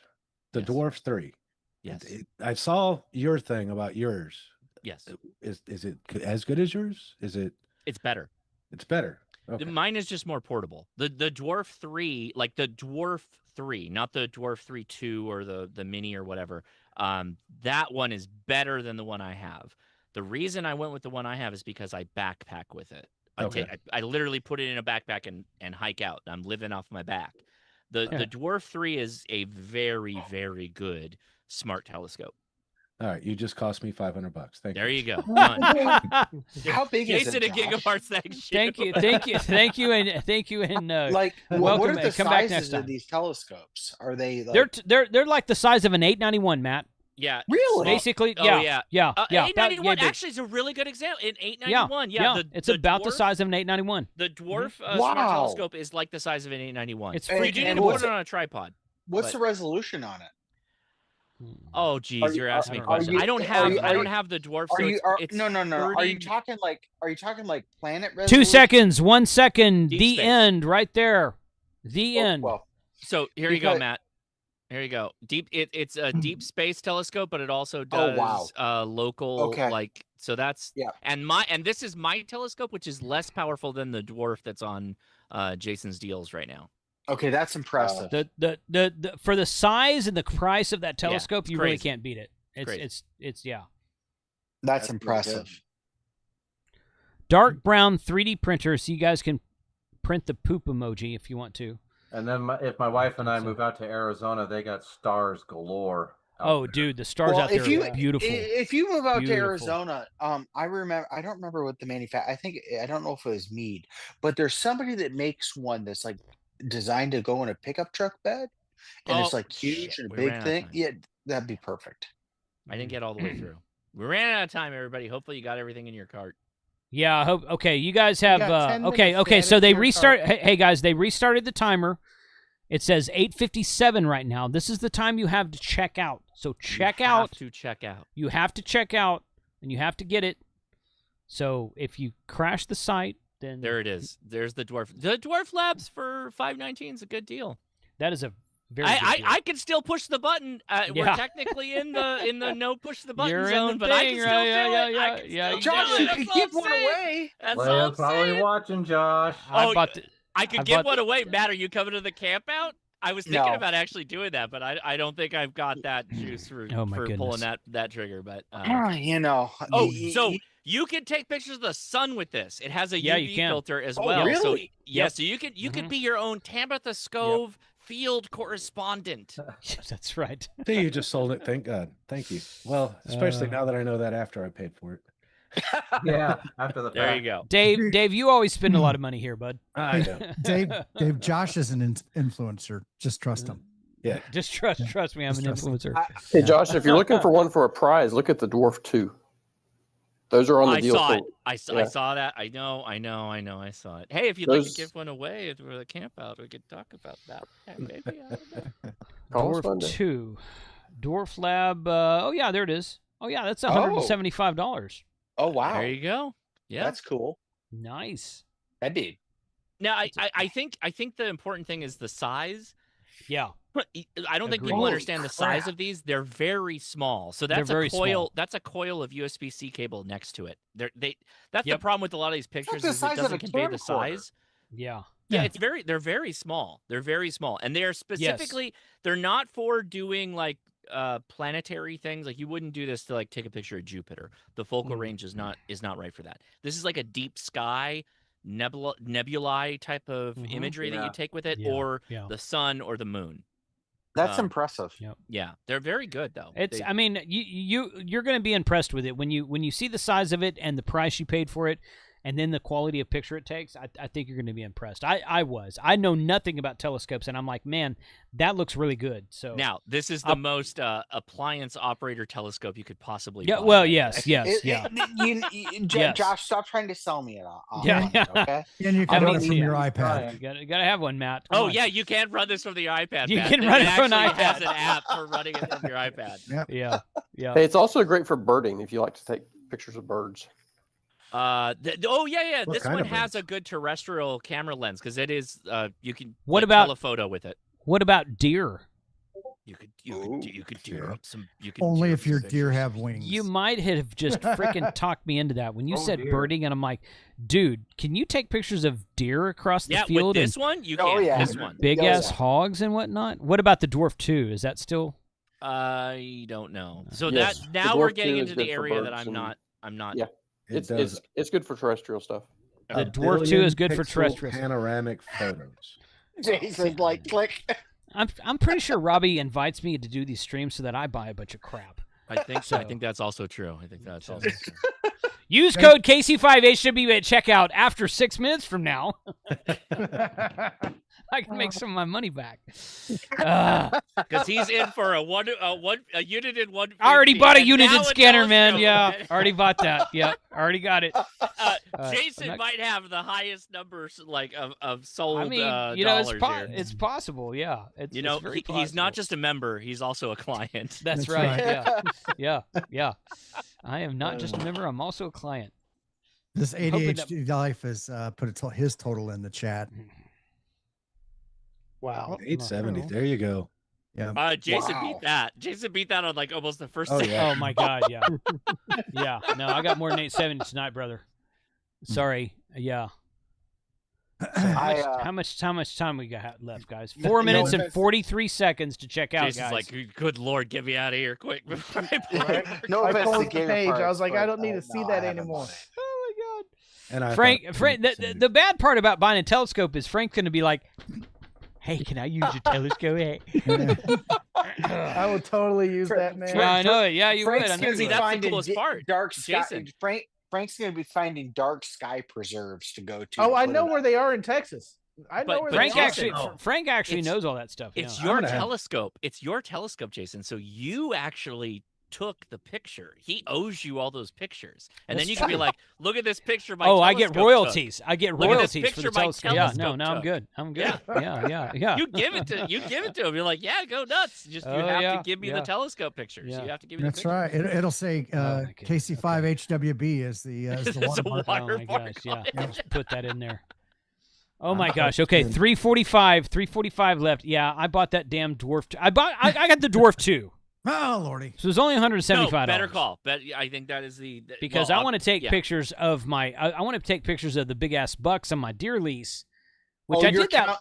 The Dwarf 3. Yes. I saw your thing about yours. Yes. Is it as good as yours? Is it? It's better. It's better. Okay. Mine is just more portable. The Dwarf 3, like the Dwarf 3, not the Dwarf 3 2 or the Mini or whatever. That one is better than the one I have. The reason I went with the one I have is because I backpack with it. I literally put it in a backpack and hike out. I'm living off my back. The Dwarf 3 is a very, very good smart telescope. All right, you just cost me $500. Thank you. There you go. How big is it, Jason and Gigaparts, thanks. Thank you, and like welcome. What are the come back next sizes time. of these telescopes? Are they? Like... They're like the size of an 891, Matt. Yeah. Really? Basically, yeah. 891 actually is a really good example. In 891, it's about the size of an 891. The Dwarf smart telescope is like the size of an 891. It's free. You do need to put it on a tripod. What's the resolution on it? Oh, geez, you're asking me a question. I don't have the Dwarf. No. Are you talking like planet resolution? 2 seconds, 1 second, Deep the space. end, right there, the end. Well, so here you go, Matt. Here you go. It's a deep space telescope, but it also does local so that's and this is my telescope, which is less powerful than the Dwarf that's on Jason's deals right now. Okay, that's impressive. The for the size and the price of that telescope, you really can't beat it. It's That's impressive. Dark brown 3D printer, so you guys can print the poop emoji if you want to. And then if my wife and I move out to Arizona, they got stars galore. Oh, dude, the stars out there are beautiful. If you move out to Arizona, I don't remember what the manufacturer. I don't know if it was Mead, but there's somebody that makes one that's like designed to go in a pickup truck bed, and it's like huge and a big thing. Yeah, that'd be perfect. I didn't get all the way through. We ran out of time, everybody. Hopefully, you got everything in your cart. Yeah, I hope. Okay, you guys have. Okay. So they restart. Hey guys, they restarted the timer. It says 8:57 right now. This is the time you have to check out. So check out. To check out. You have to check out, and you have to get it. So if you crash the site, then there it is. There's the Dwarf. The Dwarf Labs for $5.19 is a good deal. That is a very. Good deal. I can still push the button. We're technically in the no push the button zone, but I can still do it. Josh, you could give one away. That's all I'm probably watching, Josh. I could give one away. Matt, are you coming to the camp out? I was thinking about actually doing that, but I don't think I've got that juice for pulling that trigger. But so you can take pictures of the sun with this. It has a UV filter as well. Really? So so you can be your own Tabitha Scove field correspondent. That's right. See, you just sold it. Thank God. Thank you. Well, especially now that I know that after I paid for it. Yeah, after the fact. There you go. Dave, you always spend a lot of money here, bud. I know. Dave, Josh is an influencer. Just trust him. Yeah. Just trust me. I'm an influencer. Hey, Josh, if you're looking for one for a prize, look at the Dwarf 2. Those are on the deal. I saw that. I know. I saw it. Hey, if you'd like to give one away for the camp out, we could talk about that. Maybe. Dwarf 2. Dwarf Lab. There it is. Oh yeah, that's $175. Oh wow, there you go. Yeah, that's cool. Nice. That did. Now I think the important thing is the size. Yeah. I don't think people understand the size of these. They're very small. So that's a coil. Small. That's a coil of USB-C cable next to it. That's the problem with a lot of these pictures is it doesn't convey the size. Yeah. Yeah, they're very small. They're very small. And they're specifically they're not for doing like planetary things. Like you wouldn't do this to like take a picture of Jupiter. The focal range is not right for that. This is like a deep sky nebulae type of imagery that you take with it, or the sun or the moon. That's impressive. Yeah, they're very good though. I mean, you're going to be impressed with it when you see the size of it and the price you paid for it, and then the quality of picture it takes. I think you're going to be impressed. I know nothing about telescopes, and I'm like, man, that looks really good. So now this is the most appliance operator telescope you could possibly buy. Well, yes. Josh, stop trying to sell me it all. Okay. And you can run it from your iPad. You gotta have one, Matt. Yeah, you can run this from the iPad. You can run it from an iPad. It has an app for running it from your iPad. Yeah. Hey, it's also great for birding if you like to take pictures of birds. This one has a good terrestrial camera lens because it is you can telephoto with it. What about deer? You could deer up some. Only if your deer have wings. You might have just freaking talked me into that when you said birding, and I'm like, dude, can you take pictures of deer across the field? With this one, you can. This one, big ass hogs and whatnot. What about the Dwarf 2? Is that still? I don't know. So now we're getting into the area that I'm not. Yeah. It's good for terrestrial stuff. The Dwarf 2 is good for terrestrial panoramic photos. Jason, click. I'm pretty sure Robbie invites me to do these streams so that I buy a bunch of crap. I think so. I think that's also true. Use code KC5HWB at checkout after 6 minutes from now. I can make some of my money back. Because he's in for a unit in one. I already bought a unit scanner, man. Yeah, already bought that. Yep, already got it. Jason might have the highest numbers of sold. I mean, dollars it's possible. Yeah, he's not just a member; he's also a client. That's right. Yeah. I am not just a member; I'm also a client. This ADHD life has put his total in the chat. Wow, 870. There you go. Yeah. Jason beat that. Jason beat that on like almost the first. Oh my God. Yeah. Yeah. No, I got more than 870 tonight, brother. Sorry. Yeah. So how much time we got left, guys? 4 minutes and 43 seconds to check out, Jason's guys. like, good Lord, get me out of here quick. No I offense closed to the page. GIGAPARTS, I was like, I don't need to but, see no, that I haven't anymore. done it. Oh my God. And Frank, the bad part about buying a telescope is Frank's going to be like, hey, can I use your telescope? I will totally use that, man. Yeah, I know it. Yeah, you would. I know See, you would. that's the coolest part. Dark sky. Jason. Frank's going to be finding dark sky preserves to go to. Oh, I know where they are in Texas. I know where Frank they actually, are. Frank actually knows all that stuff. It's your telescope. It's your telescope, Jason. So you actually took the picture. He owes you all those pictures, and then you can be like, "Look at this picture." I get royalties. I get royalties for the telescope. Yeah, no, I'm good. I'm good. Yeah. You give it to him. You're like, "Yeah, go nuts." You have to give me the telescope pictures. You have to give me. That's right. It'll say KC5HWB is the watermark. Oh my gosh, yeah. Just put that in there. Oh my gosh. Okay, 345 left. Yeah, I bought that damn Dwarf. I got the Dwarf 2. Oh lordy! So it's only $175. No, better call. I think that is because I want to take pictures of my. I want to take pictures of the big ass bucks on my deer lease, which I did that.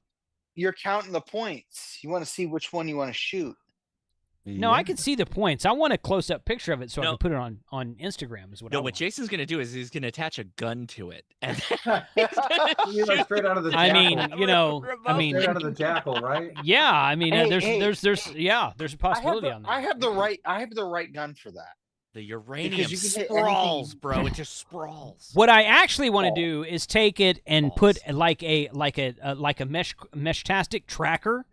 You're counting the points. You want to see which one you want to shoot. No, I can see the points. I want a close-up picture of it so I can put it on Instagram. Is what I want. What Jason's going to do is he's going to attach a gun to it. And straight out of the jackal. Straight out of the jackal, right? Yeah, I mean, there's a possibility on that. I have the right gun for that. The uranium sprawls, bro. It just sprawls. What I actually want to do is take it and put like a mesh-tastic tracker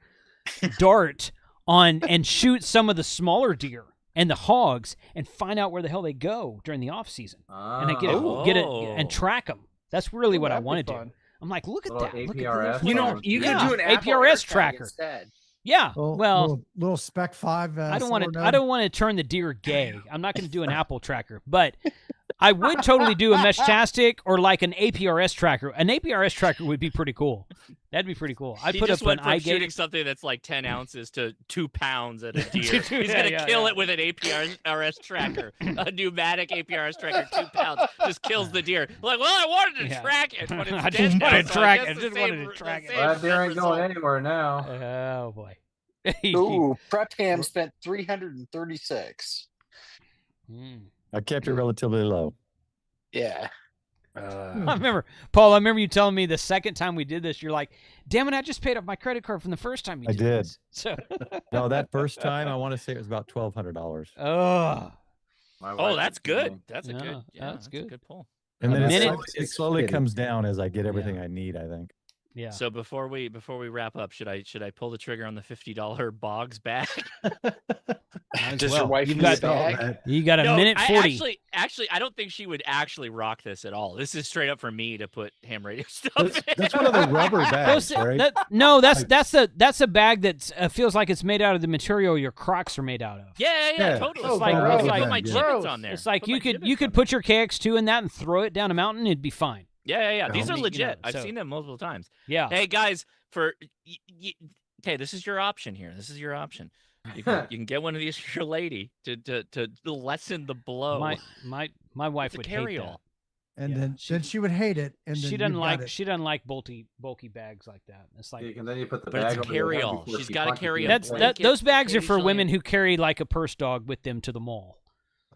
dart on and shoot some of the smaller deer and the hogs and find out where the hell they go during the off season and then get it and track them. That's really what I want to do. I'm like, look at that. APRS. You could do an APRS tracker. instead. Yeah, little Spec 5. I don't want to turn the deer gay. I'm not going to do an Apple tracker, but I would totally do a Meshtastic or like an APRS tracker. An APRS tracker would be pretty cool. That'd be pretty cool. He just went from shooting something that's like 10 ounces to 2 pounds at a deer. He's gonna kill it with an APRS tracker, a pneumatic APRS tracker, 2 pounds, just kills the deer. Like, well, I wanted to track it, but it's I just wanted to track it. I just wanted to track it. That deer ain't going anywhere now. Oh boy. Ooh, Prep Ham spent 336. I kept it relatively low. Yeah. I remember, Paul, you telling me the second time we did this, you're like, damn it, I just paid off my credit card from the first time you did this. So no, that first time, I want to say it was about $1,200. Oh, that's good. That's a good. Yeah, that's good. A good pull. And then it slowly comes down as I get everything I need, I think. Yeah. So before we wrap up, should I pull the trigger on the $50 Boggs bag? Does your wife need a bag? You got a minute 40. Actually, I don't think she would actually rock this at all. This is straight up for me to put ham radio stuff in. That's one of the rubber bags, right? That's a bag that feels like it's made out of the material your Crocs are made out of. Yeah, totally. It's like put my Jibbits on there. It's like you could put your KX2 in that and throw it down a mountain. It'd be fine. Yeah. These are legit. I've seen them multiple times. Yeah. Hey guys, okay, this is your option here. This is your option. You can get one of these for your lady to lessen the blow. My wife would hate that. And then she would hate it. And she doesn't like bulky bags like that. It's like and then you put the but bag it's a carry-all. She's got to carry those bags are for women who carry like a purse dog with them to the mall.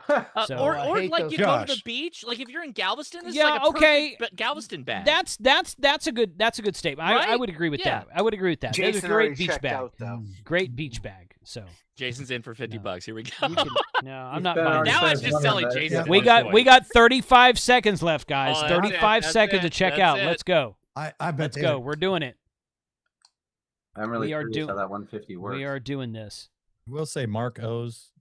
Or like you go to the beach, like if you're in Galveston, this is like a perfect Galveston bag. That's a good statement. Right? I would agree with that. I would agree with that. That's a great beach bag. Great beach bag. So Jason's in for $50. Here we go. No, I'm not buying. Now I'm just selling Jason. We got 35 seconds left, guys. 35 seconds to check out. Let's go. I bet. Let's go. We're doing it. I'm really curious how that 150 works. We are doing this. We'll say Mark O's.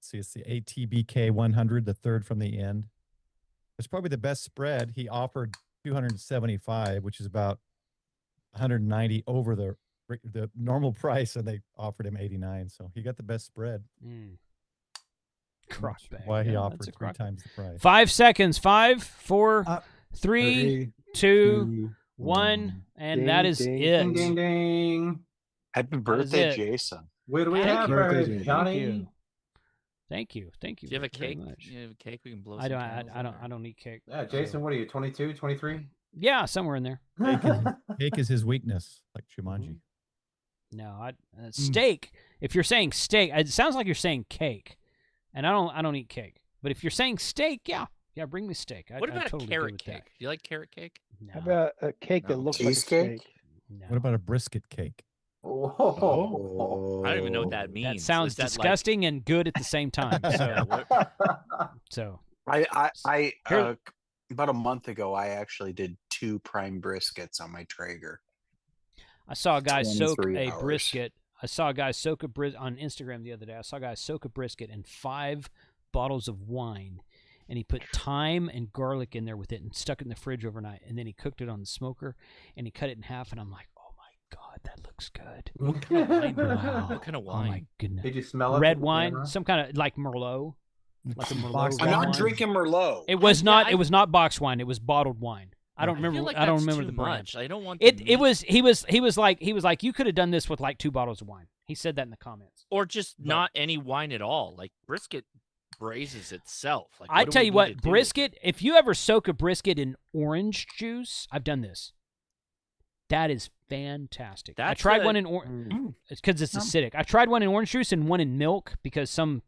See, it's the ATBK 100, the third from the end. It's probably the best spread. He offered 275, which is about 190 over the normal price, and they offered him 89. So he got the best spread. Croc bag. Why he offered 3 times the price. 5 seconds. 5, 4, 3, 2, 1, and that is it. Ding, ding, ding. Happy birthday, Jason. What do we have, Johnny? Thank you. Do you have a cake? You have a cake we can blow. I don't need cake. Yeah, Jason, what are you? 22, 23? Yeah, somewhere in there. Cake is his weakness, like Jumanji. No, steak. If you're saying steak, it sounds like you're saying cake, and I don't eat cake. But if you're saying steak, yeah, bring me steak. What about a carrot cake? Do you like carrot cake? No. How about a cake that looks like a steak? No. What about a brisket cake? Oh. I don't even know what that means. That sounds disgusting and good at the same time. So I about a month ago, I actually did 2 prime briskets on my Traeger. I saw a guy soak a brisket. I saw a guy soak a brisket on Instagram the other day. I saw a guy soak a brisket in 5 bottles of wine, and he put thyme and garlic in there with it and stuck it in the fridge overnight, and then he cooked it on the smoker, and he cut it in half, and I'm like, God, that looks good. What kind of wine? Wow. What kind of wine? Oh my goodness. Did you smell it? Red wine, some kind of like Merlot. Like a Merlot. I'm not drinking Merlot. It was not. It was not box wine. It was bottled wine. I don't remember. Like I don't remember too the much. brand. I don't want. It was. He was like you could have done this with like 2 bottles of wine. He said that in the comments. Or just not any wine at all. Like brisket braises itself. Like I tell you what, brisket. If you ever soak a brisket in orange juice, I've done this. That is fantastic. I tried one in orange because it's acidic. I tried one in orange juice and one in milk because some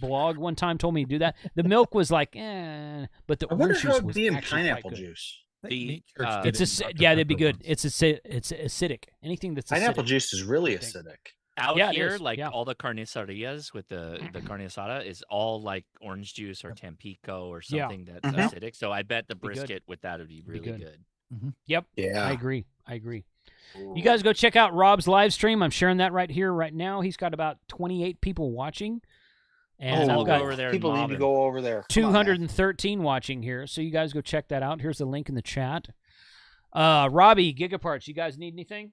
blog one time told me to do that. The milk was like, but the orange juice was actually pineapple quite good. juice. They'd be good. It's acidic. Anything that's pineapple acidic, juice is really acidic. Out here, all the carnicerias with the carne asada is all like orange juice or Tampico or something that's acidic. So I bet the brisket with that would be really good. Yep. Yeah. I agree. Ooh. You guys go check out Rob's live stream. I'm sharing that right here, right now. He's got about 28 people watching. And I've got over there. People need to go over there. 213 watching here. So you guys go check that out. Here's the link in the chat. Robbie, GigaParts, you guys need anything?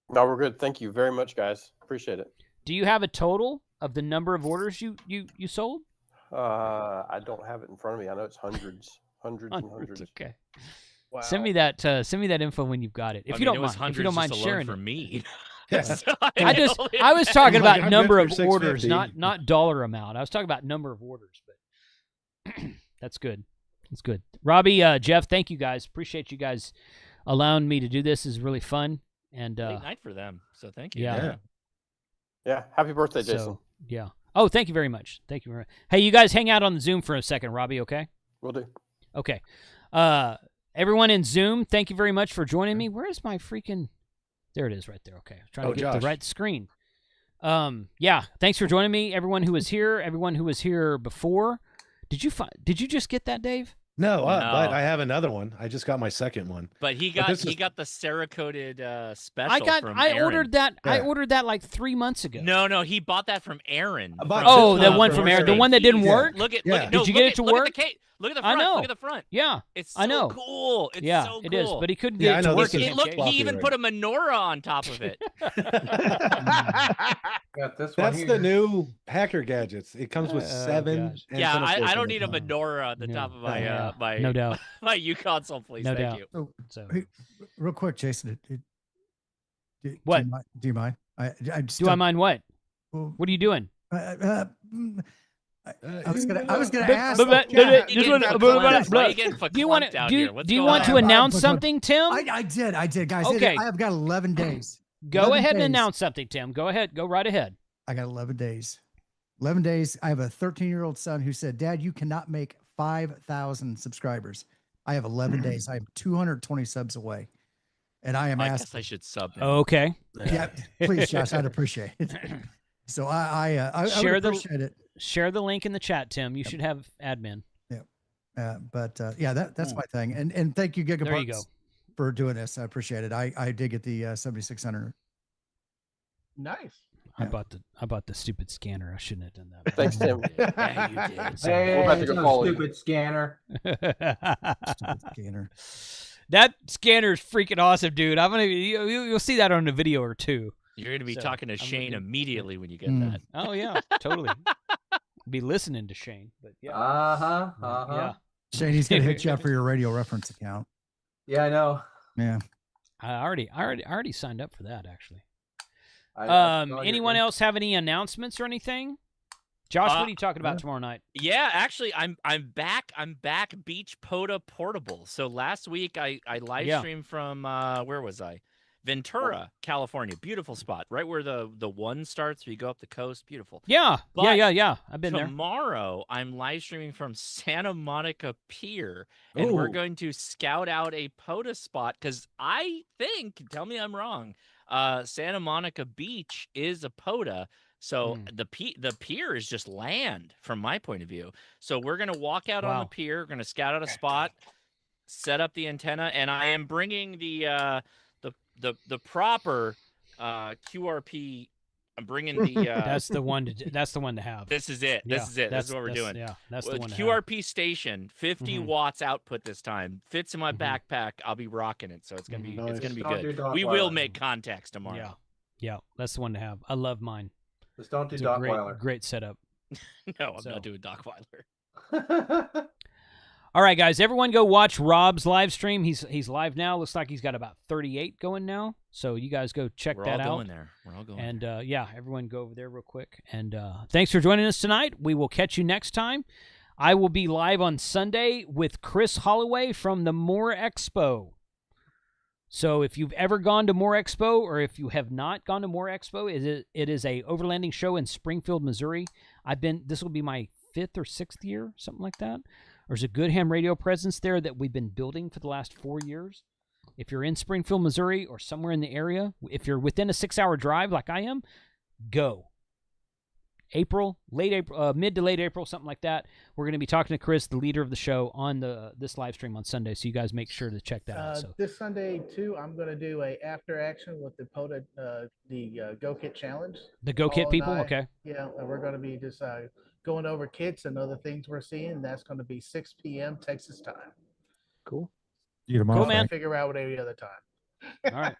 No, we're good. Thank you very much, guys. Appreciate it. Do you have a total of the number of orders you sold? I don't have it in front of me. I know it's hundreds and hundreds. Okay. Wow. Send me that info when you've got it. If you don't mind, if you don't mind sharing for it. Me. So I was talking about number of orders, not dollar amount. I was talking about number of orders, but that's good. That's good. Robbie, Jeff, thank you guys. Appreciate you guys allowing me to do this. Is really fun and late night for them. So thank you. Yeah. Happy birthday, Jason. So, yeah. Oh, thank you very much. Thank you very much. Hey, you guys hang out on the Zoom for a second, Robbie, okay? Will do. Okay. Everyone in Zoom, thank you very much for joining me. Where is my freaking... There it is right there. Okay. I'm trying to get the right screen. Yeah, thanks for joining me. Everyone who was here before. Did you just get that, Dave? No, but I have another one. I just got my second one. But he got the Cerakoted special from I Aaron. ordered that. Yeah. I ordered that like 3 months ago. No, he bought that from Aaron. The one from Aaron, the one that didn't work. Did you get it to work? Look at the front. I know. Look at the front. Yeah, it's so I know. cool. It's yeah, so cool. It is, but he couldn't get it to work. He even put a menorah on top of it. Got this one. That's here. the new hacker gadgets. It comes with 7. Yeah, I don't need a menorah on the top of my my no doubt my U console, please. No Thank doubt. you. So, hey, real quick, Jason. What? Do you mind? Do I mind what? What are you doing? I was gonna ask. Do you want to announce something, Tim? I did, guys. Okay. I have got 11 days. Go ahead and announce something, Tim. Go ahead. Go right ahead. I got 11 days. 11 days. I have a 13-year-old son who said, "Dad, you cannot make 5,000 subscribers." I have 11 days. I am 220 subs away, and I am I asking. guess I should sub him. Okay. Yeah, please, Josh. I'd appreciate it. So I would appreciate it. Share the link in the chat, Tim. You should have admin. Yeah. Yeah, that's my thing. And thank you, GIGAPARTS, there you go, for doing this. I appreciate it. I did get the 7600. Nice. I bought the stupid scanner. I shouldn't have done that. Thanks, Tim. Yeah, you did. Hey, We're about to go follow you. stupid scanner. Stupid scanner. That scanner is freaking awesome, dude. You'll see that on a video or two. You're going to be talking to Shane immediately when you get that. Oh yeah, totally. Be listening to Shane, but yeah. Yeah. Shane, he's gonna hit you up for your radio reference account. Yeah, I know. Yeah. I already signed up for that actually. I Anyone else have any announcements or anything? Josh, what are you talking about tomorrow night? Yeah, actually, I'm back. I'm back. Beach Poda Portable. So last week I live streamed from where was I? Ventura, California. Beautiful spot, right where the one starts. Where you go up the coast. Beautiful. Yeah, but yeah. I've been there. Tomorrow, I'm live streaming from Santa Monica Pier, and we're going to scout out a POTA spot because I think, tell me I'm wrong, Santa Monica Beach is a POTA. So the pier is just land from my point of view. So we're going to walk out on the pier. We're going to scout out a spot, set up the antenna, and I am bringing the proper QRP. I'm bringing the that's the one to have. This is it. This is it. This is what we're doing. Yeah, that's the one to QRP have. Station, 50 watts output this time. Fits in my backpack. I'll be rocking it. So it's gonna be it's gonna be good. We will make contacts tomorrow. Yeah, that's the one to have. I love mine. Just don't do Dockweiler. Great setup. No, I'm not doing Dockweiler. All right, guys, everyone go watch Rob's live stream. He's live now. Looks like he's got about 38 going now. So you guys go check that out. We're all going there. We're all going and there. Yeah, everyone go over there real quick. And thanks for joining us tonight. We will catch you next time. I will be live on Sunday with Chris Holloway from the More Expo. So if you've ever gone to More Expo, or if you have not gone to More Expo, it is a overlanding show in Springfield, Missouri. This will be my 5th or 6th year, something like that. There's a good ham radio presence there that we've been building for the last 4 years. If you're in Springfield, Missouri, or somewhere in the area, if you're within a 6-hour drive like I am, go. Late April, mid to late April, something like that. We're going to be talking to Chris, the leader of the show, on this live stream on Sunday. So you guys make sure to check that out. So. This Sunday too, I'm going to do a after action with the POTA, the Go Kit Challenge. The Go Kit people, okay. Yeah, and we're going to be just going over kits and other things we're seeing. That's going to be 6 p.m. Texas time. Cool. Cool, man. Figure out what any other time. All right.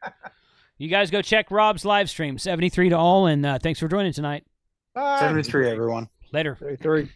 You guys go check Rob's live stream. 73 to all, and thanks for joining tonight. Bye. 73, everyone. Later. 73.